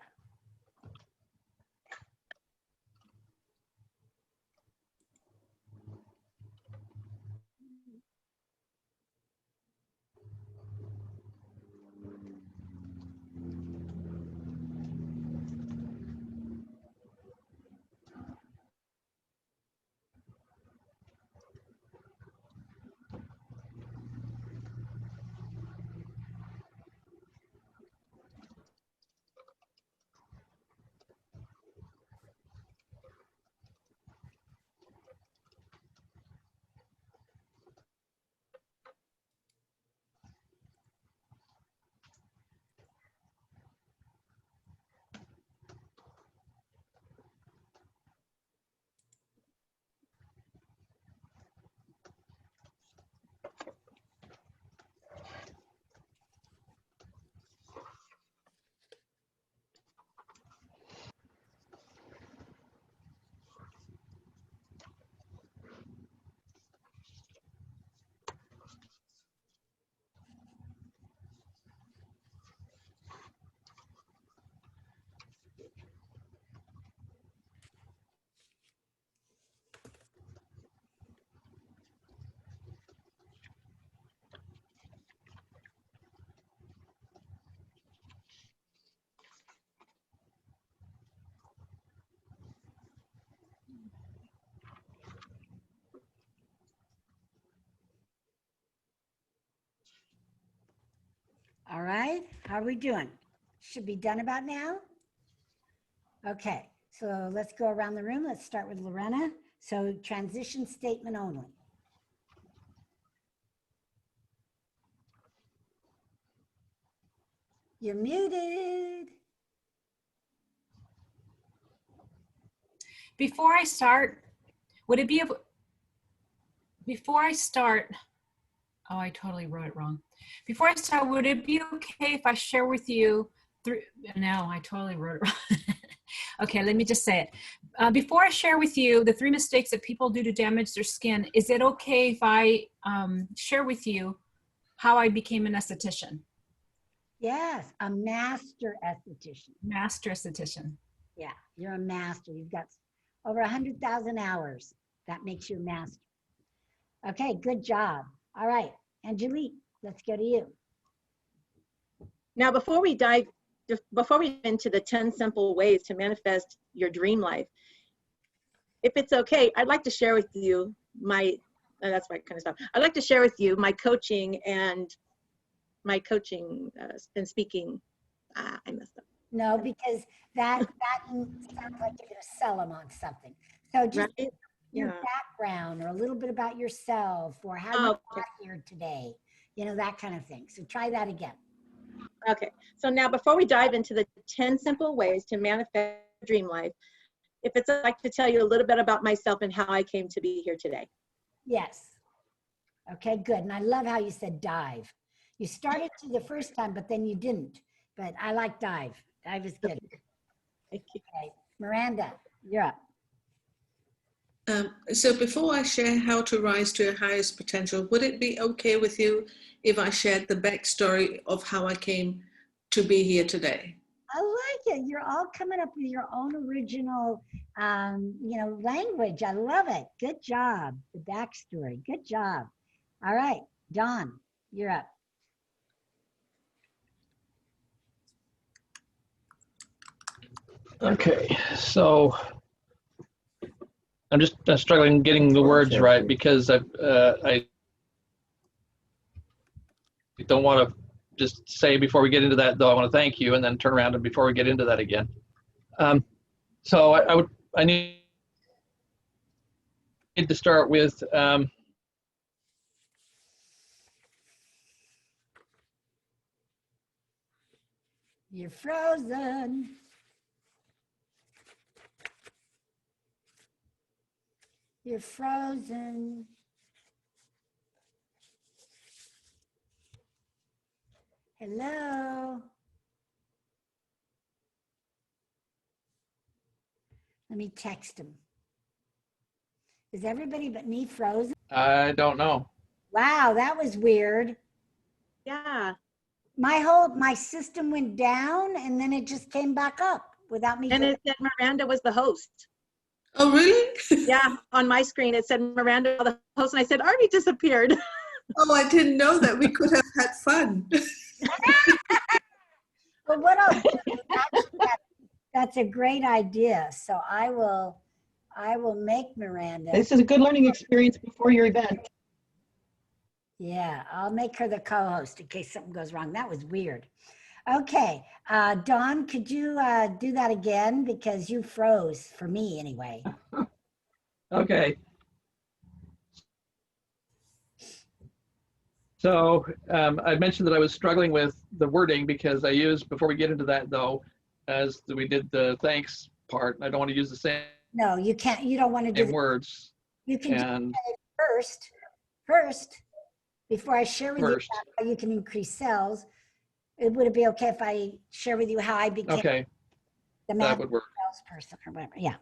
All right, how are we doing? Should be done about now? Okay, so let's go around the room. Let's start with Lorena. So transition statement only. You're muted. Before I start, would it be able, before I start, oh, I totally wrote it wrong. Before I start, would it be okay if I share with you no, I totally wrote it wrong. Okay, let me just say it. Before I share with you the 3 mistakes that people do to damage their skin, is it okay if I share with you how I became an esthetician? Yes, a master esthetician. Master esthetician. Yeah, you're a master. You've got over 100,000 hours. That makes you a master. Okay, good job. All right, Angelique, let's go to you. Now, before we dive into the 10 simple ways to manifest your dream life, if it's okay, I'd like to share with you that's my kind of stuff. I'd like to share with you my coaching and speaking. I messed up. No, because that sounds like you're going to sell them on something. So just Right? your Yeah. background, or a little bit about yourself, or how you got here today, you know, that kind of thing. So try that again. Okay, so now before we dive into the 10 simple ways to manifest your dream life, if it's, I'd like to tell you a little bit about myself and how I came to be here today. Yes. Okay, good. And I love how you said dive. You started to the first time, but then you didn't. But I like dive. Dive is good. Thank you. Okay, Miranda, you're up. So before I share how to rise to your highest potential, would it be okay with you if I shared the backstory of how I came to be here today? I like it. You're all coming up with your own original, you know, language. I love it. Good job. The backstory. Good job. All right, Dawn, you're up. Okay, so I'm just struggling getting the words right because I don't want to just say before we get into that, though I want to thank you, and then turn around and before we get into that again. So I need to start with You're frozen. You're frozen. Hello. Let me text him. Is everybody but me frozen? I don't know. Wow, that was weird. Yeah. My system went down and then it just came back up without me. And it said Miranda was the host. Oh, really? Yeah, on my screen it said Miranda was the host, and I said Arby disappeared. Oh, I didn't know that. We could have had fun. But what I'll do, actually, that's a great idea. So I will make Miranda. This is a good learning experience before your event. Yeah, I'll make her the co-host in case something goes wrong. That was weird. Okay, Dawn, could you do that again? Because you froze, for me anyway. Okay. So I mentioned that I was struggling with the wording because I used, before we get into that though, as we did the thanks part, I don't want to use the same No, you can't. You don't want to do that. words. You can do And it first, before I share with first, you how you can increase sales. Would it be okay if I share with you how I became okay, the that magic would work. salesperson or whatever? Yeah.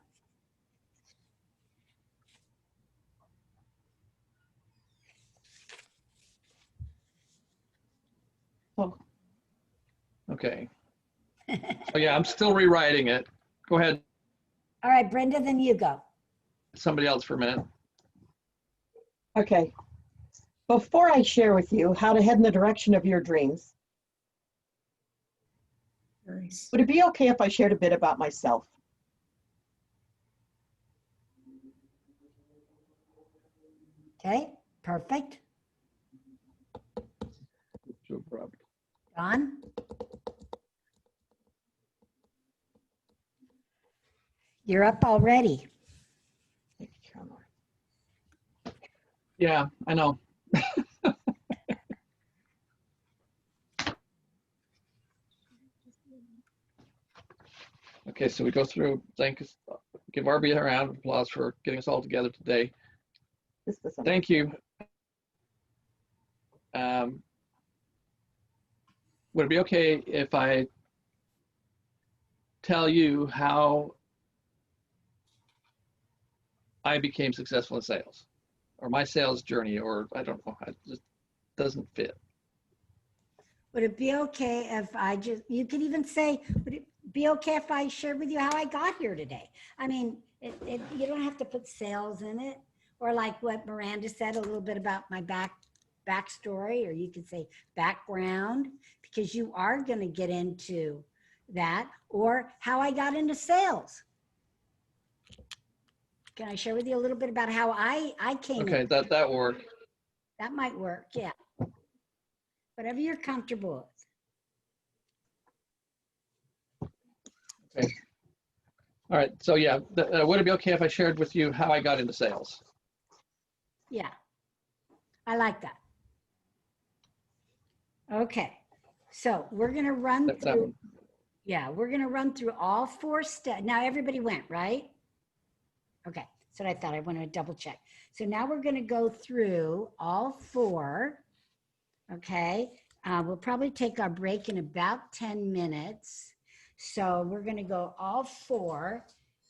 Okay. So yeah, I'm still rewriting it. Go ahead, All right, Brenda, then you go. somebody else for a minute. Okay. Before I share with you how to head in the direction of your dreams, Nice. would it be okay if I shared a bit about myself? Okay, perfect. Don? You're up already. Yeah, I know. Okay, so we go through, give Arby a round of applause for getting us all together today. Thank you. Would it be okay if I tell you how I became successful in sales, or my sales journey, or I don't know, it just doesn't fit. Would it be okay if you could even say, would it be okay if I shared with you how I got here today? I mean, you don't have to put sales in it, or like what Miranda said, a little bit about my backstory, or you could say background, because you are going to get into that, or how I got into sales. Can I share with you a little bit about how I came in? Okay, that work. That might work, yeah. Whatever you're comfortable with. Okay. All right, so yeah, would it be okay if I shared with you how I got into sales? Yeah, I like that. Okay, so we're gonna run That through, one. yeah, we're gonna run through all 4 steps. Now everybody went, right? Okay, so I thought I wanted to double check. So now we're gonna go through all 4, okay? We'll probably take our break in about 10 minutes. So we're gonna go all 4,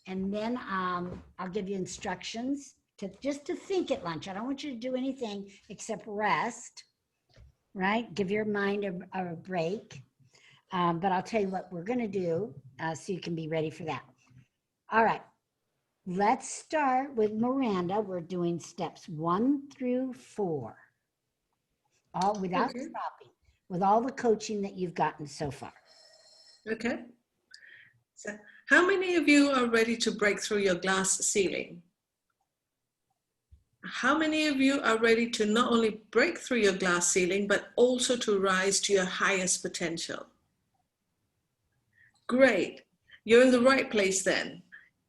and then I'll give you instructions just to think at lunch. I don't want you to do anything except rest, right? Give your mind a break. But I'll tell you what we're gonna do so you can be ready for that. All right, let's start with Miranda. We're doing steps 1 through 4, all without Okay. stopping, with all the coaching that you've gotten so far. Okay. So how many of you are ready to break through your glass ceiling? How many of you are ready to not only break through your glass ceiling, but also to rise to your highest potential? Great. You're in the right place then.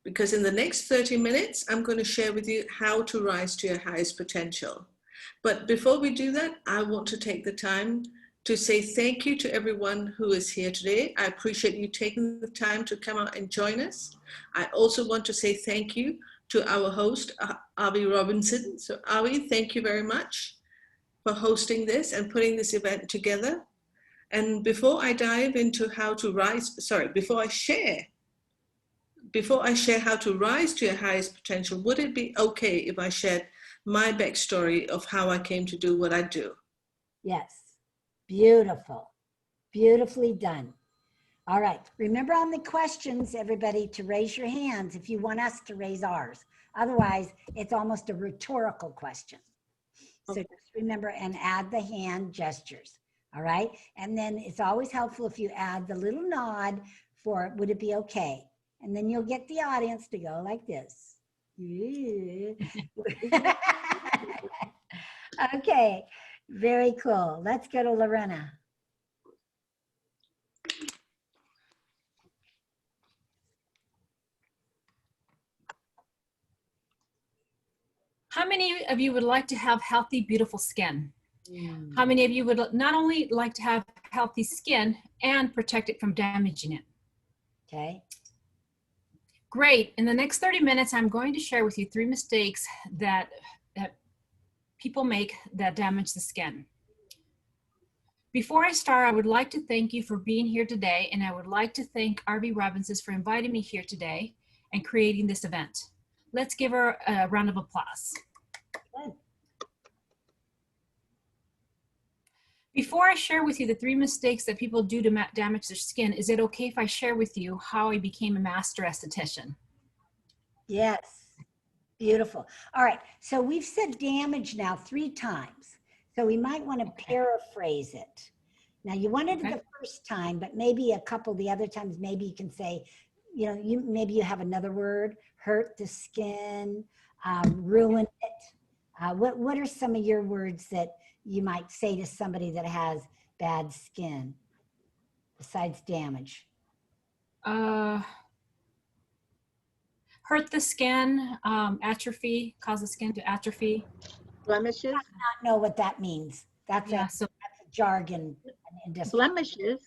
because in the next 30 minutes, I'm going to share with you how to rise to your highest potential. But before we do that, I want to take the time to say thank you to everyone who is here today. I appreciate you taking the time to come out and join us. I also want to say thank you to our host, Avi Robinson. So Avi, thank you very much for hosting this and putting this event together. And before I dive into how to before I share how to rise to your highest potential, would it be okay if I shared my backstory of how I came to do what I do? Yes. Beautiful. Beautifully done. All right. Remember on the questions, everybody, to raise your hands if you want us to raise ours. Otherwise, it's almost a rhetorical question. So just remember and add the hand gestures. All right. And then it's always helpful if you add the little nod for, would it be okay? And then you'll get the audience to go like this. Okay. Very cool. Let's go to Lorena. How many of you would like to have healthy, beautiful skin? How many of you would not only like to have healthy skin and protect it from damaging it? Okay. Great. In the next 30 minutes, I'm going to share with you 3 mistakes that people make that damage the skin. Before I start, I would like to thank you for being here today, and I would like to thank Avi Robinson for inviting me here today and creating this event. Let's give her a round of applause. Good. Before I share with you the 3 mistakes that people do to damage their skin, is it okay if I share with you how I became a master esthetician? Yes. Beautiful. All right. So we've said damage now 3 times. So we might want to paraphrase it. Now you wanted it the first time, but maybe a couple the other times, maybe you can say, you know, maybe you have another word, hurt the skin, ruin it. What are some of your words that you might say to somebody that has bad skin besides damage? Hurt the skin, atrophy, cause the skin to atrophy. Blemishes. Not know what that means. That's So a jargon. Industry. Blemishes.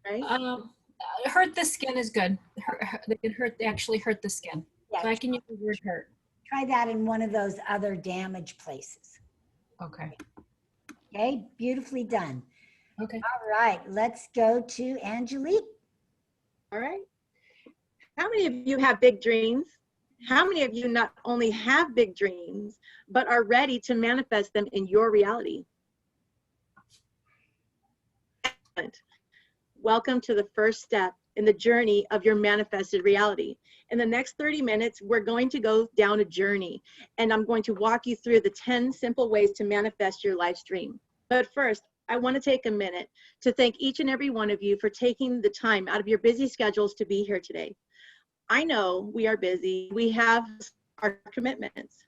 Right? hurt the skin is good. They can actually hurt the skin. Yeah, So I can use the word hurt. try that in one of those other damage places. Okay. Okay, beautifully done. Okay. All right, let's go to Angelique. All right. How many of you have big dreams? How many of you not only have big dreams, but are ready to manifest them in your reality? Excellent. Welcome to the first step in the journey of your manifested reality. In the next 30 minutes, we're going to go down a journey, and I'm going to walk you through the 10 simple ways to manifest your life's dream. But first, I want to take a minute to thank each and every one of you for taking the time out of your busy schedules to be here today. I know we are busy. We have our commitments.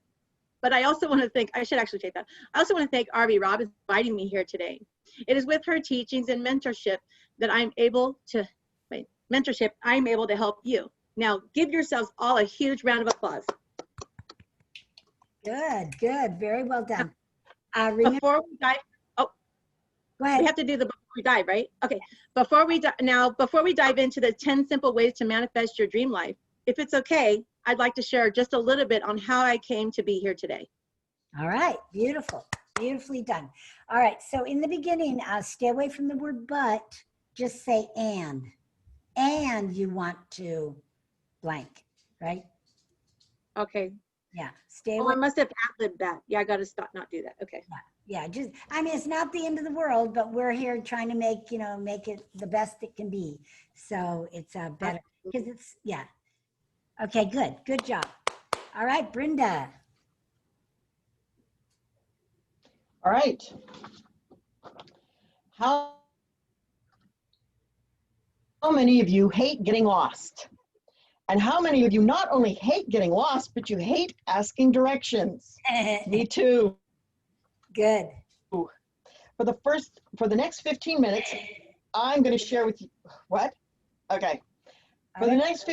But I also want to thank, I should actually take that. I also want to thank Avi Robinson for inviting me here today. It is with her teachings and mentorship that I'm able to help you. Now, give yourselves all a huge round of applause. Good, good, very well done. Remember, Before we dive, go ahead. we have to do the before we dive, right? Okay, before we dive into the 10 simple ways to manifest your dream life, if it's okay, I'd like to share just a little bit on how I came to be here today. All right, beautiful, beautifully done. All right, so in the beginning, stay away from the word but, just say and you want to blank, right? Okay. Yeah, stay Oh, away. I must have ad-libbed that. Yeah, I got to not do that. Okay. Yeah, just, I mean, it's not the end of the world, but we're here trying to make, make it the best it can be. So it's better, because it's, yeah. Okay, good, good job. All right, Brenda. All right. How many of you hate getting lost? And how many of you not only hate getting lost, but you hate asking directions? Me too. Good. For the next 15 minutes, I'm going to share with you, what? Okay. For the next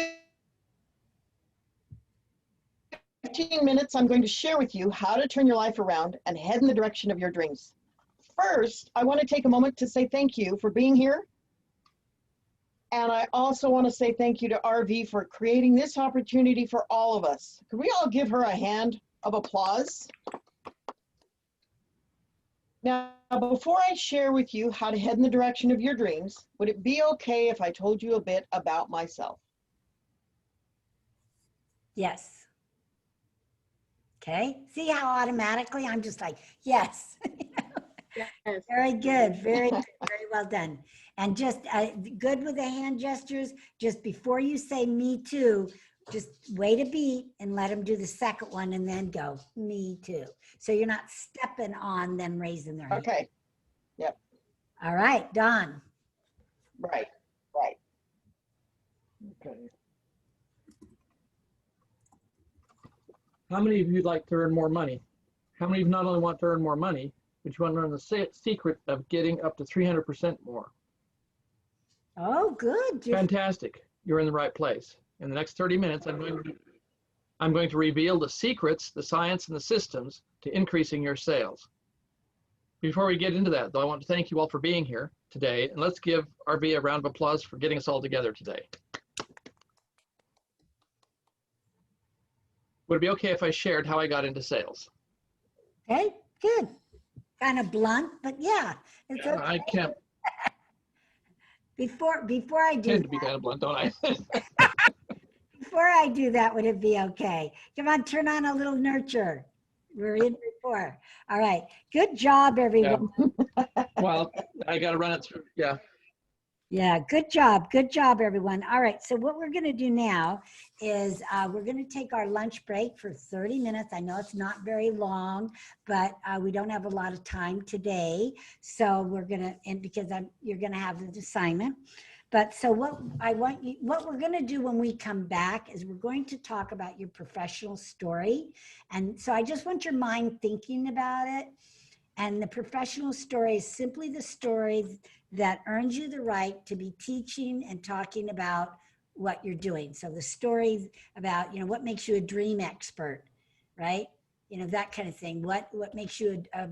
15 minutes, I'm going to share with you how to turn your life around and head in the direction of your dreams. First, I want to take a moment to say thank you for being here. And I also want to say thank you to RV for creating this opportunity for all of us. Could we all give her a hand of applause? Now, before I share with you how to head in the direction of your dreams, would it be okay if I told you a bit about myself? Yes. Okay. See how automatically I'm just like, yes. Yes. Very good. Very good. Very well done. And just good with the hand gestures. Just before you say me too, just wait a beat and let them do the second one and then go me too. So you're not stepping on them raising their hand. Okay. Yep. All right, Don. Right. Okay. How many of you would like to earn more money? How many of you not only want to earn more money, but you want to learn the secret of getting up to 300% more? Oh, good. Fantastic. You're in the right place. In the next 30 minutes, I'm going to reveal the secrets, the science, and the systems to increasing your sales. Before we get into that, though, I want to thank you all for being here today, and let's give RV a round of applause for getting us all together today. Would it be okay if I shared how I got into sales? Okay, good. Kind of blunt, but yeah, it's okay. I can't Before I do tend to be kind of blunt, don't I? before I do that, would it be okay? Come on, turn on a little nurture. We're in before. All right. Good job, everyone. Well, I got to run it through. Yeah. Yeah, good job. Good job, everyone. All right, so what we're going to do now is we're going to take our lunch break for 30 minutes. I know it's not very long, but we don't have a lot of time today. So we're going to, and because you're going to have the assignment. But so what we're going to do when we come back is we're going to talk about your professional story. And so I just want your mind thinking about it. And the professional story is simply the story that earns you the right to be teaching and talking about what you're doing. So the stories about, what makes you a dream expert, right? That kind of thing. What makes you a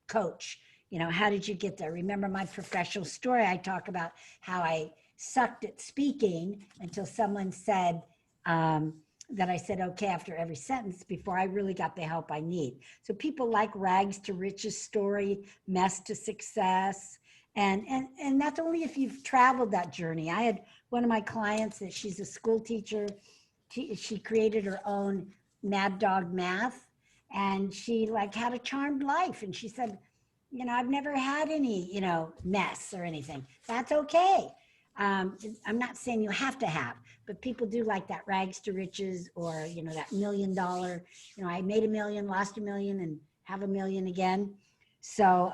coach? How did you get there? Remember my professional story? I talk about how I sucked at speaking until someone said, that I said okay after every sentence before I really got the help I need. So people like rags to riches story, mess to success. And that's only if you've traveled that journey. I had one of my clients that she's a school teacher. She created her own Mad Dog Math, and she had a charmed life. And she said, I've never had any, mess or anything. That's okay. I'm not saying you have to have, but people do like that rags to riches or, that $1 million, I made $1 million, lost $1 million and have $1 million again. So,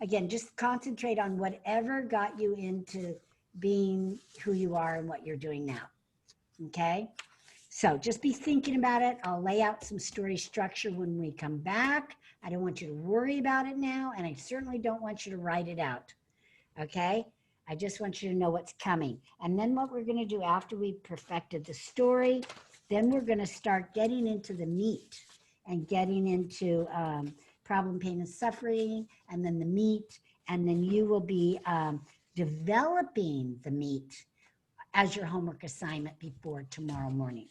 again, just concentrate on whatever got you into being who you are and what you're doing now. Okay. So just be thinking about it. I'll lay out some story structure when we come back. I don't want you to worry about it now. And I certainly don't want you to write it out. Okay. I just want you to know what's coming. And then what we're going to do after we've perfected the story, then we're going to start getting into the meat and getting into problem, pain, and suffering, and then the meat. And then you will be developing the meat as your homework assignment before tomorrow morning.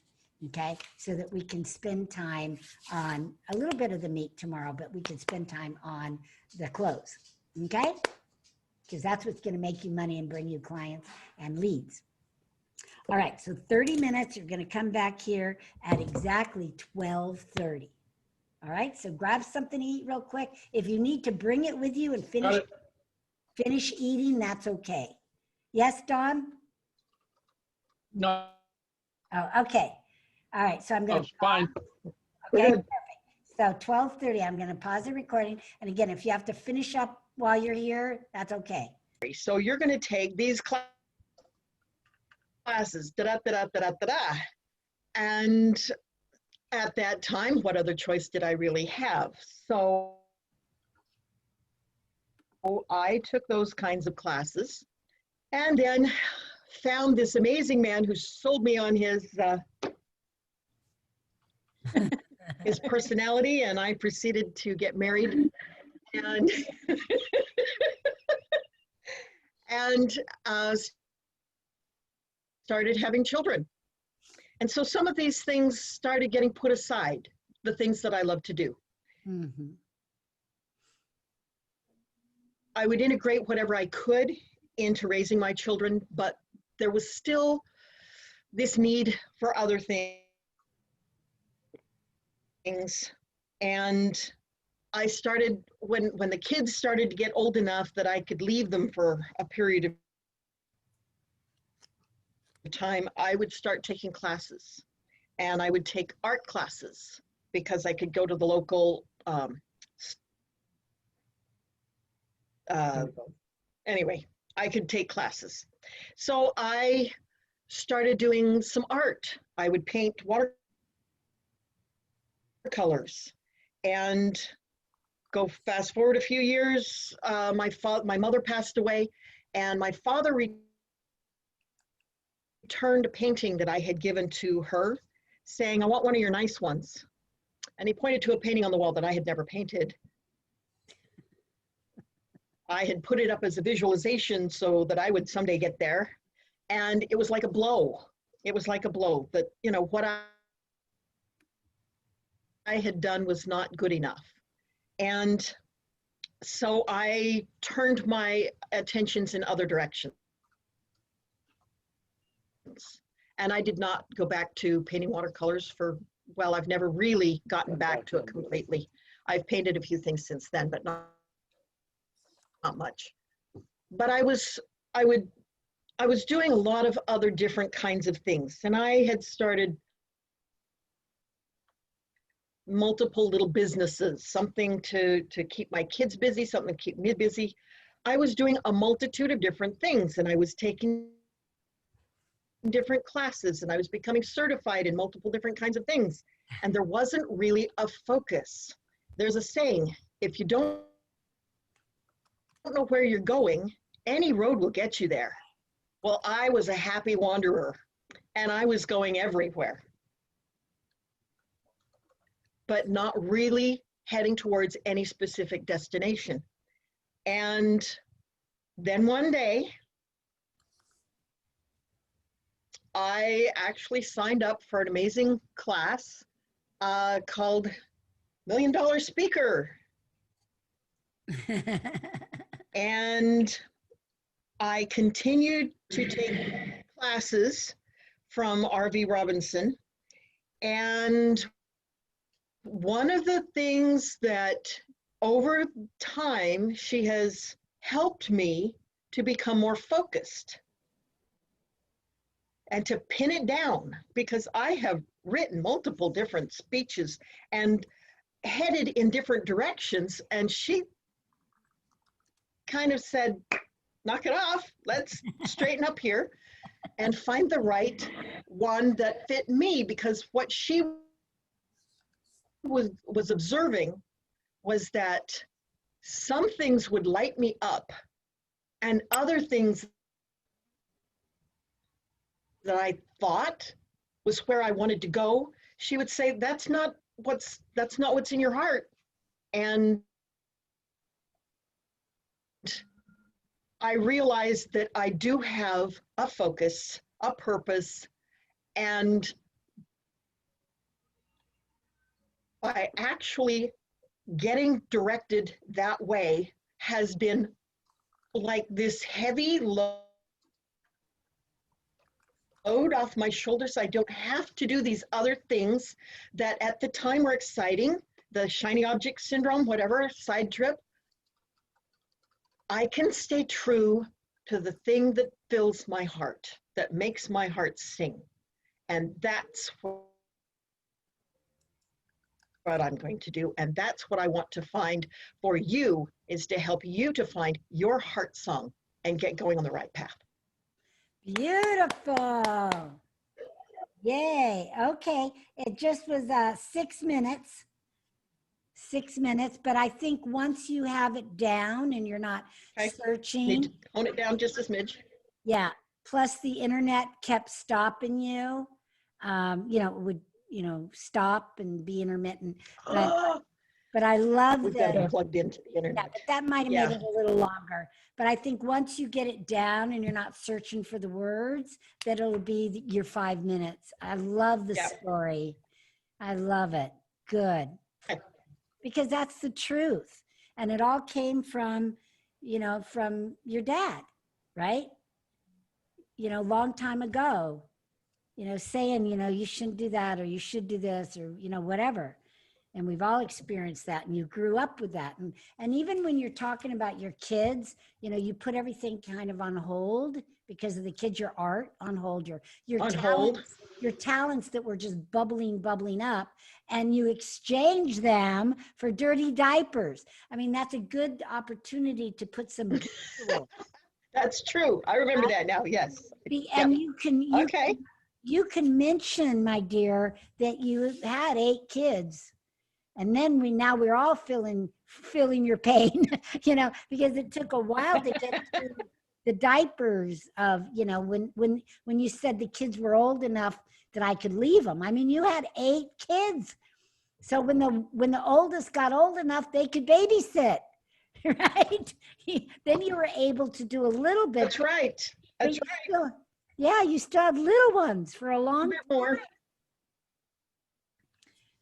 Okay, so that we can spend time on a little bit of the meat tomorrow, but we can spend time on the clothes. Okay, because that's what's going to make you money and bring you clients and leads. All right, so 30 minutes, you're going to come back here at exactly 12:30. All right, so grab something to eat real quick. If you need to bring it with you and finish eating, that's okay. Yes, Don? No. Oh, okay. All right, so I'm going to. Fine. Okay, perfect. So 12:30, I'm going to pause the recording. And again, if you have to finish up while you're here, that's okay. So you're going to take these classes, and at that time, what other choice did I really have? So I took those kinds of classes and then found this amazing man who sold me on his his personality, and I proceeded to get married and and started having children. And so some of these things started getting put aside, the things that I love to do. Mhm. I would integrate whatever I could into raising my children, but there was still this need for other things. And I started, when the kids started to get old enough that I could leave them for a period of time, I would start taking classes. And I would take art classes because I could go to the local, anyway, I could take classes. So I started doing some art. I would paint watercolors and go fast forward a few years. My mother passed away, and my father returned a painting that I had given to her, saying, "I want one of your nice ones." And he pointed to a painting on the wall that I had never painted. I had put it up as a visualization so that I would someday get there. And it was like a blow. It was like a blow that, you know, what I had done was not good enough. And so I turned my attentions in other directions. And I did not go back to painting watercolors for, well, I've never really gotten back to it completely. I've painted a few things since then, but not much. But I was doing a lot of other different kinds of things. And I had started multiple little businesses, something to keep my kids busy, something to keep me busy. I was doing a multitude of different things, and I was taking different classes, and I was becoming certified in multiple different kinds of things. And there wasn't really a focus. There's a saying, if you don't know where you're going, any road will get you there. Well, I was a happy wanderer, and I was going everywhere, but not really heading towards any specific destination. And then one day, I actually signed up for an amazing class called $1 Million Speaker. And I continued to take classes from R.V. Robinson. And one of the things that over time, she has helped me to become more focused and to pin it down, because I have written multiple different speeches and headed in different directions. And she kind of said, knock it off, let's straighten up here and find the right one that fit me, because what she was observing was that some things would light me up and other things that I thought was where I wanted to go, she would say, that's not what's in your heart. And I realized that I do have a focus, a purpose, and by actually getting directed that way has been like this heavy load off my shoulders. I don't have to do these other things that at the time were exciting, the shiny object syndrome, whatever, side trip. I can stay true to the thing that fills my heart, that makes my heart sing. And that's what I'm going to do. And that's what I want to find for you, is to help you to find your heart song and get going on the right path. Beautiful. Yay. Okay. It just was 6 minutes. 6 minutes, but I think once you have it down and you're not Okay. searching. Need to tone it down just a smidge. Yeah. Plus the internet kept stopping you. You know, stop and be intermittent. But I love We've got that. it plugged into the Yeah, internet. but that might have Yeah. made it a little longer. But I think once you get it down and you're not searching for the words, that it'll be your 5 minutes. I love the Yeah. story. I love it. Good. Because that's the truth. And it all came from, from your dad, right? Long time ago, saying, you shouldn't do that, or you should do this, or, whatever. And we've all experienced that, and you grew up with that. And even when you're talking about your kids, you put everything kind of on hold because of the kids, your art on hold, your On talents, hold. your talents that were just bubbling up, and you exchange them for dirty diapers. I mean, that's a good opportunity to put some visual. That's true. I remember that now. Yes. And Yep. Okay. you can mention, my dear, that you had 8 kids. And then we're all feeling your pain, because it took a while to get through the diapers of, when you said the kids were old enough that I could leave them. I mean, you had 8 kids. So when the oldest got old enough, they could babysit, right? Then you were able to do a little bit. That's right. That's right. You still had little ones for a long bit more.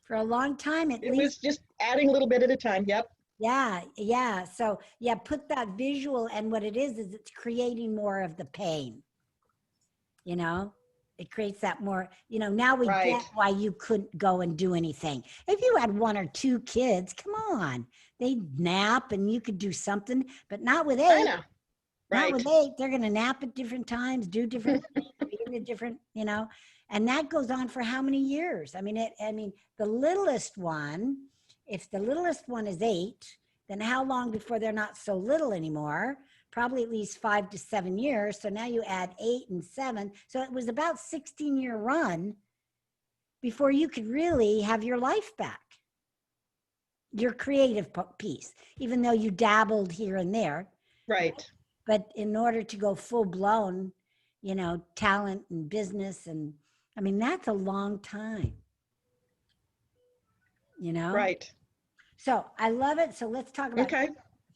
For a long time, at It least. was just adding a little bit at a time. Yep. Yeah. So put that visual, and what it is it's creating more of the pain. It creates that more, now we Right. get why you couldn't go and do anything. If you had 1 or 2 kids, come on, they'd nap and you could do something, but not with 8. I know. Not Right. with 8. They're going to nap at different times, do different things, be in a different, and that goes on for how many years? I mean, the littlest one, if the littlest one is 8, then how long before they're not so little anymore? Probably at least 5 to 7 years. So now you add 8 and 7. So it was about 16-year run before you could really have your life back. Your creative piece, even though you dabbled here and there. Right. But in order to go full blown, talent and business, and I mean, that's a long time, Right. So I love it. So let's talk about Okay.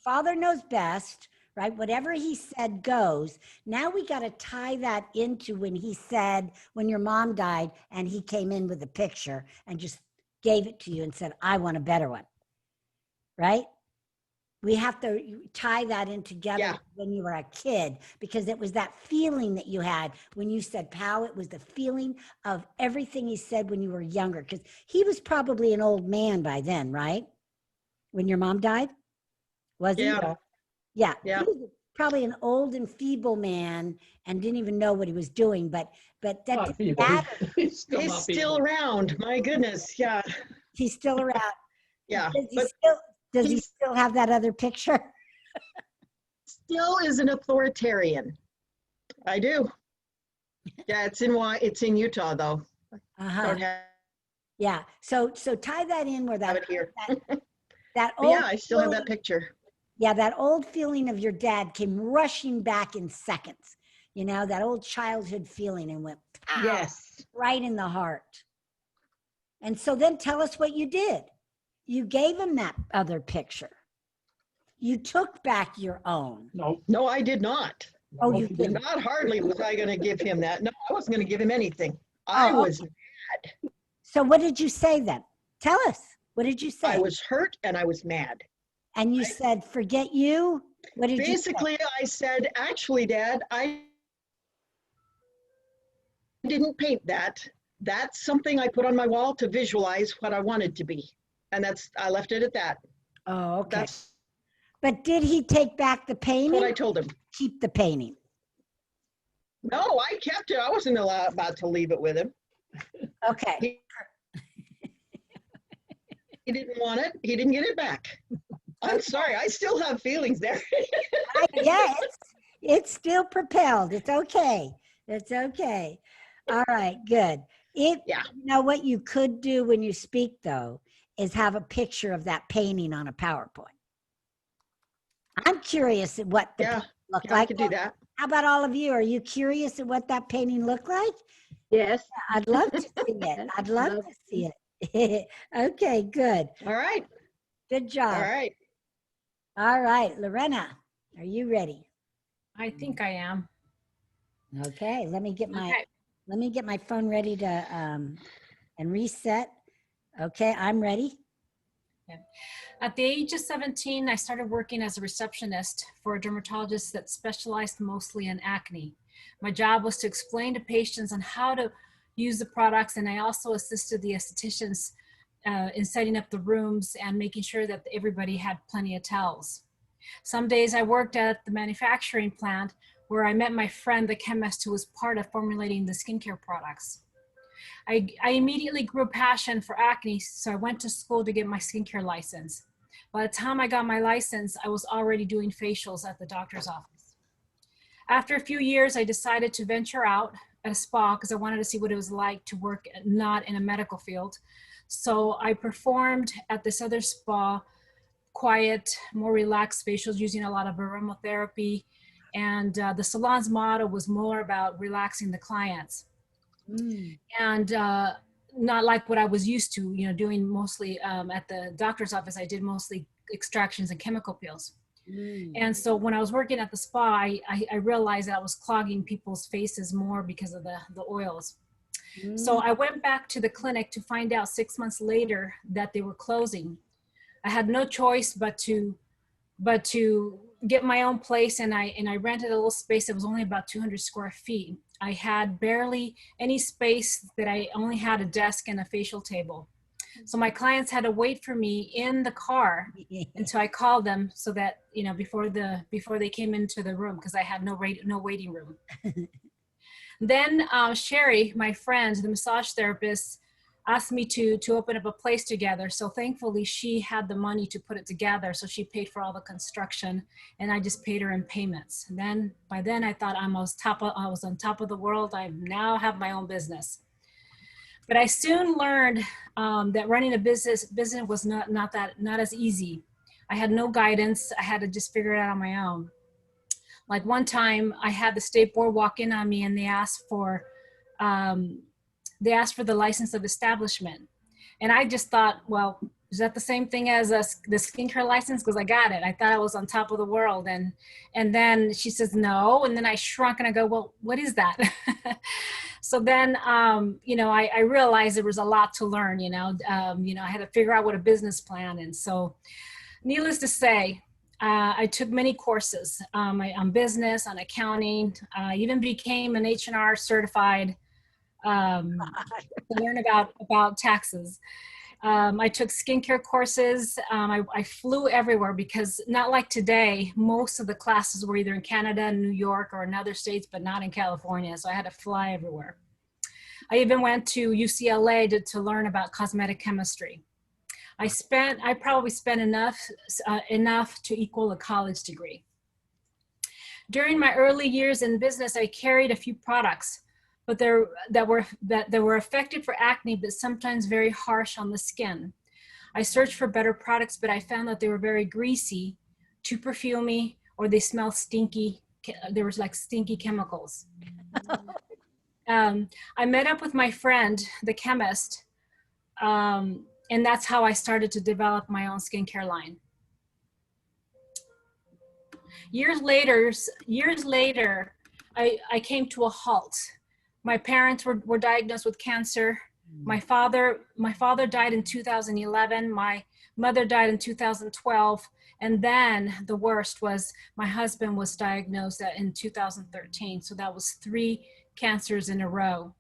Father knows best, right? Whatever he said goes. Now we got to tie that into when he said, when your mom died and he came in with a picture and just gave it to you and said, I want a better one, right? We have to tie that in together. Yeah. When you were a kid, because it was that feeling that you had when you said Pow. It was the feeling of everything he said when you were younger, because he was probably an old man by then, right? When your mom died, was he? Yeah. Yeah. Yeah. He was probably an old and feeble man and didn't even know what he was doing, but that Not didn't feeble. matter. He's still He's not still feeble. around. My goodness. Yeah. He's still around. Yeah. Does he he's- still have that other picture? Still is an authoritarian. I do. Yeah. It's in Utah though. Uh-huh. Don't have Yeah. So tie that in where it that here. that But old yeah, I still have that feeling- picture. Yeah, that old feeling of your dad came rushing back in seconds. That old childhood feeling, and went pow, Yes. right in the heart. And so then tell us what you did. You gave him that other picture. You took back your own. No. No, I did not. Oh, no, you he didn't. Not hardly was I going to give him that. No, I wasn't going to give him anything. I Oh, was So what did you say then? Tell us. What did you say? I was hurt and I was mad. And you said, forget you? What did you say? Basically, I said, actually, Dad, I didn't paint that. That's something I put on my wall to visualize what I wanted to be. And I left it at that. Oh, okay. That's But did he take back the painting? what I told him. Keep the painting. No, I kept it. I wasn't about to leave it with him. Okay. He didn't want it. He didn't get it back. I'm sorry. I still have feelings there. Yeah, it's still propelled. It's okay. It's okay. All right, good. Yeah. You know what you could do when you speak, though, is have a picture of that painting on a PowerPoint. I'm curious at what the Yeah, painting looked I like. could do that. How about all of you? Are you curious at what that painting looked like? Yes. I'd love to see it. I'd love to see it. Okay, good. All right. Good All job. right. All right, Lorena, are you ready? I think I am. Okay, let me get Okay. my phone ready to and reset. Okay, I'm ready. At the age of 17, I started working as a receptionist for a dermatologist that specialized mostly in acne. My job was to explain to patients on how to use the products, and I also assisted the estheticians in setting up the rooms and making sure that everybody had plenty of towels. Some days I worked at the manufacturing plant where I met my friend, the chemist, who was part of formulating the skincare products. I immediately grew a passion for acne, so I went to school to get my skincare license. By the time I got my license, I was already doing facials at the doctor's office. After a few years, I decided to venture out at a spa because I wanted to see what it was like to work not in a medical field. So I performed at this other spa, quiet, more relaxed facials using a lot of aromatherapy. And the salon's motto was more about relaxing the clients. And not like what I was used to, doing mostly at the doctor's office. I did mostly extractions and chemical peels. And so when I was working at the spa, I realized that I was clogging people's faces more because of the oils. So I went back to the clinic to find out 6 months later that they were closing. I had no choice but to get my own place, and I rented a little space that was only about 200 square feet. I had barely any space, that I only had a desk and a facial table. So my clients had to wait for me in the car until I called them, so that, before they came into the room, because I had no waiting room. Then Sherry, my friend, the massage therapist, asked me to open up a place together. So thankfully she had the money to put it together. So she paid for all the construction, and I just paid her in payments. And then by then I thought I was on top of the world. I now have my own business. But I soon learned that running a business was not as easy. I had no guidance. I had to just figure it out on my own. Like one time I had the state board walk in on me, and they asked for the license of establishment. And I just thought, well, is that the same thing as the skincare license? Because I got it. I thought I was on top of the world. And then she says, no. And then I shrunk and I go, well, what is that? So then, I realized there was a lot to learn, I had to figure out what a business plan. And so needless to say, I took many courses on business, on accounting. I even became an H&R certified to learn about taxes. I took skincare courses. I flew everywhere, because not like today, most of the classes were either in Canada, New York, or in other states, but not in California. So I had to fly everywhere. I even went to UCLA to learn about cosmetic chemistry. I probably spent enough to equal a college degree. During my early years in business, I carried a few products, but that were effective for acne, but sometimes very harsh on the skin. I searched for better products, but I found that they were very greasy, too perfumey, or they smelled stinky. There was like stinky chemicals. I met up with my friend, the chemist, and that's how I started to develop my own skincare line. Years later, I came to a halt. My parents were diagnosed with cancer. My father died in 2011. My mother died in 2012. And then the worst was my husband was diagnosed in 2013. So that was 3 cancers in a row.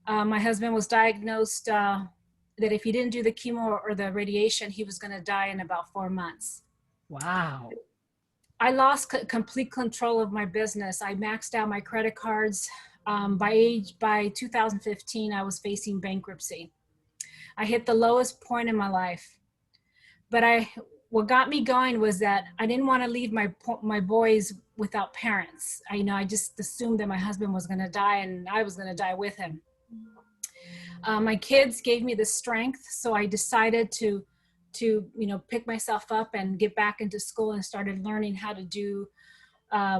My husband was diagnosed that if he didn't do the chemo or the radiation, he was going to die in about 4 months. Wow. I lost complete control of my business. I maxed out my credit cards. By 2015, I was facing bankruptcy. I hit the lowest point in my life. But what got me going was that I didn't want to leave my boys without parents. I just assumed that my husband was going to die and I was going to die with him. My kids gave me the strength, so I decided to pick myself up and get back into school, and started learning how to do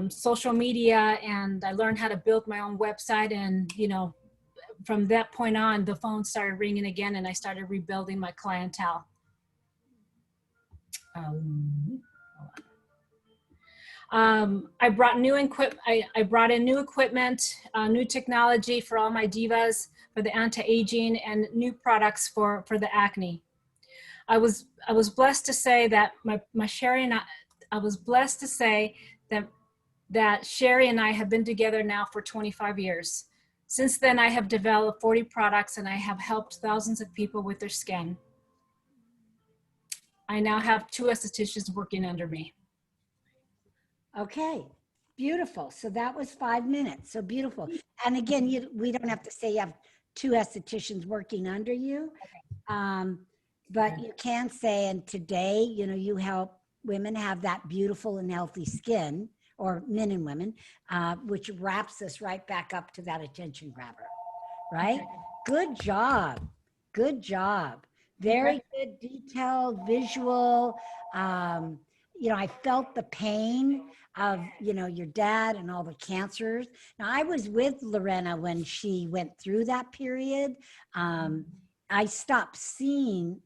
social media, and I learned how to build my own website and from that point on, the phone started ringing again, and I started rebuilding my clientele. I brought new I brought in new equipment, new technology for all my divas, for the anti-aging, and new products for the acne. I was blessed to say that my Sherry and I was blessed to say that Sherry and I have been together now for 25 years. Since then, I have developed 40 products, and I have helped thousands of people with their skin. I now have 2 estheticians working under me. Okay, beautiful. So that was 5 minutes. So beautiful. And again, we don't have to say you have 2 estheticians working under you. But you can say, and today, you know, you help women have that beautiful and healthy skin, or men and women, which wraps us right back up to that attention grabber, right? Good job. Good job. Very good, detailed, visual. You know, I felt the pain of, you know, your dad and all the cancers. Now, I was with Lorena when she went through that period. I stopped seeing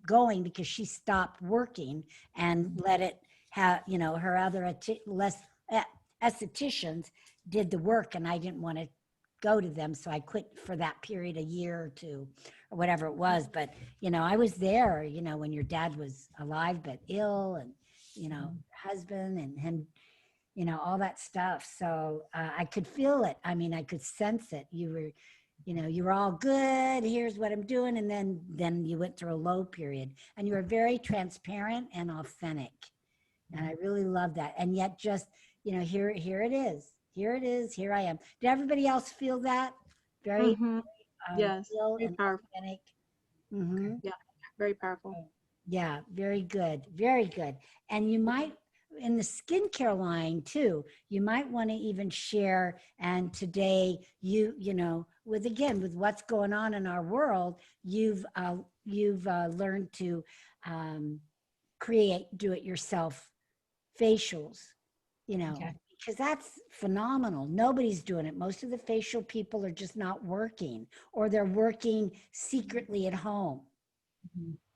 going because she stopped working and let it have, you know, her other estheticians did the work, and I didn't want to go to them. So I quit for that period, a year or 2 or whatever it was. But, you know, I was there, you know, when your dad was alive, but ill, and, you know, husband and him, you know, all that stuff. So I could feel it. I mean, I could sense it. You were, you know, you were all good. Here's what I'm doing. And then you went through a low period, and you were very transparent and authentic. And I really love that. And yet just, you know, here it is. Here it is. Here I am. Did everybody else feel that? Very, Yes, real very and powerful. authentic. Mm-hmm. Yeah, very powerful. Yeah, very good. Very good. And you might, in the skincare line too, you might want to even share. And today, you know, with what's going on in our world, you've learned to create do-it-yourself facials, you know, because that's phenomenal. Nobody's doing it. Most of the facial people are just not working, or they're working secretly at home.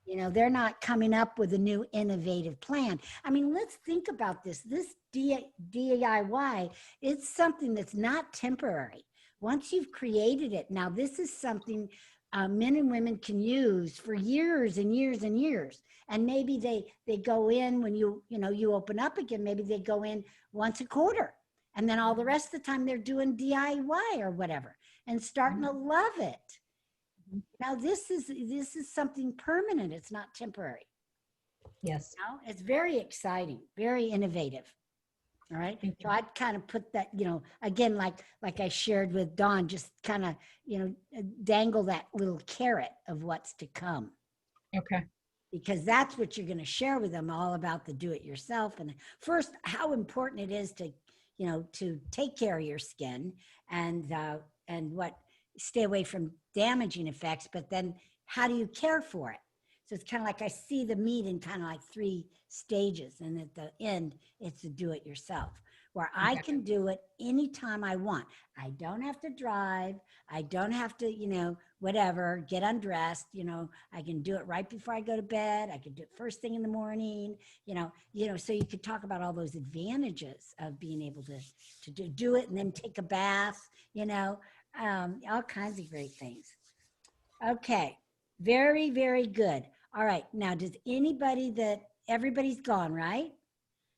You know, they're not coming up with a new innovative plan. I mean, let's think about this. This DIY, it's something that's not temporary. Once you've created it, now this is something men and women can use for years and years and years. And maybe they go in when you open up again, maybe they go in once a quarter. And then all the rest of the time they're doing DIY or whatever and starting to love it. Now this is something permanent. It's not temporary. Yes. You know? It's very exciting, very innovative. All right. So I'd kind of put that, you know, again, like I shared with Dawn, just kind of, you know, dangle that little carrot of what's to come. Okay. Because that's what you're going to share with them, all about the do-it-yourself. And first, how important it is to, you know, to take care of your skin and stay away from damaging effects, but then how do you care for it? So it's kind of like I see the meat in kind of like 3 stages. And at the end, it's to do it yourself, where I can do it anytime I want. I don't have to drive. I don't have to, you know, whatever, get undressed. You know, I can do it right before I go to bed. I can do it first thing in the morning, you know, so you could talk about all those advantages of being able to do it and then take a bath, you know, all kinds of great things. Okay. Very, very good. All right. Now, everybody's gone, right?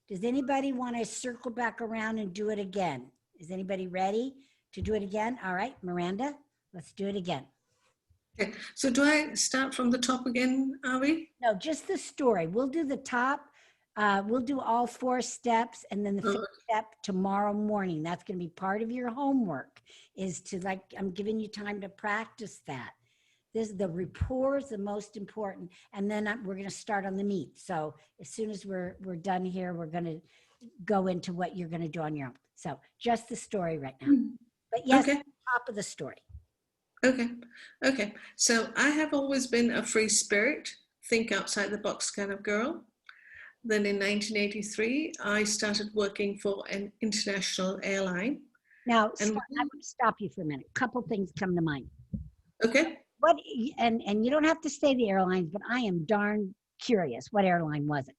Does anybody want to circle back around and do it again? Is anybody ready to do it again? All right, Miranda, let's do it again. Okay. So do I start from the top again, are we? No, just the story. We'll do the top. We'll do all 4 steps, and then the 5th step tomorrow morning. That's going to be part of your homework, is to, like, I'm giving you time to practice that. The rapport is the most important. And then we're going to start on the meat. So as soon as we're done here, we're going to go into what you're going to do on your own. So just the story right now. But yes, Okay. Top of the story. Okay. So I have always been a free spirit, think outside the box kind of girl. Then in 1983, I started working for an international airline. Now, And Scott, I'm going to stop you for a minute. Couple things come to mind. okay. What, and you don't have to say the airlines, but I am darn curious. What airline was it?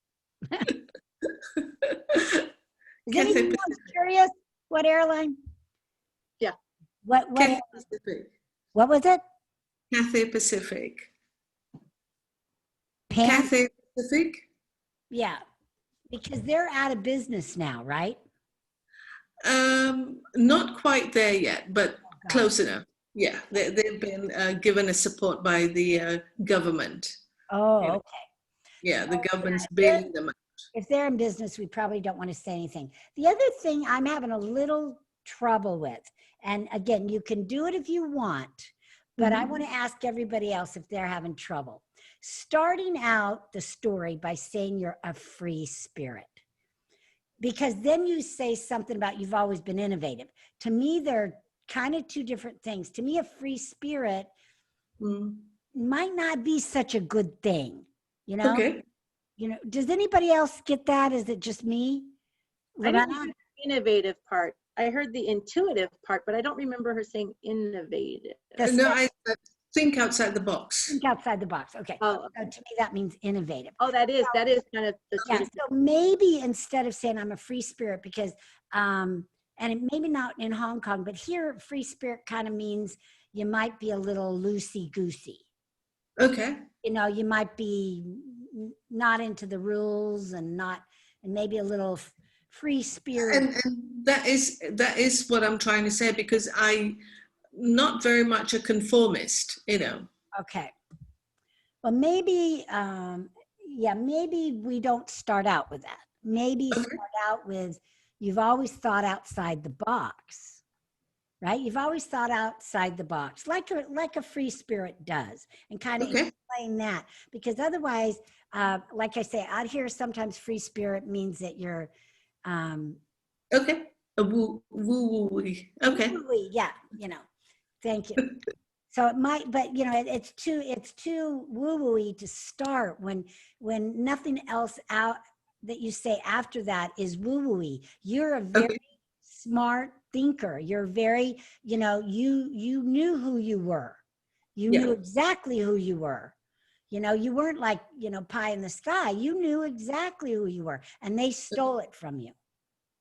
Is Cathay anyone else curious? What airline? Yeah. What Cathay Pacific. what was it? Cathay Pacific. Pan? Cathay Pacific. Yeah. Because they're out of business now, right? Not quite there yet, but God. close enough. Yeah, they've been given a support by the government. Oh, Yeah. okay. Yeah, the So, government's yeah, bailing them out. If they're in business, we probably don't want to say anything. The other thing I'm having a little trouble with, and again, you can do it if you want, but I Mhm. want to ask everybody else if they're having trouble. Starting out the story by saying you're a free spirit. Because then you say something about you've always been innovative. To me, they're kind of two different things. To me, a free spirit Mm. might not be such a good thing, you know? Okay. You know, does anybody else get that? Is it just me? I didn't Lorena? hear the innovative part. I heard the intuitive part, but I don't remember her saying innovative. The No, I think outside the box. think outside the box. Okay. Oh, So to me, that means innovative. oh, that is kind of the two Yeah. different. So maybe instead of saying I'm a free spirit, because, and it maybe not in Hong Kong, but here, free spirit kind of means you might be a little loosey goosey. Okay. You know, you might be not into the rules and maybe a little free spirit. And that is what I'm trying to say, because I'm not very much a conformist, you know. Okay. Well, maybe, maybe we don't start out with that. Maybe Okay. start out with, you've always thought outside the box, right? You've always thought outside the box, like a free spirit does, and kind of Okay. explain that. Because otherwise, like I say, out here, sometimes free spirit means that you're, Okay. A woo woo woo. Okay. woo-woo-y, yeah, you know, thank you. So it might, but you know, it's too woo-woo-y to start when nothing else out that you say after that is woo-woo-y. You're a very Okay. smart thinker. You're very, you know, you knew who you were. You Yeah. knew exactly who you were. You know, you weren't like, you know, pie in the sky. You knew exactly who you were, and they stole it from you.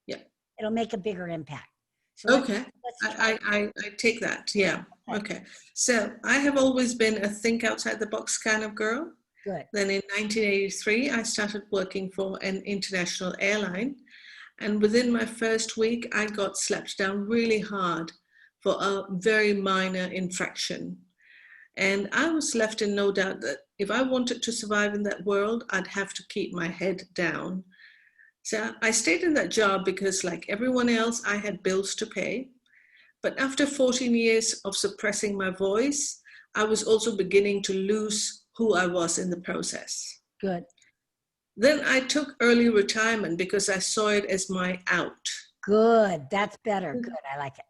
Yeah. It'll make a bigger impact. So Okay. let's try. I take that. Yeah. Okay. So I have always been a think outside the box kind of girl. Good. Then in 1983, I started working for an international airline. And within my first week, I got slapped down really hard for a very minor infraction. And I was left in no doubt that if I wanted to survive in that world, I'd have to keep my head down. So I stayed in that job because, like everyone else, I had bills to pay. But after 14 years of suppressing my voice, I was also beginning to lose who I was in the process. Good. Then I took early retirement because I saw it as my out. Good. That's better. Good. I like it.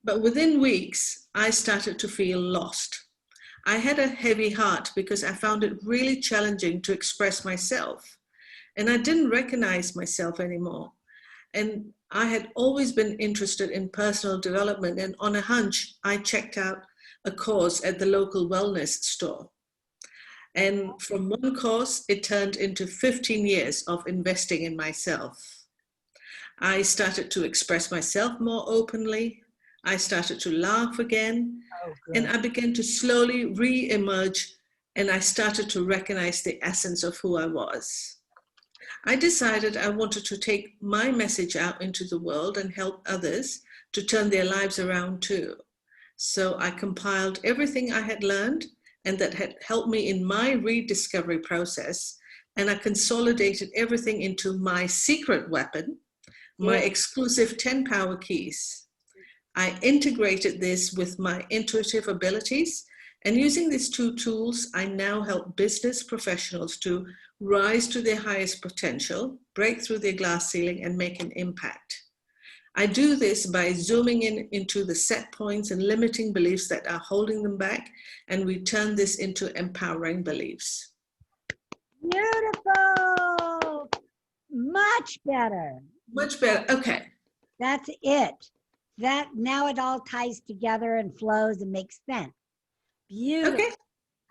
But within weeks, I started to feel lost. I had a heavy heart because I found it really challenging to express myself. And I didn't recognize myself anymore. And I had always been interested in personal development. And on a hunch, I checked out a course at the local wellness store. And from one course, it turned into 15 years of investing in myself. I started to express myself more openly. I started to laugh again. Oh, And good. I began to slowly re-emerge, and I started to recognize the essence of who I was. I decided I wanted to take my message out into the world and help others to turn their lives around too. So I compiled everything I had learned and that had helped me in my rediscovery process, and I consolidated everything into my secret weapon, my Yeah. exclusive 10 power keys. I integrated this with my intuitive abilities, and using these two tools, I now help business professionals to rise to their highest potential, break through their glass ceiling, and make an impact. I do this by zooming in into the set points and limiting beliefs that are holding them back, and we turn this into empowering beliefs. Beautiful. Much better. Much better. Okay. That's it. that now it all ties together and flows and makes sense. Beautiful. Okay.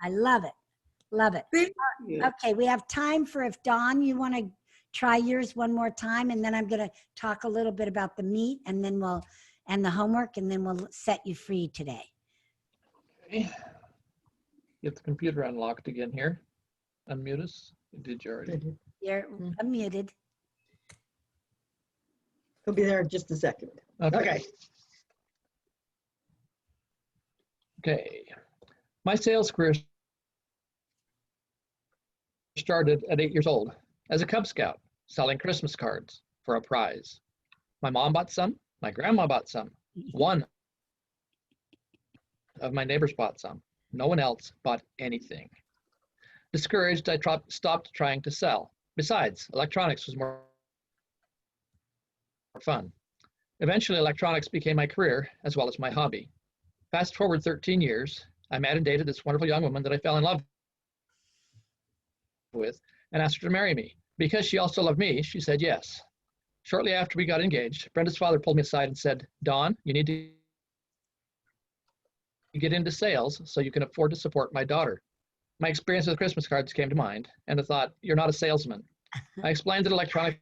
I love it. Love it. Thank you. Okay, we have time for if Dawn, you want to try yours one more time, and then I'm going to talk a little bit about the meat, and then and the homework, and then we'll set you free today. Okay. Get the computer unlocked again here. Unmute us. Did you already? You're unmuted. He'll be there in just a second. Okay. Okay. My sales career started at 8 years old as a Cub Scout selling Christmas cards for a prize. My mom bought some, my grandma bought some, one of my neighbors bought some. No one else bought anything. Discouraged, I stopped trying to sell. Besides, electronics was more fun. Eventually, electronics became my career as well as my hobby. Fast forward 13 years, I met and dated this wonderful young woman that I fell in love with and asked her to marry me. Because she also loved me, she said yes. Shortly after we got engaged, Brenda's father pulled me aside and said, Dawn, you need to get into sales so you can afford to support my daughter. My experience with Christmas cards came to mind, and I thought, you're not a salesman. I explained that electronics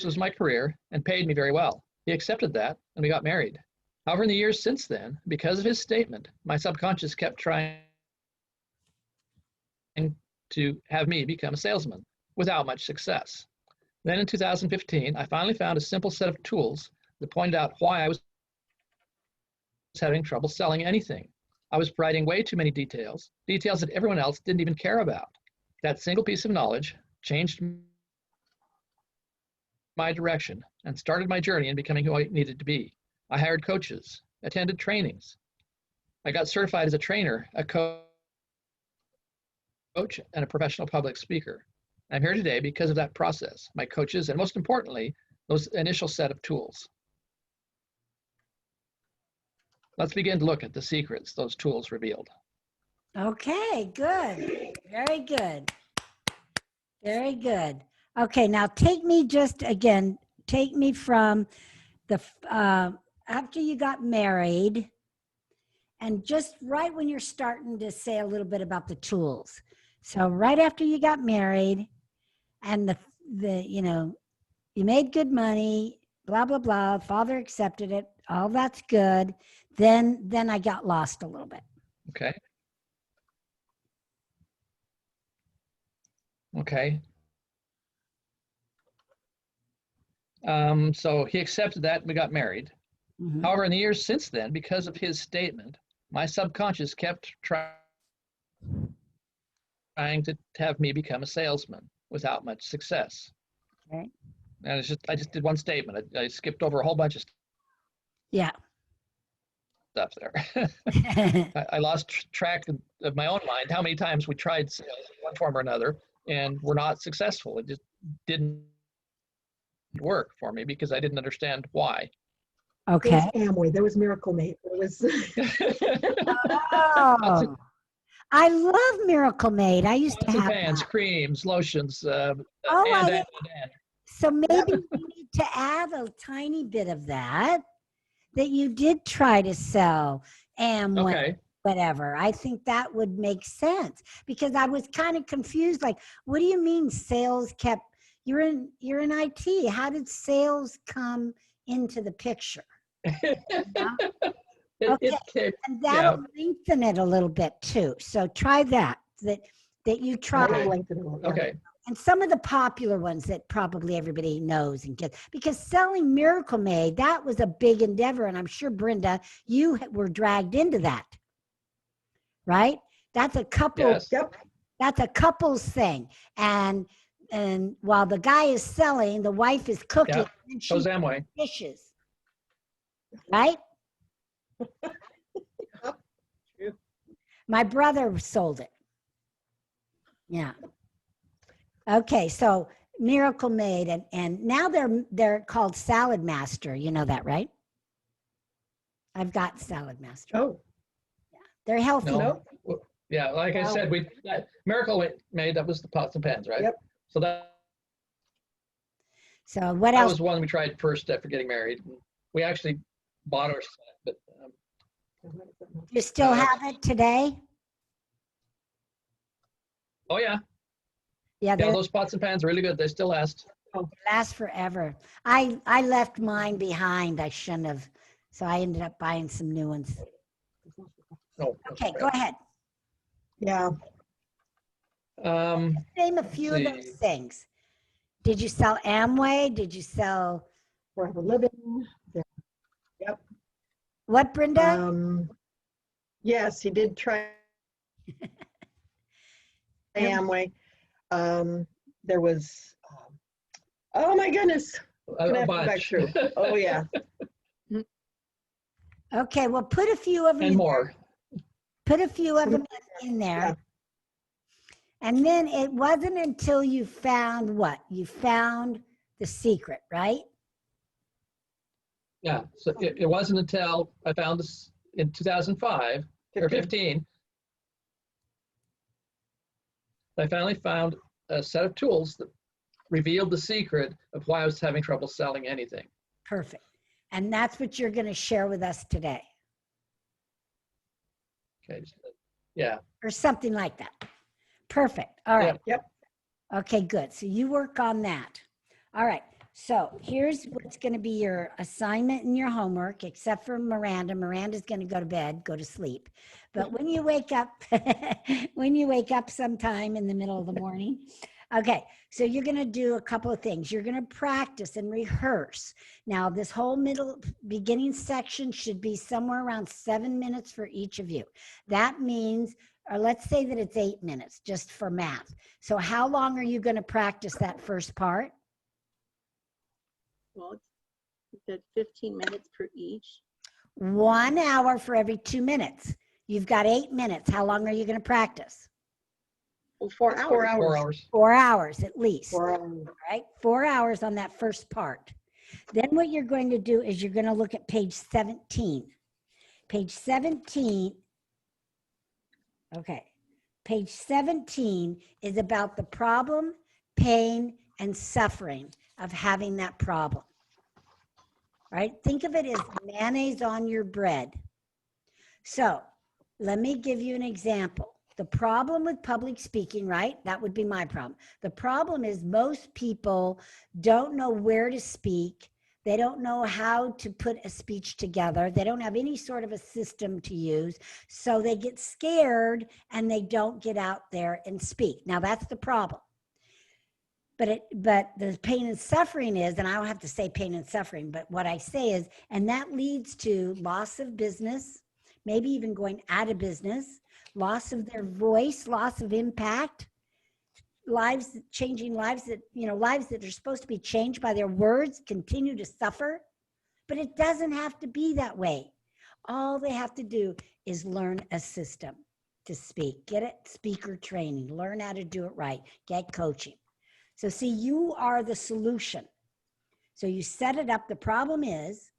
was my career and paid me very well. He accepted that, and we got married. However, in the years since then, because of his statement, my subconscious kept trying to have me become a salesman without much success. Then in 2015, I finally found a simple set of tools that pointed out why I was having trouble selling anything. I was providing way too many details that everyone else didn't even care about. That single piece of knowledge changed my direction and started my journey in becoming who I needed to be. I hired coaches, attended trainings. I got certified as a trainer, a coach, and a professional public speaker. I'm here today because of that process, my coaches, and most importantly, those initial set of tools. Let's begin to look at the secrets those tools revealed. Okay, good. Very good. Very good. Okay, now take me from the, after you got married, and just right when you're starting to say a little bit about the tools. So right after you got married and you made good money, blah, blah, blah, father accepted it, all that's good. Then I got lost a little bit. Okay. Okay. So he accepted that and we got married. Mhm. However, in the years since then, because of his statement, my subconscious kept trying to have me become a salesman without much success. Okay. And I just did one statement. I skipped over a whole bunch of Yeah. stuff there. I lost track of my own mind, how many times we tried sales in one form or another and were not successful. It just didn't work for me because I didn't understand why. Okay. There was Amway. There was Miracle Mate. There was. Oh, I love Miracle Made. I used to Pots and have pans, that. creams, lotions, and. So maybe you need to add a tiny bit of that you did try to sell Amway, Okay. whatever. I think that would make sense because I was kind of confused. Like, what do you mean sales kept? You're in IT. How did sales come into the picture? Okay. And that'll lengthen it a little bit too. So try that you try. Okay. And some of the popular ones that probably everybody knows and gets, because selling Miracle Made, that was a big endeavor. And I'm sure, Brenda, you were dragged into that, right? That's a couple. Yes. Yep. That's a couple's thing. And while the guy is selling, the wife is cooking. Yep. And she Goes Amway. dishes, right? My brother sold it. Yeah. Okay, so Miracle Made, and now they're called Salad Master. You know that, right? I've got Salad Master. Oh. They're healthy. No. Yeah, like I said, Miracle Made, that was the pots and pans, right? Yep. So that. So what That else? was one we tried first after getting married. We actually bought our set, but You still uh, have it today? oh yeah, Yeah, yeah, they those pots and pans are really good. They still last. last forever. I left mine behind. I shouldn't have. So I ended up buying some new ones. No. Okay, go ahead. Yeah. Name a few of see. those things. Did you sell Amway? Did you sell Forever Living. what, Brenda? Yes, he did try Amway. There was, oh my goodness. Gonna A have to go back bunch. through. Oh, yeah. Okay, well, put a few of them And in more. Put a few of them in there. Yeah. And then it wasn't until you found what? You found the secret, right? Yeah, so it wasn't until I found this in 2005 or 15, I finally found a set of tools that revealed the secret of why I was having trouble selling anything. Perfect. And that's what you're going to share with us today, Okay, yeah, or something like that. Perfect. All right. Yep. Okay, good. So you work on that. All right. So here's what's going to be your assignment and your homework, except for Miranda. Miranda's going to go to bed, go to sleep. But when you wake up, sometime in the middle of the morning, okay, so you're going to do a couple of things. You're going to practice and rehearse. Now, this whole beginning section should be somewhere around 7 minutes for each of you. That means, or let's say that it's 8 minutes just for math. So how long are you going to practice that first part? Well, it's 15 minutes per each. 1 hour for every 2 minutes. You've got 8 minutes. How long are you going to practice? Well, 4 hours. 4 hours. 4 hours. 4 hours at least. 4 hours. All right, 4 hours on that first part. Then what you're going to do is you're going to look at page 17. Page 17. Okay. Page 17 is about the problem, pain, and suffering of having that problem. All right, think of it as mayonnaise on your bread. So let me give you an example. The problem with public speaking, right? That would be my problem. The problem is most people don't know where to speak. They don't know how to put a speech together. They don't have any sort of a system to use. So they get scared and they don't get out there and speak. Now that's the problem. But the pain and suffering is, and I don't have to say pain and suffering, but what I say is, and that leads to loss of business, maybe even going out of business, loss of their voice, loss of impact, changing lives that, lives that are supposed to be changed by their words continue to suffer. But it doesn't have to be that way. All they have to do is learn a system to speak, get it, speaker training, learn how to do it right, get coaching. So see, you are the solution. So you set it up, the problem is,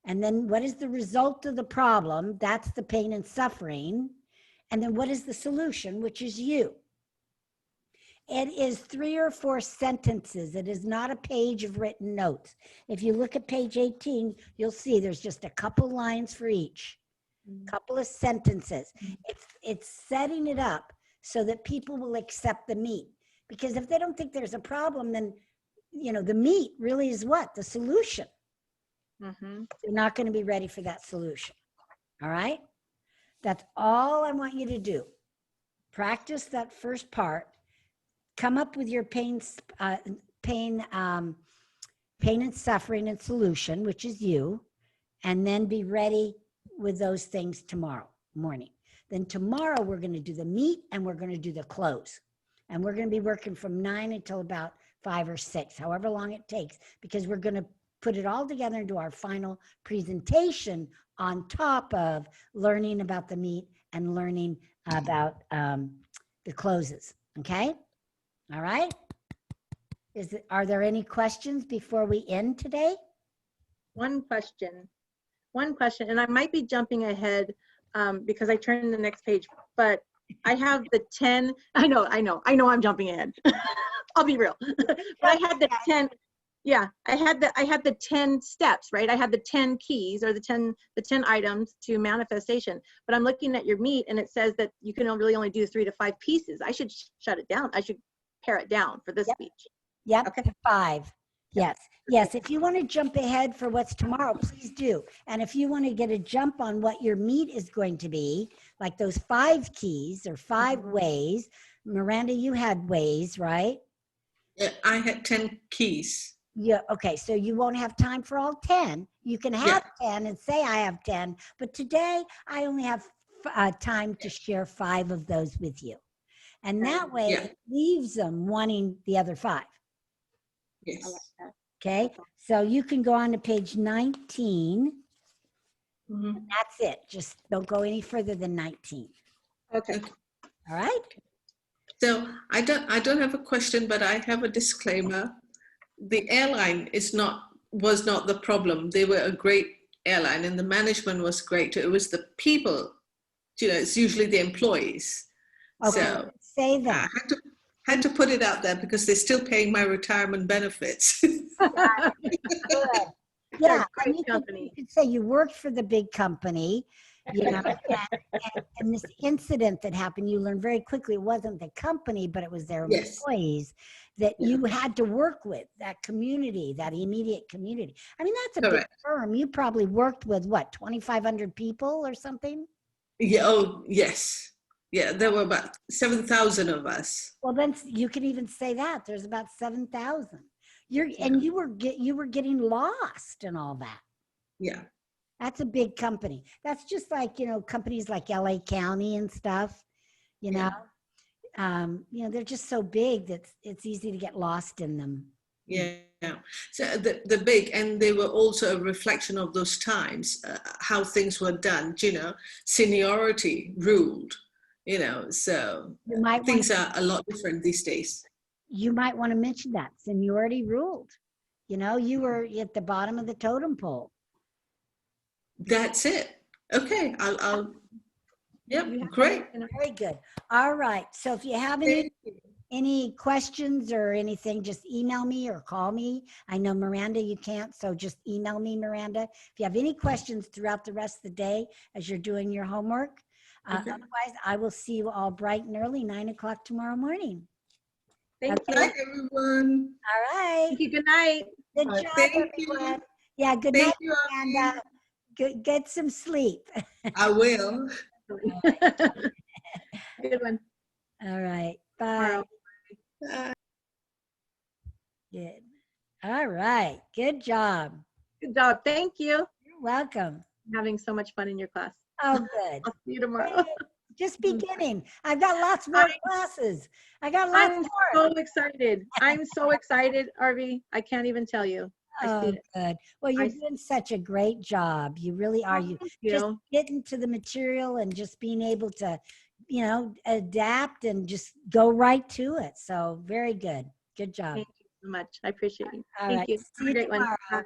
and then what is the result of the problem? That's the pain and suffering. And then what is the solution, which is you? It is 3 or 4 sentences. It is not a page of written notes. If you look at page 18, you'll see there's just a couple lines for each, couple of sentences. It's setting it up so that people will accept the meat. Because if they don't think there's a problem, then, the meat really is what? The solution. Mm-hmm. You're not going to be ready for that solution. All right? That's all I want you to do. Practice that first part. Come up with your pain and suffering and solution, which is you, and then be ready with those things tomorrow morning. Then tomorrow we're going to do the meat and we're going to do the close. And we're going to be working from 9 until about 5 or 6, however long it takes, because we're going to put it all together into our final presentation on top of learning about the meat and learning about the closes. Okay? All right? Are there any questions before we end today? One question, and I might be jumping ahead because I turned the next page, but I have the 10, I know I'm jumping ahead. I'll be real. But I had the 10, Yeah, I had the 10 steps, right? I had the 10 keys or the 10 items to manifestation. But I'm looking at your meat and it says that you can really only do 3 to 5 pieces. I should shut it down. I should pare it down for this Yep. speech. Yep, Okay. to 5. Yes, yes. If you want to jump ahead for what's tomorrow, please do. And if you want to get a jump on what your meat is going to be, like those 5 keys or 5 ways, Miranda, you had ways, right? Yeah, I had 10 keys. Yeah, okay, so you won't have time for all 10. You can have 10 and say I have 10, but today I only have time to share 5 of those with you. And that way Yeah. it leaves them wanting the other 5. Yes. Okay, so you can go on to page 19. Mhm. And that's it. Just don't go any further than 19. Okay. All right? So I don't have a question, but I have a disclaimer. The airline was not the problem. They were a great airline and the management was great. It was the people, it's usually the employees. Okay, So say I that. had to put it out there because they're still paying my retirement benefits. Good. They're Yeah, a and great company. you could say you worked for the big company, and this incident that happened, you learned very quickly it wasn't the company, but it was their Yes. employees that Yeah. you had to work with, that community, that immediate community. I mean, that's a big Correct. firm. You probably worked with what, 2,500 people or something? Yeah. Oh, yes. Yeah. There were about 7,000 of us. Well, then you can even say that there's about 7,000. And you were getting lost and all that. Yeah. That's a big company. That's just like, companies like LA County and stuff, they're just so big that it's easy to get lost in them. Yeah. So the big, and they were also a reflection of those times, how things were done, seniority ruled, so You might things want, are a lot different these days. you might want to mention that seniority ruled. You were at the bottom of the totem pole. That's it. Okay. Yep. Great. Very good. All right. So if you have any questions or anything, just email me or call me. I know Miranda, you can't, so just email me, Miranda. If you have any questions throughout the rest of the day as you're doing your homework. Okay. Otherwise, I will see you all bright and early, 9 o'clock tomorrow morning. Thank Okay. Bye, everyone. All right. you. Good night. Good All right. job, Thank you. everyone. Yeah, good Thank night, you, Miranda. Get some sleep. I will. Good one. All right. Bye. Tomorrow. Good. All right. Good job. Good job. Thank you. You're welcome. I'm having so much fun in your class. Oh, good. I'll see you tomorrow. Just beginning. I've got lots more classes. I got lots I'm more. so excited. I'm so excited, Arvi. I can't even tell you. I see Oh, it. good. Well, you're I- doing such a great job. You really are. You Thank just you. getting to the material and just being able to, adapt and just go right to it. So very good. Good job. Thank you so much. I appreciate you. All Thank right. you. See Have a you great one. tomorrow. Bye.